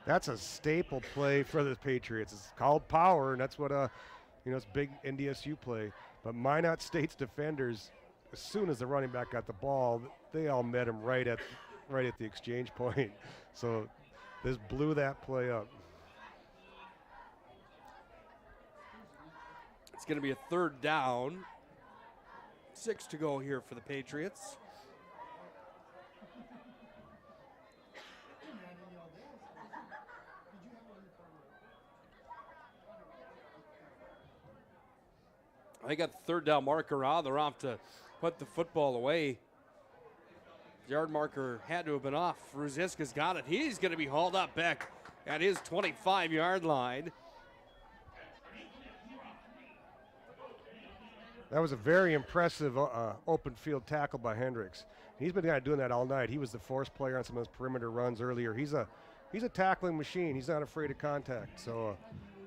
That's a staple play for the Patriots. It's called power, and that's what it's big NDSU play. But Minot State's defenders, as soon as the running back got the ball, they all met him right at the exchange point. So this blew that play up. It's going to be a third down. 6 to go here for the Patriots. They got the third down marker on. They're off to put the football away. Yard marker had to have been off. Ruziska's got it. He's going to be hauled up back at his 25-yard line. That was a very impressive open field tackle by Hendricks. He's been kind of doing that all night. He was the force player on some of those perimeter runs earlier. He's a tackling machine. He's not afraid of contact. So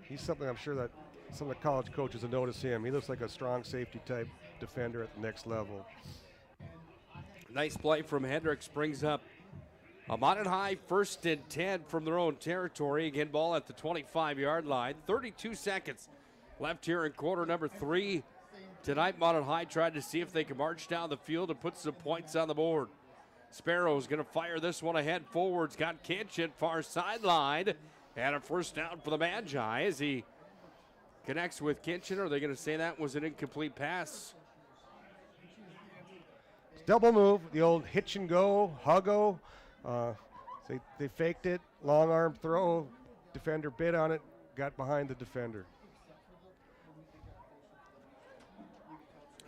he's something I'm sure that some of the college coaches will notice him. He looks like a strong safety type defender at the next level. Nice play from Hendricks brings up a Minot High 1st and 10 from their own territory. Again, ball at the 25-yard line. 32 seconds left here in quarter number 3. Tonight, Minot High tried to see if they could march down the field and put some points on the board. Sparrow's going to fire this one ahead forwards. Got Kinchin far sideline. And a first down for the Magi as he connects with Kinchin. Are they going to say that was an incomplete pass? Double move, the old hitch and go, huggo. They faked it, long arm throw. Defender bit on it, got behind the defender.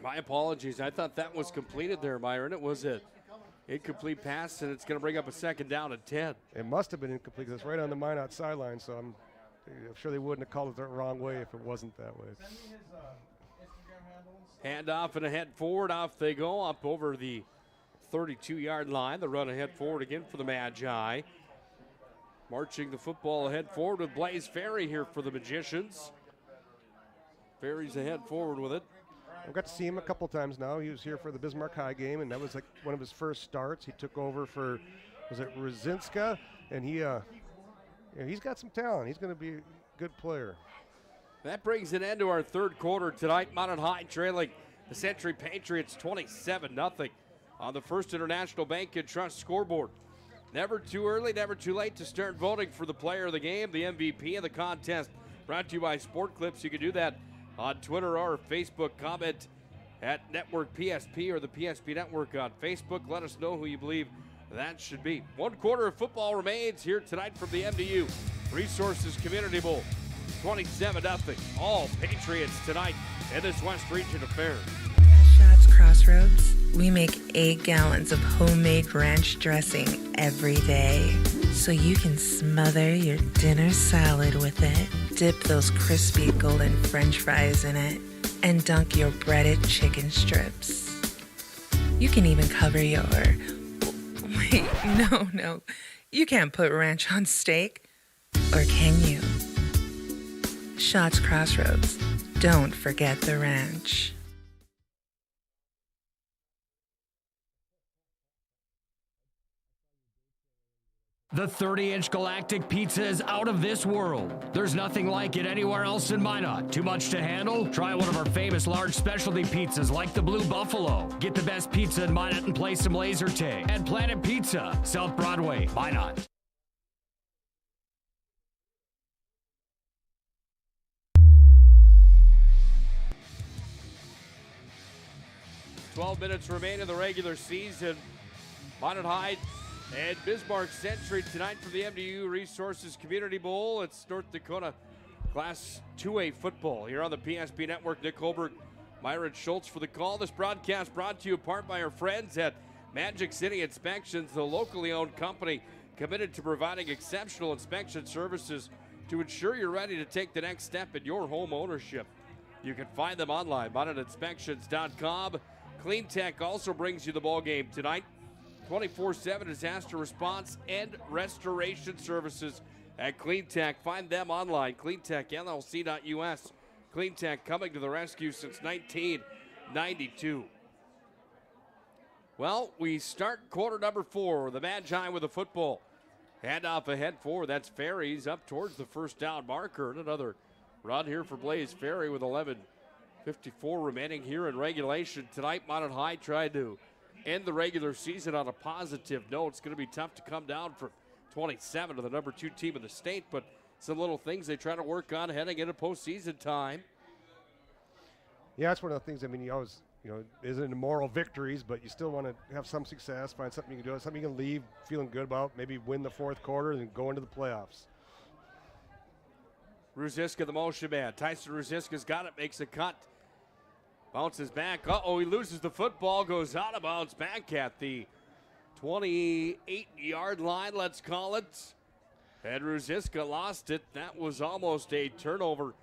My apologies. I thought that was completed there, Myron. It was an incomplete pass, and it's going to bring up a second down at 10. It must have been incomplete because it's right on the Minot sideline, so I'm sure they wouldn't have called it the wrong way if it wasn't that way. Hand off and ahead forward. Off they go up over the 32-yard line. The run ahead forward again for the Magi. Marching the football ahead forward with Blaze Ferry here for the Magicians. Ferry's ahead forward with it. I've got to see him a couple times now. He was here for the Bismarck High game, and that was like one of his first starts. He took over for, was it Rosinska? And he's got some talent. He's going to be a good player. That brings an end to our third quarter tonight. Minot High trailing the Century Patriots 27-0 on the First International Bank and Trust scoreboard. Never too early, never too late to start voting for the player of the game, the MVP of the contest. Brought to you by Sport Clips. You can do that on Twitter or Facebook. Comment at Network PSP or the PSP Network on Facebook. Let us know who you believe that should be. One quarter of football remains here tonight from the MDU Resources Community Bowl. 27-0. All Patriots tonight in this West Region affair. Shots Crossroads, we make 8 gallons of homemade ranch dressing every day. So you can smother your dinner salad with it, dip those crispy golden French fries in it, and dunk your breaded chicken strips. You can even cover your... Wait, no. You can't put ranch on steak. Or can you? Shots Crossroads. Don't forget the ranch. The 30-inch Galactic Pizza is out of this world. There's nothing like it anywhere else in Minot. Too much to handle? Try one of our famous large specialty pizzas like the Blue Buffalo. Get the best pizza in Minot and play some laser tag at Planet Pizza, South Broadway, Minot. "12 minutes remain in the regular season. Minot High and Bismarck Century tonight for the MDU Resources Community Bowl. It's North Dakota Class 2A football here on the PSP Network. Nick Holberg, Myron Schultz for the call. This broadcast brought to you in part by our friends at Magic City Inspections, the locally owned company committed to providing exceptional inspection services to ensure you're ready to take the next step in your home ownership. You can find them online, MinotInspections.com. Clean Tech also brings you the ball game tonight. 24/7 disaster response and restoration services at Clean Tech. Find them online, cleantechllc.us. Clean Tech coming to the rescue since 1992. Well, we start quarter number 4. The Magi with the football. Handoff ahead for, that's Ferries up towards the first down marker. And another run here for Blaze Ferry with 11:54 remaining here in regulation. Tonight, Minot High tried to end the regular season on a positive note. It's going to be tough to come down from 27 to the number 2 team in the state, but some little things they try to work on heading into postseason time. Yeah, that's one of the things. I mean, you always, isn't moral victories, but you still want to have some success, find something you can do, something you can leave feeling good about, maybe win the fourth quarter and go into the playoffs. Ruziska, the motion man. Tyson Ruziska's got it, makes a cut. Bounces back. He loses the football, goes out of bounds back at the 28-yard line, let's call it. And Ruziska lost it. That was almost a turnover.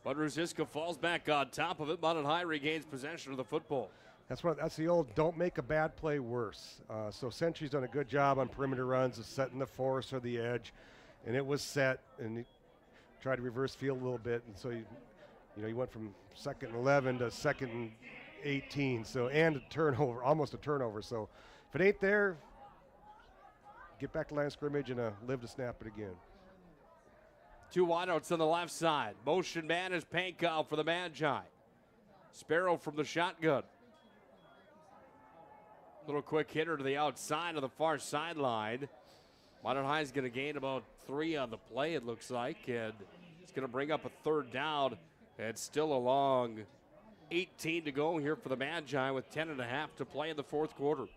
But Ruziska falls back on top of it. Minot High regains possession of the football. That's the old don't make a bad play worse. So Century's done a good job on perimeter runs of setting the force or the edge. And it was set, and he tried to reverse field a little bit. And so you went from 2nd and 11 to 2nd and 18. So, and a turnover, almost a turnover. So if it ain't there, get back to line of scrimmage and live to snap it again. 2 wideouts on the left side. Motion man is Pankow for the Magi. Sparrow from the shotgun. Little quick hitter to the outside of the far sideline. Minot High is going to gain about 3 on the play, it looks like, and it's going to bring up a 3rd down. And still a long 18 to go here for the Magi with 10.5 to play in the fourth quarter.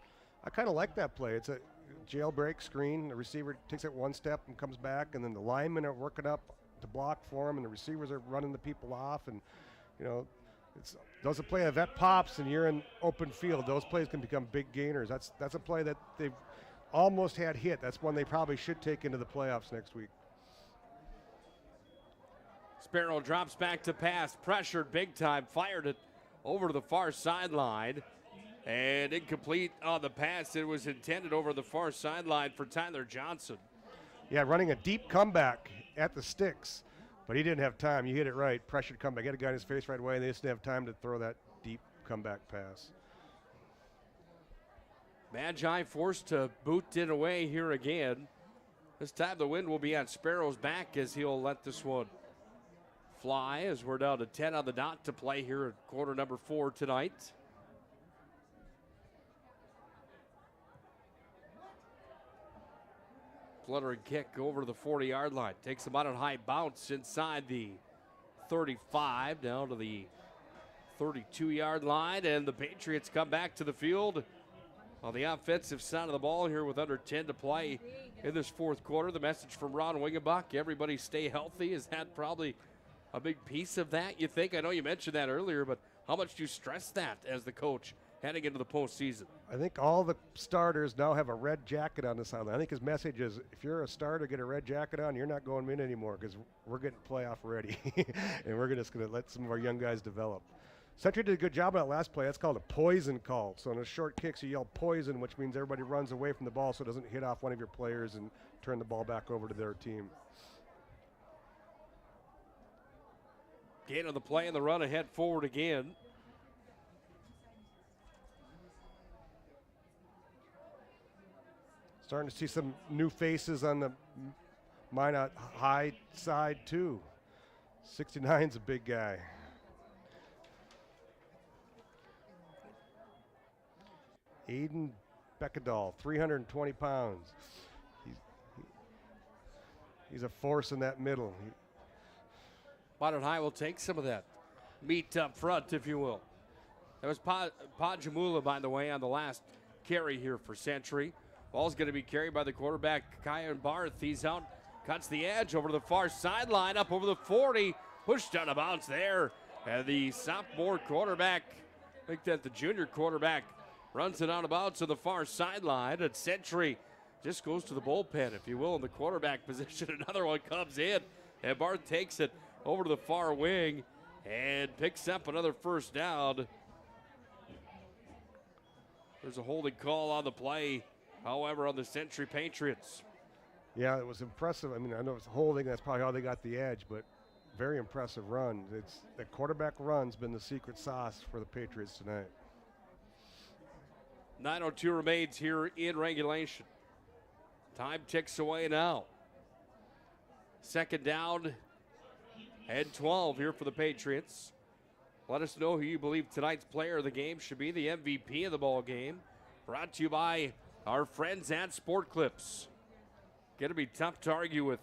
I kind of like that play. It's a jailbreak screen. The receiver takes it 1 step and comes back, and then the linemen are working up to block for him, and the receivers are running the people off. And, those a play that pops and you're in open field, those plays can become big gainers. That's a play that they've almost had hit. That's one they probably should take into the playoffs next week. Sparrow drops back to pass, pressured big time, fired it over to the far sideline, and incomplete on the pass. It was intended over the far sideline for Tyler Johnson. Yeah, running a deep comeback at the sticks, but he didn't have time. You hit it right, pressured comeback. Get a guy in his face right away, and they just didn't have time to throw that deep comeback pass. Magi forced to boot it away here again. This time the wind will be on Sparrow's back as he'll let this one fly as we're down to 10 on the dot to play here at quarter number 4 tonight. Fluttering kick over to the 40-yard line. Takes a Minot High bounce inside the 35 down to the 32-yard line, and the Patriots come back to the field on the offensive side of the ball here with under 10 to play in this fourth quarter. The message from Ron Wingenbach, everybody stay healthy. Is that probably a big piece of that, you think? I know you mentioned that earlier, but how much do you stress that as the coach heading into the postseason? I think all the starters now have a red jacket on the sideline. I think his message is, if you're a starter, get a red jacket on, you're not going in anymore because we're getting playoff ready. And we're just going to let some of our young guys develop. Century did a good job on that last play. That's called a poison call. So in a short kicks, you yell poison, which means everybody runs away from the ball so it doesn't hit off one of your players and turn the ball back over to their team. Gain on the play and the run ahead forward again. Starting to see some new faces on the Minot High side too. 69's a big guy. Aiden Beckadal, 320 pounds. He's a force in that middle. Minot High will take some of that meat up front, if you will. That was Pajamula, by the way, on the last carry here for Century. Ball's going to be carried by the quarterback, Kyan Barth. He's out, cuts the edge over to the far sideline, up over the 40, pushed out of bounds there. And the sophomore quarterback, I think that the junior quarterback, runs it out of bounds to the far sideline. And Century just goes to the bullpen, if you will, in the quarterback position. Another one comes in, and Barth takes it over to the far wing and picks up another first down. There's a holding call on the play, however, on the Century Patriots. Yeah, it was impressive. I mean, I know it's holding. That's probably how they got the edge, but very impressive run. It's the quarterback run's been the secret sauce for the Patriots tonight. 9:02 remains here in regulation. Time ticks away now. Second down and 12 here for the Patriots. Let us know who you believe tonight's player of the game should be the MVP of the ball game. Brought to you by our friends at Sport Clips. Going to be tough to argue with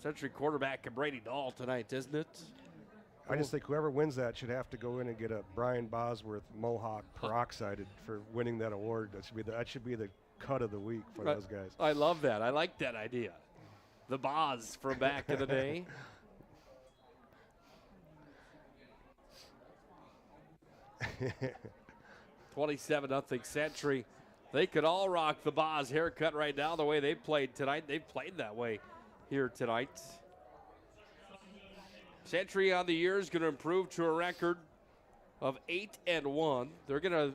Century quarterback Brady Dahl tonight, isn't it? I just think whoever wins that should have to go in and get a Brian Bosworth Mohawk peroxided for winning that award. That should be the cut of the week for those guys. I love that. I like that idea. The Boz from back in the day. $27-0 Century. They could all rock the Boz haircut right now the way they played tonight. They've played that way here tonight. Century on the year is going to improve to a record of 8-1. They're going to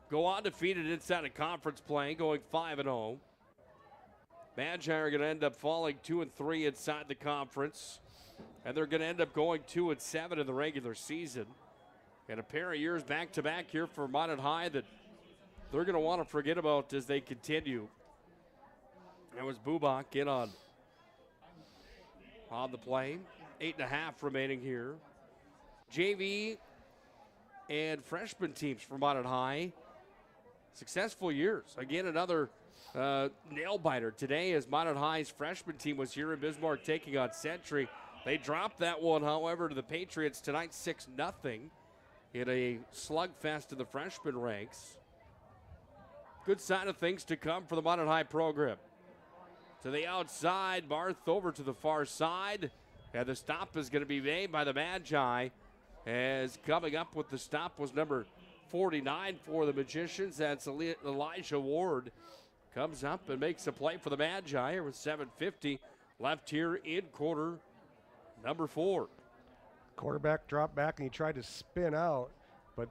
go undefeated inside of conference play, going 5-0. Magi are going to end up falling 2-3 inside the conference, and they're going to end up going 2-7 in the regular season. And a pair of years back-to-back here for Minot High that they're going to want to forget about as they continue. That was Bubak in on the play. 8.5 remaining here. JV and freshman teams for Minot High. Successful years. Again, another nail-biter today as Minot High's freshman team was here in Bismarck taking on Century. They dropped that one, however, to the Patriots tonight 6-0 in a slugfest in the freshman ranks. Good sign of things to come for the Minot High program. To the outside, Barth over to the far side. And the stop is going to be made by the Magi. As coming up with the stop was number 49 for the Magicians. That's Elijah Ward. Comes up and makes a play for the Magi here with 7:50 left here in quarter number 4. Quarterback dropped back and he tried to spin out, but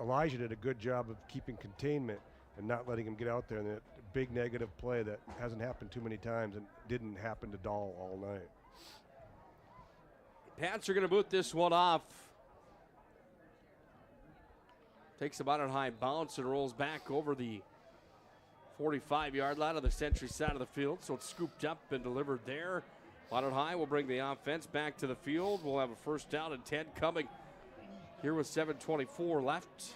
Elijah did a good job of keeping containment and not letting him get out there. And a big negative play that hasn't happened too many times and didn't happen to Dahl all night. Pats are going to boot this one off. Takes about a high bounce and rolls back over the 45-yard line on the Century side of the field. So it's scooped up and delivered there. Minot High will bring the offense back to the field. We'll have a first down and 10 coming here with 7:24 left.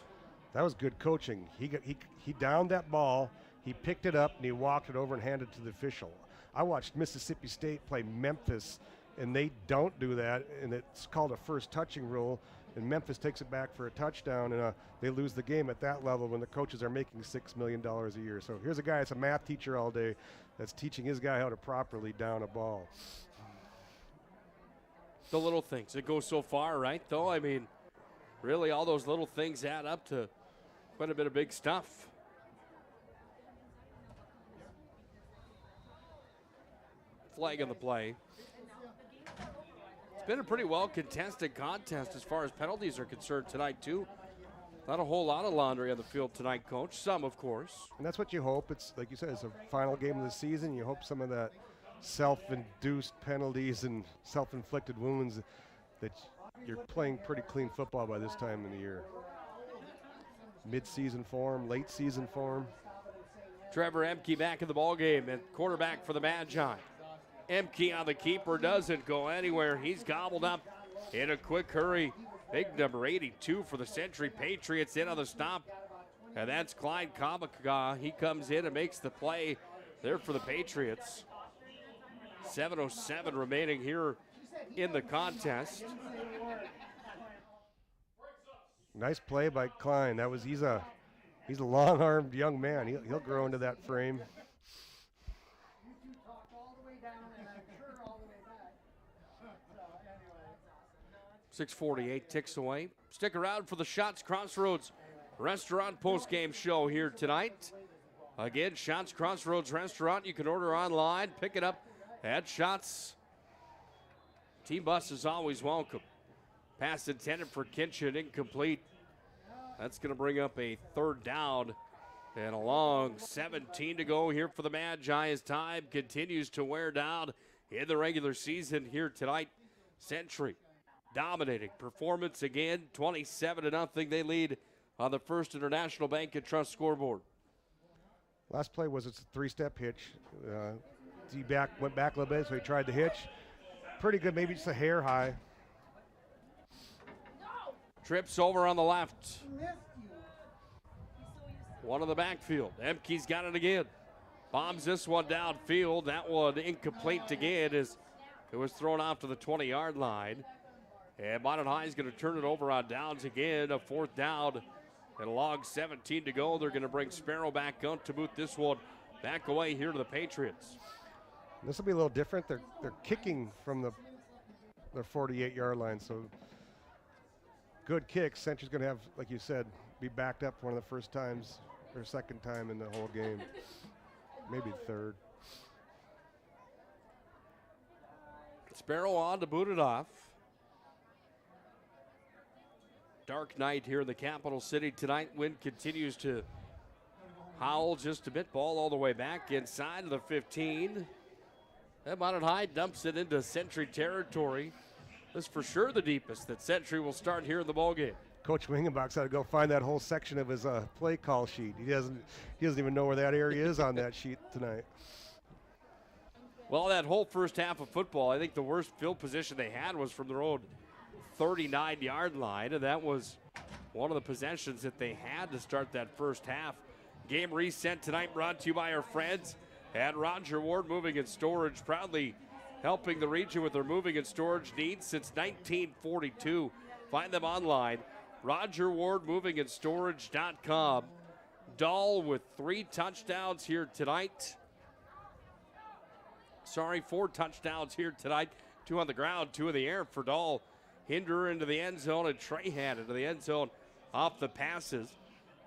That was good coaching. He downed that ball, he picked it up, and he walked it over and handed it to the official. I watched Mississippi State play Memphis, and they don't do that, and it's called a first touching rule, and Memphis takes it back for a touchdown, and they lose the game at that level when the coaches are making $6 million a year. So here's a guy that's a math teacher all day that's teaching his guy how to properly down a ball. The little things. It goes so far, right, though? I mean, really, all those little things add up to quite a bit of big stuff. Flag on the play. It's been a pretty well-contested contest as far as penalties are concerned tonight, too. Not a whole lot of laundry on the field tonight, Coach. Some, of course. And that's what you hope. It's, like you said, it's a final game of the season. You hope some of that self-induced penalties and self-inflicted wounds that you're playing pretty clean football by this time in the year. Mid-season form, late season form. Trevor Emke back in the ballgame and quarterback for the Magi. Emke on the keeper, doesn't go anywhere. He's gobbled up in a quick hurry. Big number 82 for the Century Patriots in on the stop. And that's Clyde Kamakaga. He comes in and makes the play there for the Patriots. 7:07 remaining here in the contest. Nice play by Klein. He's a long-armed young man. He'll grow into that frame. 6:48 ticks away. Stick around for the Shots Crossroads Restaurant post-game show here tonight. Again, Shots Crossroads Restaurant. You can order online, pick it up at Shots. Team bus is always welcome. Pass intended for Kinchin, incomplete. That's going to bring up a third down. And a long 17 to go here for the Magi as time continues to wear down in the regular season here tonight. Century dominating performance again, 27-0. They lead on the First International Bank and Trust scoreboard. Last play was a three-step hitch. D-back went back a little bit, so he tried the hitch. Pretty good, maybe just a hair high. Trips over on the left. One in the backfield. Emke's got it again. Bombs this one downfield. That one incomplete again as it was thrown off to the 20-yard line. And Minot High is going to turn it over on downs again. A fourth down and a long 17 to go. They're going to bring Sparrow back out to boot this one back away here to the Patriots. This will be a little different. They're kicking from their 48-yard line, so good kick. Century's going to have, like you said, be backed up one of the first times or second time in the whole game, maybe third. Sparrow on to boot it off. Dark night here in the capital city tonight. Wind continues to howl just a bit. Ball all the way back inside of the 15. And Minot High dumps it into Century territory. This is for sure the deepest that Century will start here in the ballgame. Coach Wingenbach's had to go find that whole section of his play call sheet. He doesn't even know where that area is on that sheet tonight. Well, that whole first half of football, I think the worst field position they had was from their own 39-yard line, and that was one of the possessions that they had to start that first half. Game reset tonight brought to you by our friends at Roger Ward Moving and Storage, proudly helping the region with their moving and storage needs since 1942. Find them online, RogerWardMovingAndStorage.com. Dahl with 3 touchdowns here tonight. 4 touchdowns here tonight. 2 on the ground, 2 in the air for Dahl. Hinder into the end zone and Trahan into the end zone off the passes.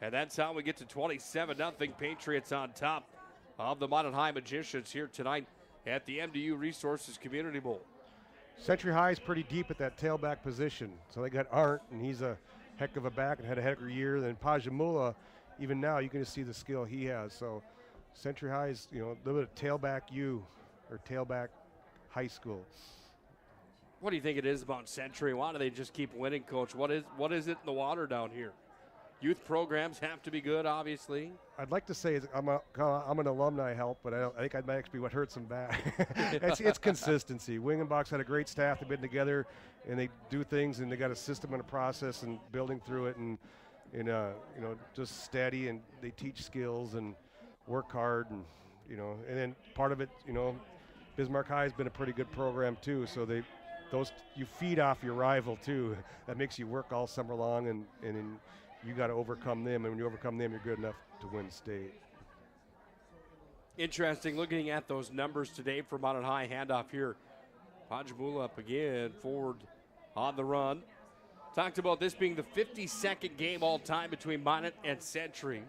And that's how we get to 27-0 Patriots on top of the Minot High Magicians here tonight at the MDU Resources Community Bowl. Century High is pretty deep at that tailback position. So they got Arndt, and he's a heck of a back and had a heck of a year. Then Pajamula, even now, you can just see the skill he has. So Century High is, a little bit of tailback U or tailback high school. What do you think it is about Century? Why do they just keep winning, Coach? What is it in the water down here? Youth programs have to be good, obviously. I'd like to say I'm an alumni help, but I think that might actually be what hurts them back. it's consistency. Wingenbach's had a great staff. They've been together, and they do things, and they got a system and a process, and building through it, and just steady, and they teach skills and work hard, and and then part of it, Bismarck High has been a pretty good program too. So you feed off your rival too. That makes you work all summer long, and you got to overcome them, and when you overcome them, you're good enough to win state. Interesting looking at those numbers today for Minot High. Handoff here. Pajamula up again, forward on the run. Talked about this being the 52nd game all time between Minot and Century.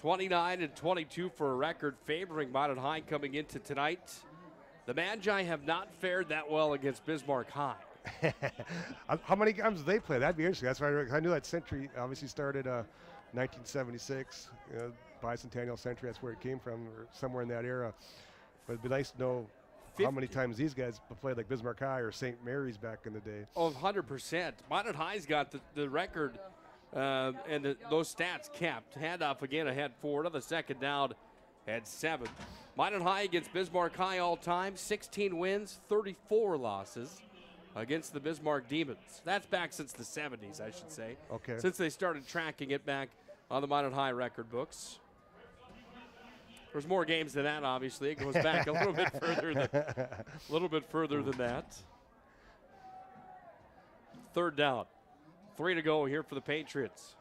29-22 for a record, favoring Minot High coming into tonight. The Magi have not fared that well against Bismarck High. How many games did they play? That'd be interesting. That's why I knew that Century obviously started 1976, bicentennial Century. That's where it came from, or somewhere in that era. But it'd be nice to know how many times these guys played like Bismarck High or St. Mary's back in the day. Oh, 100%. Minot High's got the record and those stats kept. Handoff again, ahead forward on the second down at 7. Minot High against Bismarck High all time, 16 wins, 34 losses against the Bismarck Demons. That's back since the 70s, I should say. Okay. Since they started tracking it back on the Minot High record books. There's more games than that, obviously. It goes back a little bit further than that. Third down. 3 to go here for the Patriots.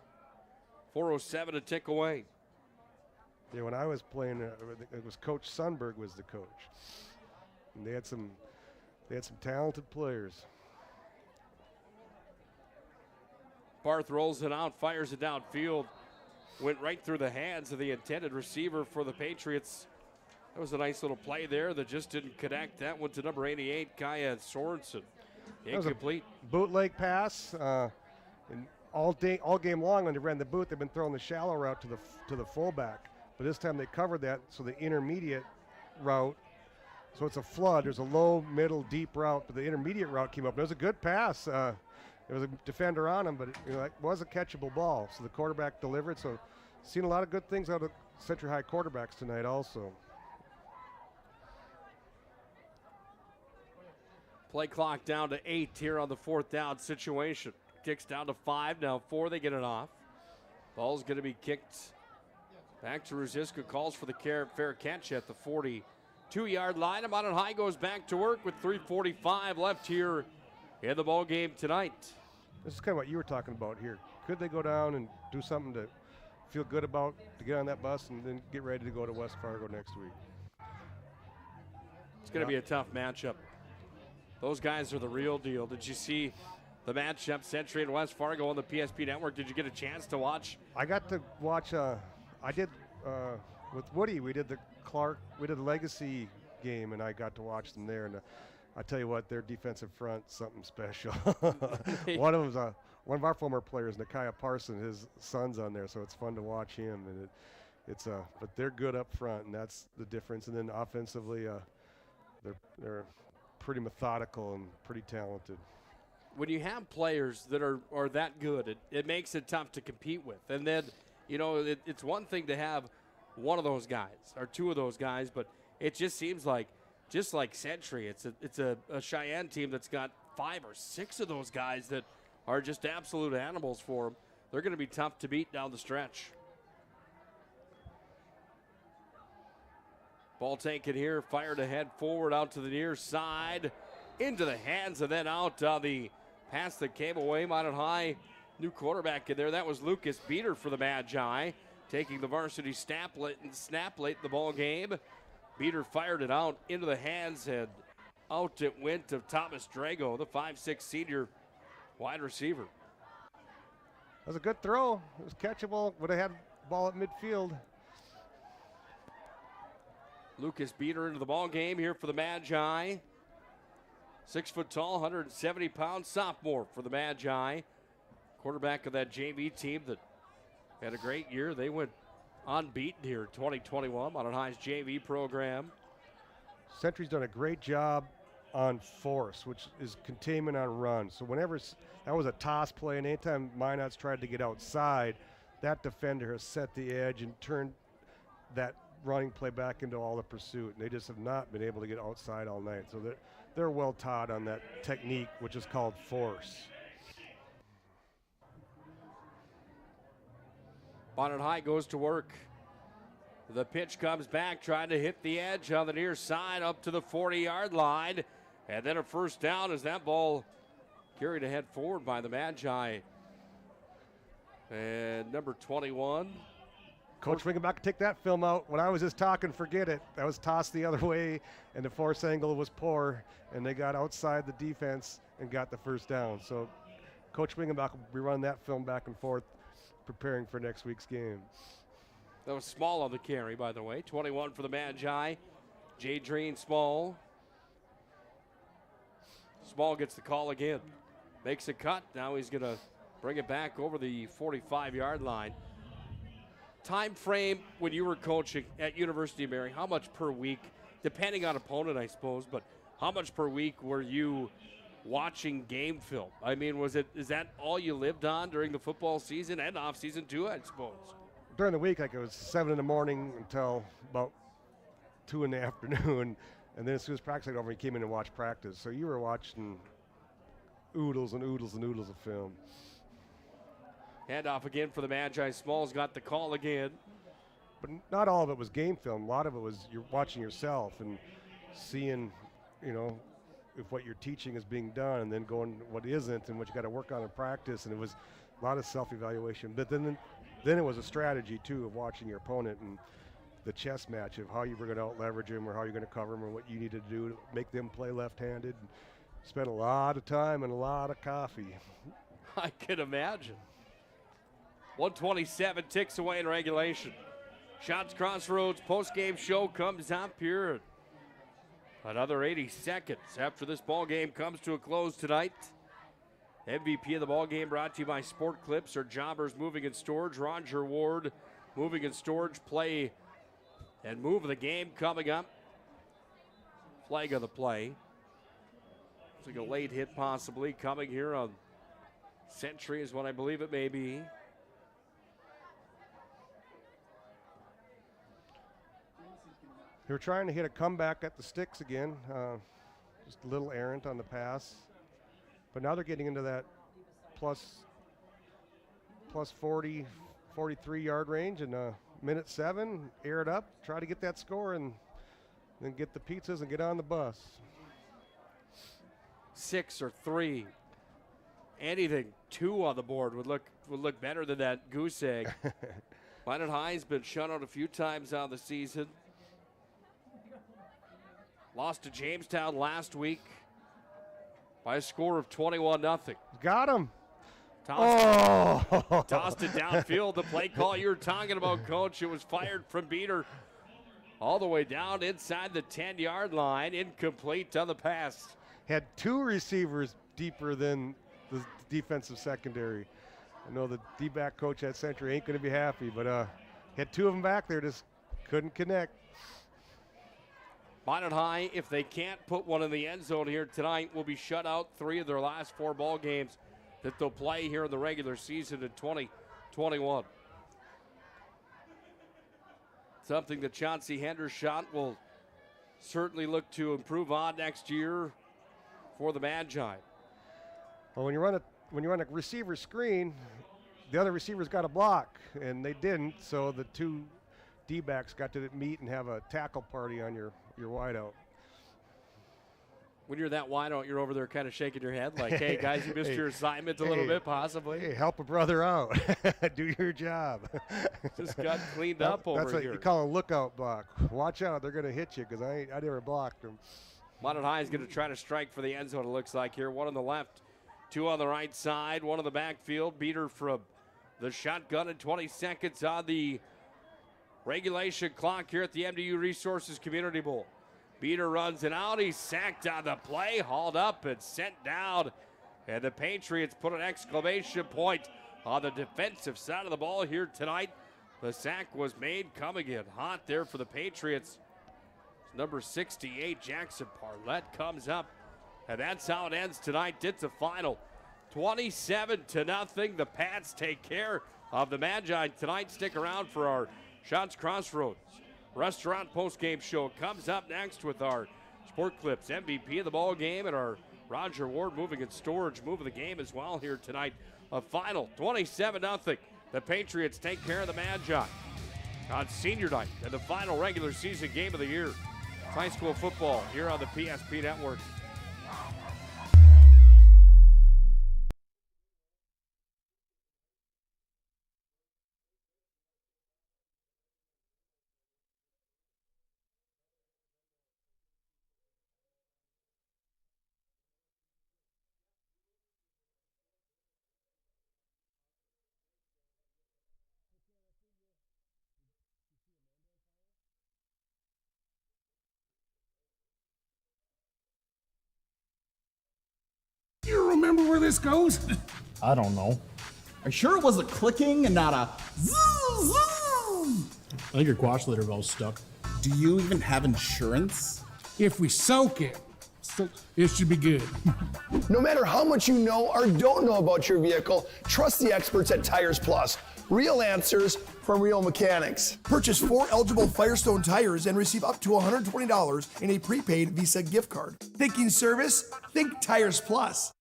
4:07 to tick away. Yeah, when I was playing, it was Coach Sundberg was the coach. And they had some talented players. Barth rolls it out, fires it downfield. Went right through the hands of the intended receiver for the Patriots. That was a nice little play there that just didn't connect. That one to number 88, Kaya Sorensen. Incomplete. Bootleg pass. And all game long when they ran the boot, they've been throwing the shallow route to the fullback. But this time they covered that, so the intermediate route. So it's a flood. There's a low, middle, deep route, but the intermediate route came up. It was a good pass. There was a defender on him, but it was a catchable ball. So the quarterback delivered. So seen a lot of good things out of Century High quarterbacks tonight also. Play clock down to 8 here on the 4th down situation. Kicks down to 5, now 4, they get it off. Ball's going to be kicked back to Ruziska, calls for the fair catch at the 42-yard line. Minot High goes back to work with 3:45 left here in the ball game tonight. This is kind of what you were talking about here. Could they go down and do something to feel good about, to get on that bus and then get ready to go to West Fargo next week? It's going to be a tough matchup. Those guys are the real deal. Did you see the matchup, Century and West Fargo on the PSP Network? Did you get a chance to watch? I got to watch, I did with Woody, we did the Legacy game, and I got to watch them there. And I tell you what, their defensive front, something special. One of our former players, Nakia Parson, his son's on there, so it's fun to watch him. And but they're good up front, and that's the difference. And then offensively, they're pretty methodical and pretty talented. When you have players that are that good, it makes it tough to compete with. And then, it's one thing to have one of those guys or two of those guys, but it just seems like, just like Century, it's a Cheyenne team that's got 5 or 6 of those guys that are just absolute animals for them. They're going to be tough to beat down the stretch. Ball taken here, fired ahead, forward out to the near side, into the hands, and then out on the pass that came away. Minot High, new quarterback in there. That was Lucas Beater for the Magi, taking the varsity snap late in the ball game. Beater fired it out into the hands, and out it went to Thomas Drago, the 5'6" senior wide receiver. That was a good throw. It was catchable. Would have had the ball at midfield. Lucas Beater into the ball game here for the Magi. 6 foot tall, 170-pound sophomore for the Magi. Quarterback of that JV team that had a great year. They went unbeaten here in 2021 Minot High's JV program. Century's done a great job on force, which is containment on run. So whenever that was a toss play, and anytime Minot's tried to get outside, that defender has set the edge and turned that running play back into all the pursuit. And they just have not been able to get outside all night. So they're well taught on that technique, which is called force. Minot High goes to work. The pitch comes back, trying to hit the edge on the near side up to the 40-yard line. And then a first down as that ball carried ahead forward by the Magi. And number 21. Coach Wingenbach could take that film out. When I was just talking, forget it. That was tossed the other way, and the force angle was poor, and they got outside the defense and got the first down. So Coach Wingenbach will be running that film back and forth, preparing for next week's game. That was Small on the carry, by the way. 21 for the Magi. Jadreen Small. Small gets the call again. Makes a cut. Now he's going to bring it back over the 45-yard line. Time frame when you were coaching at University of Mary, how much per week depending on opponent, I suppose, but how much per week were you watching game film? I mean, is that all you lived on during the football season and off season too, I suppose? During the week, like it was 7 in the morning until about 2 in the afternoon. And then as soon as practice got over, you came in and watched practice. So you were watching oodles and oodles and oodles of film. Handoff again for the Magi. Smalls got the call again. But not all of it was game film. A lot of it was you're watching yourself and seeing, if what you're teaching is being done, and then going what isn't and what you got to work on in practice. And it was a lot of self-evaluation. But then it was a strategy, too, of watching your opponent and the chess match of how you were going to out-leverage them or how you're going to cover them or what you needed to do to make them play left-handed. Spent a lot of time and a lot of coffee. I can imagine. 127 ticks away in regulation. Shots Crossroads post-game show comes up here. Another 80 seconds after this ball game comes to a close tonight. MVP of the ball game brought to you by Sport Clips or Jobbers Moving and Storage. Roger Ward, Moving and Storage, play and move of the game coming up. Flag of the play. Looks like a late hit possibly coming here on Century is what I believe it may be. They were trying to hit a comeback at the sticks again. Just a little errant on the pass. But now they're getting into that plus 40, 43-yard range. And minute 7, air it up, try to get that score, and then get the pizzas and get on the bus. 6 or 3. Anything 2 on the board would look better than that goose egg. Minot High's been shut out a few times on the season. Lost to Jamestown last week by a score of 21-0. Got him. Tossed it downfield. The play call you were talking about, Coach. It was fired from Beater all the way down inside the 10-yard line. Incomplete on the pass. Had 2 receivers deeper than the defensive secondary. I know the D-back coach at Century ain't going to be happy, but had 2 of them back there, just couldn't connect. Minot High, if they can't put one in the end zone here tonight, will be shut out 3 of their last 4 ball games that they'll play here in the regular season in 2021. Something that Chauncey Hendershot will certainly look to improve on next year for the Magi. Well, when you run a receiver screen, the other receivers got a block, and they didn't, so the 2 D-backs got to meet and have a tackle party on your wideout. When you're that wideout, you're over there kind of shaking your head like, hey, guys, you missed your assignment a little bit, possibly. Hey, help a brother out. Do your job. Just got cleaned up over here. That's what you call a lookout block. Watch out, they're going to hit you because I never blocked them. Minot High is going to try to strike for the end zone, it looks like here. 1 on the left, 2 on the right side, 1 on the backfield. Beater from the shotgun and 20 seconds on the regulation clock here at the MDU Resources Community Bowl. Beater runs it out. He's sacked on the play, hauled up and sent down. And the Patriots put an exclamation point on the defensive side of the ball here tonight. The sack was made, coming in hot there for the Patriots. Number 68, Jackson Parlett, comes up. And that's how it ends tonight. It's a final 27-0. The Pats take care of the Magi tonight. Stick around for our Shots Crossroads Restaurant post-game show. Comes up next with our Sport Clips MVP of the ball game and our Roger Ward Moving and Storage move of the game as well here tonight. A final 27-0. The Patriots take care of the Magi on senior night and the final regular season game of the year. High school football here on the PSP Network. You remember where this goes? I don't know. Are you sure it was a clicking and not a zzz, zzz? I think your quash litter valve's stuck. Do you even have insurance? If we soak it, it should be good. No matter how much you know or don't know about your vehicle, trust the experts at Tires Plus. Real answers from real mechanics. Purchase 4 eligible Firestone tires and receive up to $120 in a prepaid Visa gift card. Thinking service? Think Tires Plus.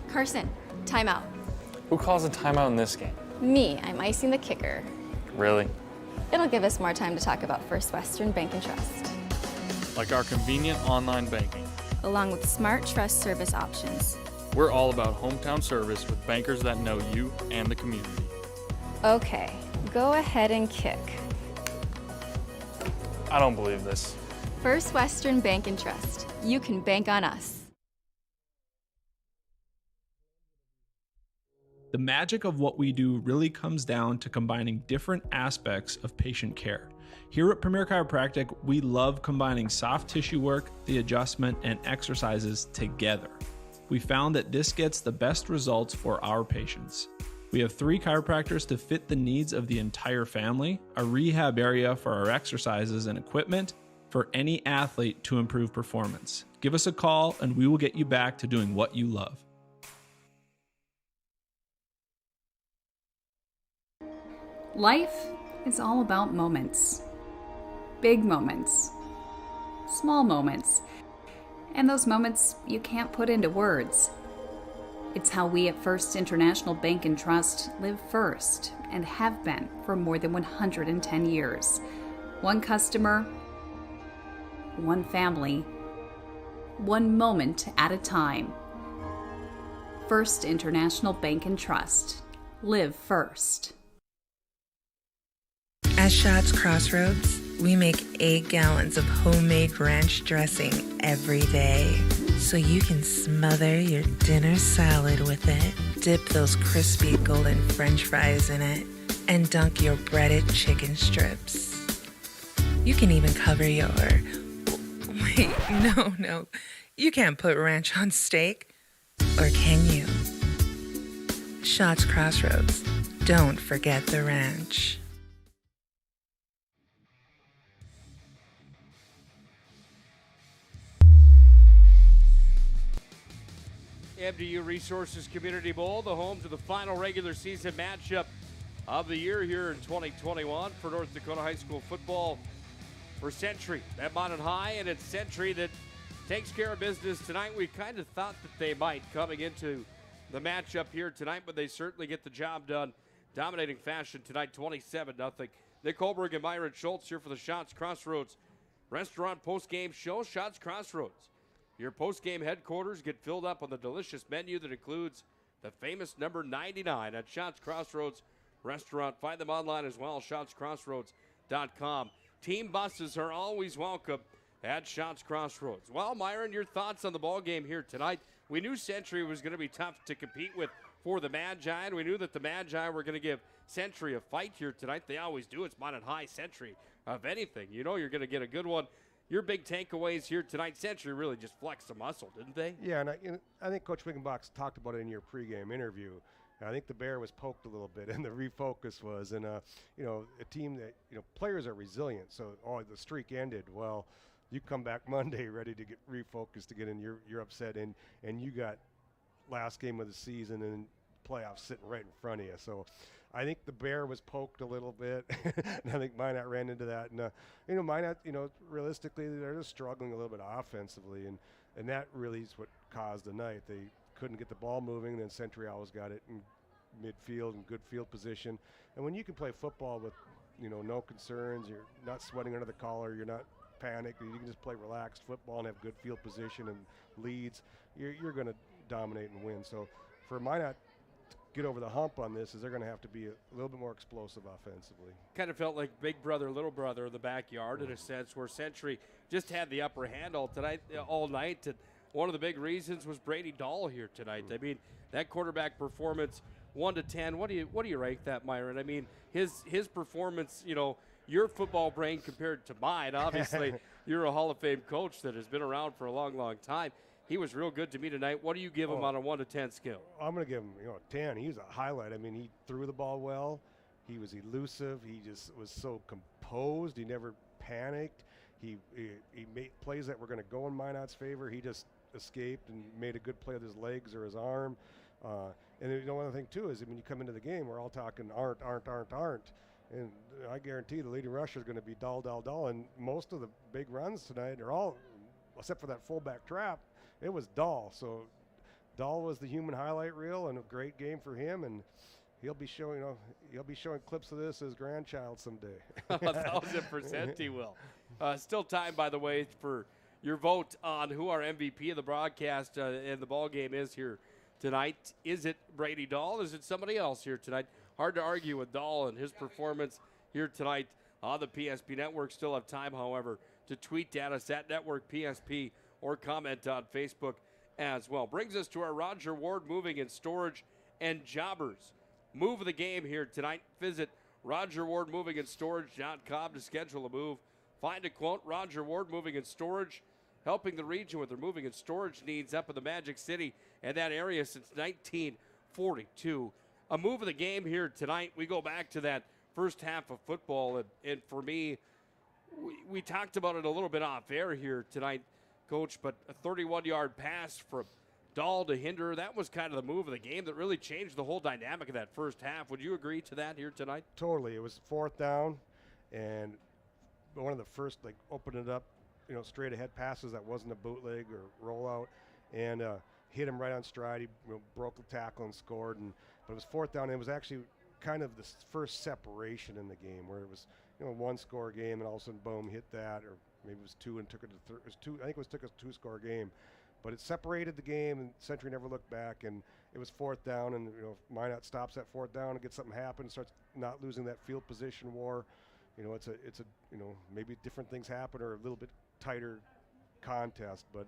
Carson, timeout. Who calls a timeout in this game? Me, I'm icing the kicker. Really? It'll give us more time to talk about First Western Bank and Trust, Like our convenient online banking. along with smart trust service options. We're all about hometown service with bankers that know you and the community. Okay, go ahead and kick. I don't believe this. First Western Bank and Trust. You can bank on us. The magic of what we do really comes down to combining different aspects of patient care. Here at Premier Chiropractic, we love combining soft tissue work, the adjustment, and exercises together. We found that this gets the best results for our patients. We have 3 chiropractors to fit the needs of the entire family, a rehab area for our exercises and equipment for any athlete to improve performance. Give us a call and we will get you back to doing what you love. Life is all about moments. Big moments. Small moments. And those moments you can't put into words. It's how we at First International Bank and Trust live first and have been for more than 110 years. One customer, one family, one moment at a time. First International Bank and Trust. Live first. At Shots Crossroads, we make 8 gallons of homemade ranch dressing every day, so you can smother your dinner salad with it, dip those crispy golden French fries in it, and dunk your breaded chicken strips. You can even cover your... Wait, no. You can't put ranch on steak. Or can you? Shots Crossroads. Don't forget the ranch. MDU Resources Community Bowl, the home to the final regular season matchup of the year here in 2021 for North Dakota High School football for Century at Minot High, and it's Century that takes care of business tonight. We kind of thought that they might coming into the matchup here tonight, but they certainly get the job done. Dominating fashion tonight, 27-0. Nick Holberg and Myron Schultz here for the Shots Crossroads Restaurant post-game show. Shots Crossroads. Your post-game headquarters get filled up on the delicious menu that includes the famous number 99 at Shots Crossroads Restaurant. Find them online as well, shotscrossroads.com. Team buses are always welcome at Shots Crossroads. Well, Myron, your thoughts on the ball game here tonight? We knew Century was going to be tough to compete with for the Magi, and we knew that the Magi were going to give Century a fight here tonight. They always do. It's Minot High Century of anything. You know you're going to get a good one. Your big takeaways here tonight, Century really just flexed the muscle, didn't they? Yeah, and I think Coach Wiggenbach talked about it in your pregame interview. I think the bear was poked a little bit, and the refocus was. And, a team that, players are resilient. So, the streak ended. Well, you come back Monday ready to get refocused again, and you're upset. And you got last game of the season and playoffs sitting right in front of you. So, I think the bear was poked a little bit, and I think Minot ran into that. And, Minot, realistically, they're just struggling a little bit offensively, and that really is what caused the night. They couldn't get the ball moving, and then Century always got it in midfield and good field position. And when you can play football with, no concerns, you're not sweating under the collar, you're not panicked, you can just play relaxed football and have good field position and leads, you're going to dominate and win. So for Minot, get over the hump on this is they're going to have to be a little bit more explosive offensively. Kind of felt like big brother, little brother in the backyard in a sense, where Century just had the upper hand all night. And one of the big reasons was Brady Dahl here tonight. I mean, that quarterback performance, 1 to 10. What do you rank that, Myron? I mean, his performance, your football brain compared to mine. Obviously, you're a Hall of Fame coach that has been around for a long, long time. he was real good to me tonight. What do you give him on a 1 to 10 scale? I'm going to give him, a 10. He's a highlight. I mean, he threw the ball well. He was elusive. He just was so composed. He never panicked. He made plays that were going to go in Minot's favor. He just escaped and made a good play with his legs or his arm. And one other thing, too, is when you come into the game, we're all talking aren't. And I guarantee the leading rusher is going to be Dahl. And most of the big runs tonight are all, except for that fullback trap, it was Dahl. So Dahl was the human highlight reel, and a great game for him. And he'll be showing clips of this as grandchild someday. 1,000% he will. Still time, by the way, for your vote on who our MVP of the broadcast and the ball game is here tonight. Is it Brady Dahl? Is it somebody else here tonight? Hard to argue with Dahl and his performance here tonight on the PSP Network. Still have time, however, to tweet at us at Network PSP or comment on Facebook as well. Brings us to our Roger Ward Moving and Storage and Jobbers move of the game here tonight. Visit RogerWardMovingAndStorage.com to schedule a move. Find a quote. Roger Ward Moving and Storage, helping the region with their moving and storage needs up in the Magic City and that area since 1942. A move of the game here tonight. We go back to that first half of football, and for me, we talked about it a little bit off air here tonight, Coach, but a 31-yard pass from Dahl to Hinder, that was kind of the move of the game that really changed the whole dynamic of that first half. Would you agree to that here tonight? Totally. It was 4th down, and one of the first, opening it up, straight ahead passes that wasn't a bootleg or rollout, and hit him right on stride. He broke the tackle and scored, but it was 4th down, and it was actually kind of the first separation in the game where it was, a 1-score game, and all of a sudden, boom, hit that, or maybe it was 2 and took it to third. It was 2. I think it took a 2-score game. But it separated the game, and Century never looked back, and it was 4th down, and if Minot stops that 4th down and gets something happen, starts not losing that field position war, it's a maybe different things happen or a little bit tighter contest. But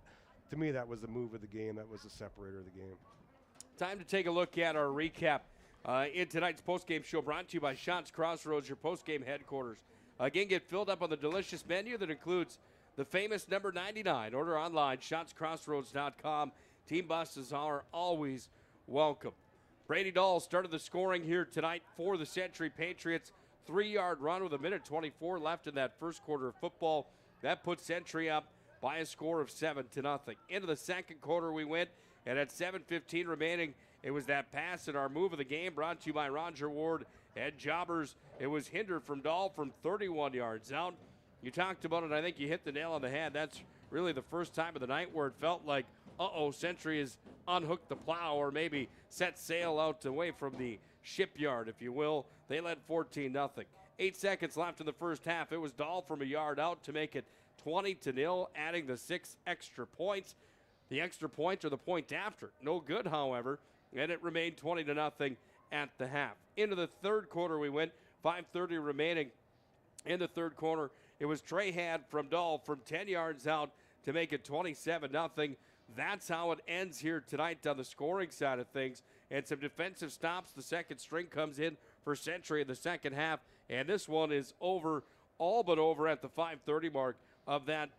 to me, that was the move of the game. That was the separator of the game. Time to take a look at our recap in tonight's postgame show, brought to you by Shots Crossroads, your postgame headquarters. Again, get filled up on the delicious menu that includes the famous number 99. Order online, shotscrossroads.com. Team buses are always welcome. Brady Dahl started the scoring here tonight for the Century Patriots. 3-yard run with 1:24 left in that first quarter of football. That puts Century up by a score of 7-0. Into the second quarter we went, and at 7:15 remaining, it was that pass in our move of the game, brought to you by Roger Ward and Jobbers. It was hindered from Dahl from 31 yards out. You talked about it. I think you hit the nail on the head. That's really the first time of the night where it felt like, Century has unhooked the plow or maybe set sail out away from the shipyard, if you will. They led 14-0. 8 seconds left in the first half. It was Dahl from a yard out to make it 20-0, adding the 6 extra points. The extra point or the point after, no good, however, and it remained 20-0 at the half. Into the third quarter we went, 5:30 remaining in the third quarter. It was Trahan from Dahl from 10 yards out to make it 27-0. That's how it ends here tonight on the scoring side of things. And some defensive stops. The second string comes in for Century in the second half. And this one is over, all but over at the 5:30 mark of that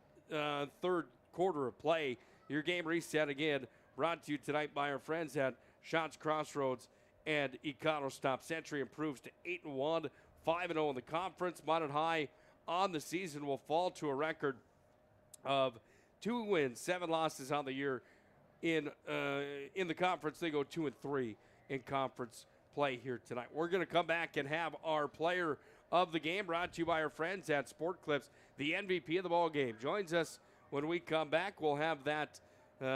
third quarter of play. Your game reset again, brought to you tonight by our friends at Shots Crossroads and Econo Stop. Century improves to 8-1, 5-0 in the conference. Minot High on the season will fall to a record of 2 wins, 7 losses on the year. In the conference, they go 2-3 in conference play here tonight. We're going to come back and have our player of the game, brought to you by our friends at Sport Clips. The MVP of the ball game joins us when we come back. We'll have that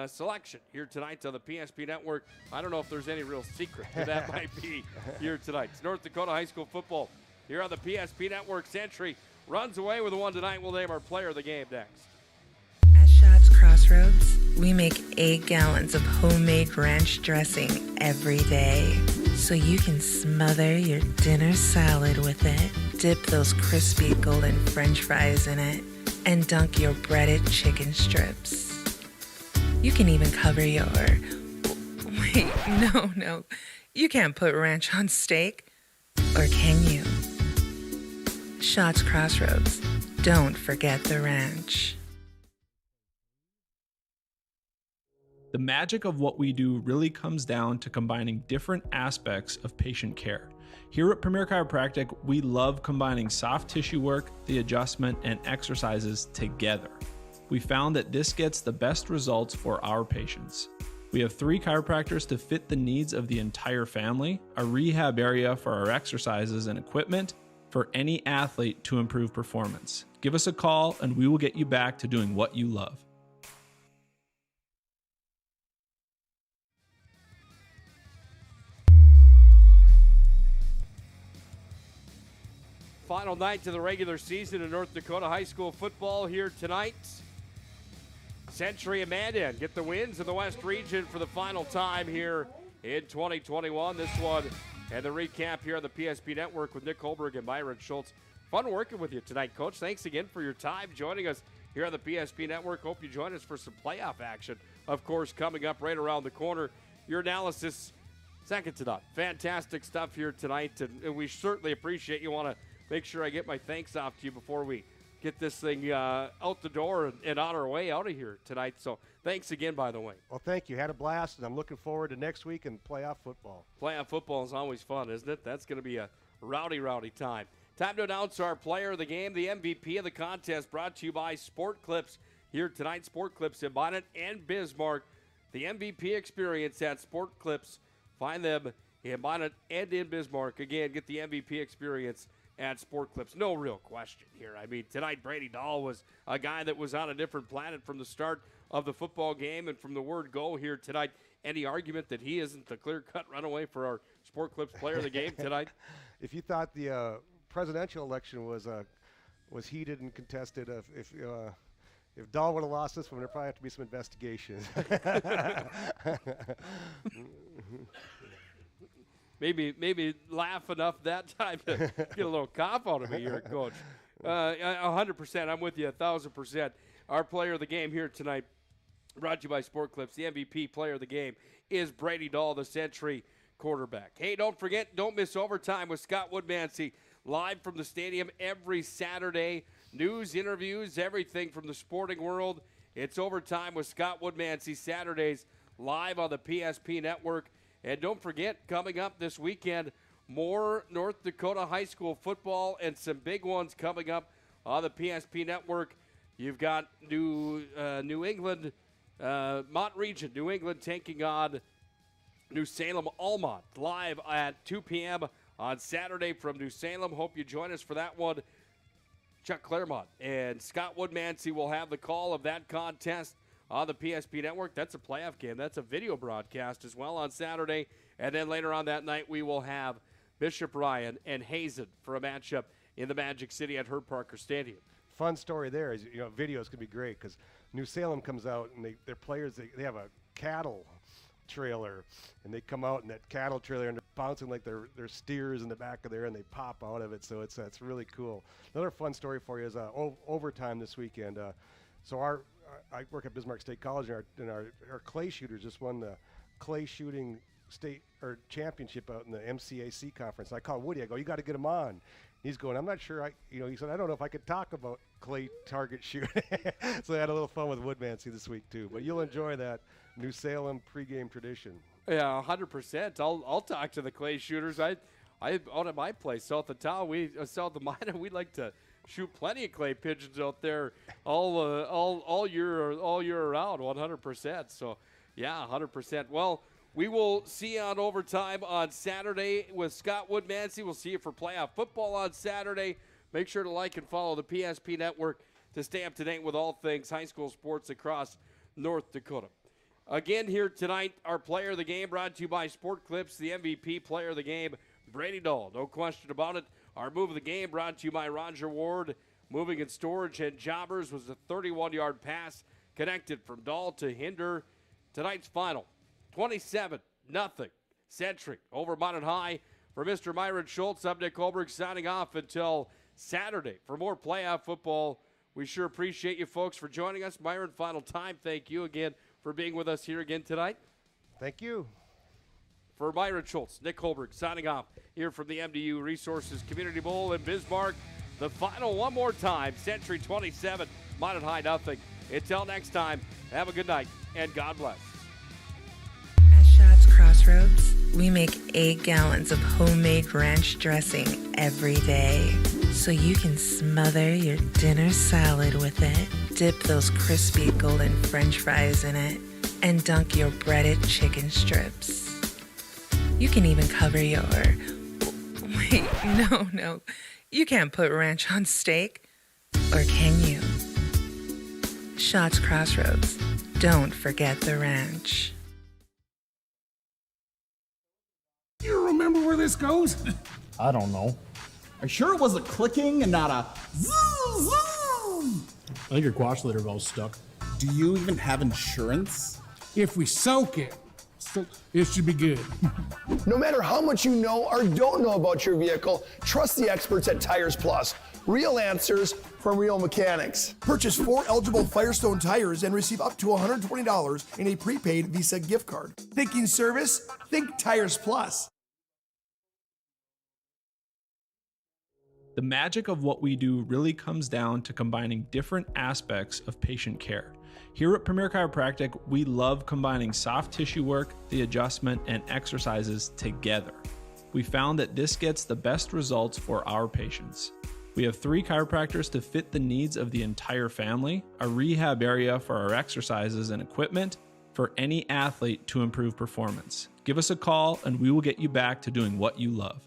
selection here tonight on the PSP Network. I don't know if there's any real secret who that might be here tonight. It's North Dakota High School football here on the PSP Network. Century runs away with the one tonight. We'll name our player of the game next. At Shots Crossroads, we make 8 gallons of homemade ranch dressing every day, so you can smother your dinner salad with it, dip those crispy golden French fries in it, and dunk your breaded chicken strips. You can even cover your... Wait, no. You can't put ranch on steak. Or can you? Shots Crossroads. Don't forget the ranch. The magic of what we do really comes down to combining different aspects of patient care. Here at Premier Chiropractic, we love combining soft tissue work, the adjustment, and exercises together. We found that this gets the best results for our patients. We have 3 chiropractors to fit the needs of the entire family, a rehab area for our exercises and equipment, for any athlete to improve performance. Give us a call and we will get you back to doing what you love. Final night to the regular season in North Dakota high school football here tonight. Century and Mandan get the wins in the West region for the final time here in 2021. This one and the recap here on the PSP Network with Nick Holberg and Myron Schultz. Fun working with you tonight, Coach. Thanks again for your time joining us here on the PSP Network. Hope you join us for some playoff action, of course, coming up right around the corner. Your analysis, second to none. Fantastic stuff here tonight, and we certainly appreciate you. Want to make sure I get my thanks off to you before we get this thing out the door and on our way out of here tonight. So thanks again, by the way. Well, thank you. Had a blast, and I'm looking forward to next week and playoff football. Playoff football is always fun, isn't it? That's going to be a rowdy time. Time to announce our player of the game, the MVP of the contest, brought to you by Sport Clips. Here tonight, Sport Clips in Minot and Bismarck. The MVP experience at Sport Clips. Find them in Minot and in Bismarck. Again, get the MVP experience at Sport Clips. No real question here. I mean, tonight Brady Dahl was a guy that was on a different planet from the start of the football game and from the word go here tonight. Any argument that he isn't the clear-cut runaway for our Sport Clips player of the game tonight? If you thought the presidential election was heated and contested, if Dahl would have lost this one, there'd probably have to be some investigations. Maybe laugh enough that time to get a little cough out of me here, Coach. 100%. I'm with you 1,000%. Our player of the game here tonight, brought to you by Sport Clips. The MVP player of the game is Brady Dahl, the Century quarterback. Hey, don't forget, don't miss Overtime with Scott Woodmansey, live from the stadium every Saturday. News, interviews, everything from the sporting world. It's Overtime with Scott Woodmansey, Saturdays, live on the PSP Network. And don't forget, coming up this weekend, more North Dakota high school football and some big ones coming up on the PSP Network. You've got New England, Mont Region, New England taking on New Salem Almont, live at 2 p.m. on Saturday from New Salem. Hope you join us for that one. Chuck Claremont and Scott Woodmansey will have the call of that contest on the PSP Network. That's a playoff game. That's a video broadcast as well on Saturday. And then later on that night, we will have Bishop Ryan and Hazen for a matchup in the Magic City at Herb Parker Stadium. Fun story there is, videos can be great because New Salem comes out and their players, they have a cattle trailer, and they come out in that cattle trailer and they're bouncing like they're steers in the back of there, and they pop out of it. So it's really cool. Another fun story for you is overtime this weekend. So I work at Bismarck State College, and our clay shooters just won the clay shooting state or championship out in the MCAC conference. I called Woody. I go, you got to get him on. He's going, I'm not sure. He said, I don't know if I could talk about clay target shooting. So I had a little fun with Woodmansey this week too. But you'll enjoy that New Salem pregame tradition. Yeah, 100%. I'll talk to the clay shooters. I out at my place south of town, south of Minot, we like to shoot plenty of clay pigeons out there all year around, 100%. So yeah, 100%. Well, we will see you on Overtime on Saturday with Scott Woodmansey. We'll see you for playoff football on Saturday. Make sure to like and follow the PSP Network to stay up to date with all things high school sports across North Dakota. Again here tonight, our player of the game brought to you by Sport Clips, the MVP player of the game, Brady Dahl. No question about it. Our move of the game brought to you by Roger Ward. Moving and Storage and Jobbers was a 31-yard pass connected from Dahl to Hinder. Tonight's final, 27-0. Century over Minot High. For Mr. Myron Schultz, I'm Nick Holberg signing off until Saturday for more playoff football. We sure appreciate you folks for joining us. Myron, final time, thank you again for being with us here again tonight. Thank you. For Myron Schultz, Nick Holberg signing off here from the MDU Resources Community Bowl in Bismarck. The final one more time, Century 27, Minot High 0. Until next time, have a good night and God bless. Crossroads, we make 8 gallons of homemade ranch dressing every day. So you can smother your dinner salad with it, dip those crispy golden french fries in it, and dunk your breaded chicken strips. You can even cover your... Wait, no. You can't put ranch on steak. Or can you? Shots Crossroads. Don't forget the ranch. You remember where this goes? I don't know. Are you sure it was a clicking and not a zoo? I think your quash litter valve's stuck. Do you even have insurance? If we soak it, it should be good. No matter how much you know or don't know about your vehicle, trust the experts at Tires Plus. Real answers from real mechanics. Purchase 4 eligible Firestone tires and receive up to $120 in a prepaid Visa gift card. Thinking service? Think Tires Plus. The magic of what we do really comes down to combining different aspects of patient care. Here at Premier Chiropractic, we love combining soft tissue work, the adjustment, and exercises together. We found that this gets the best results for our patients. We have 3 chiropractors to fit the needs of the entire family, a rehab area for our exercises and equipment for any athlete to improve performance. Give us a call and we will get you back to doing what you love.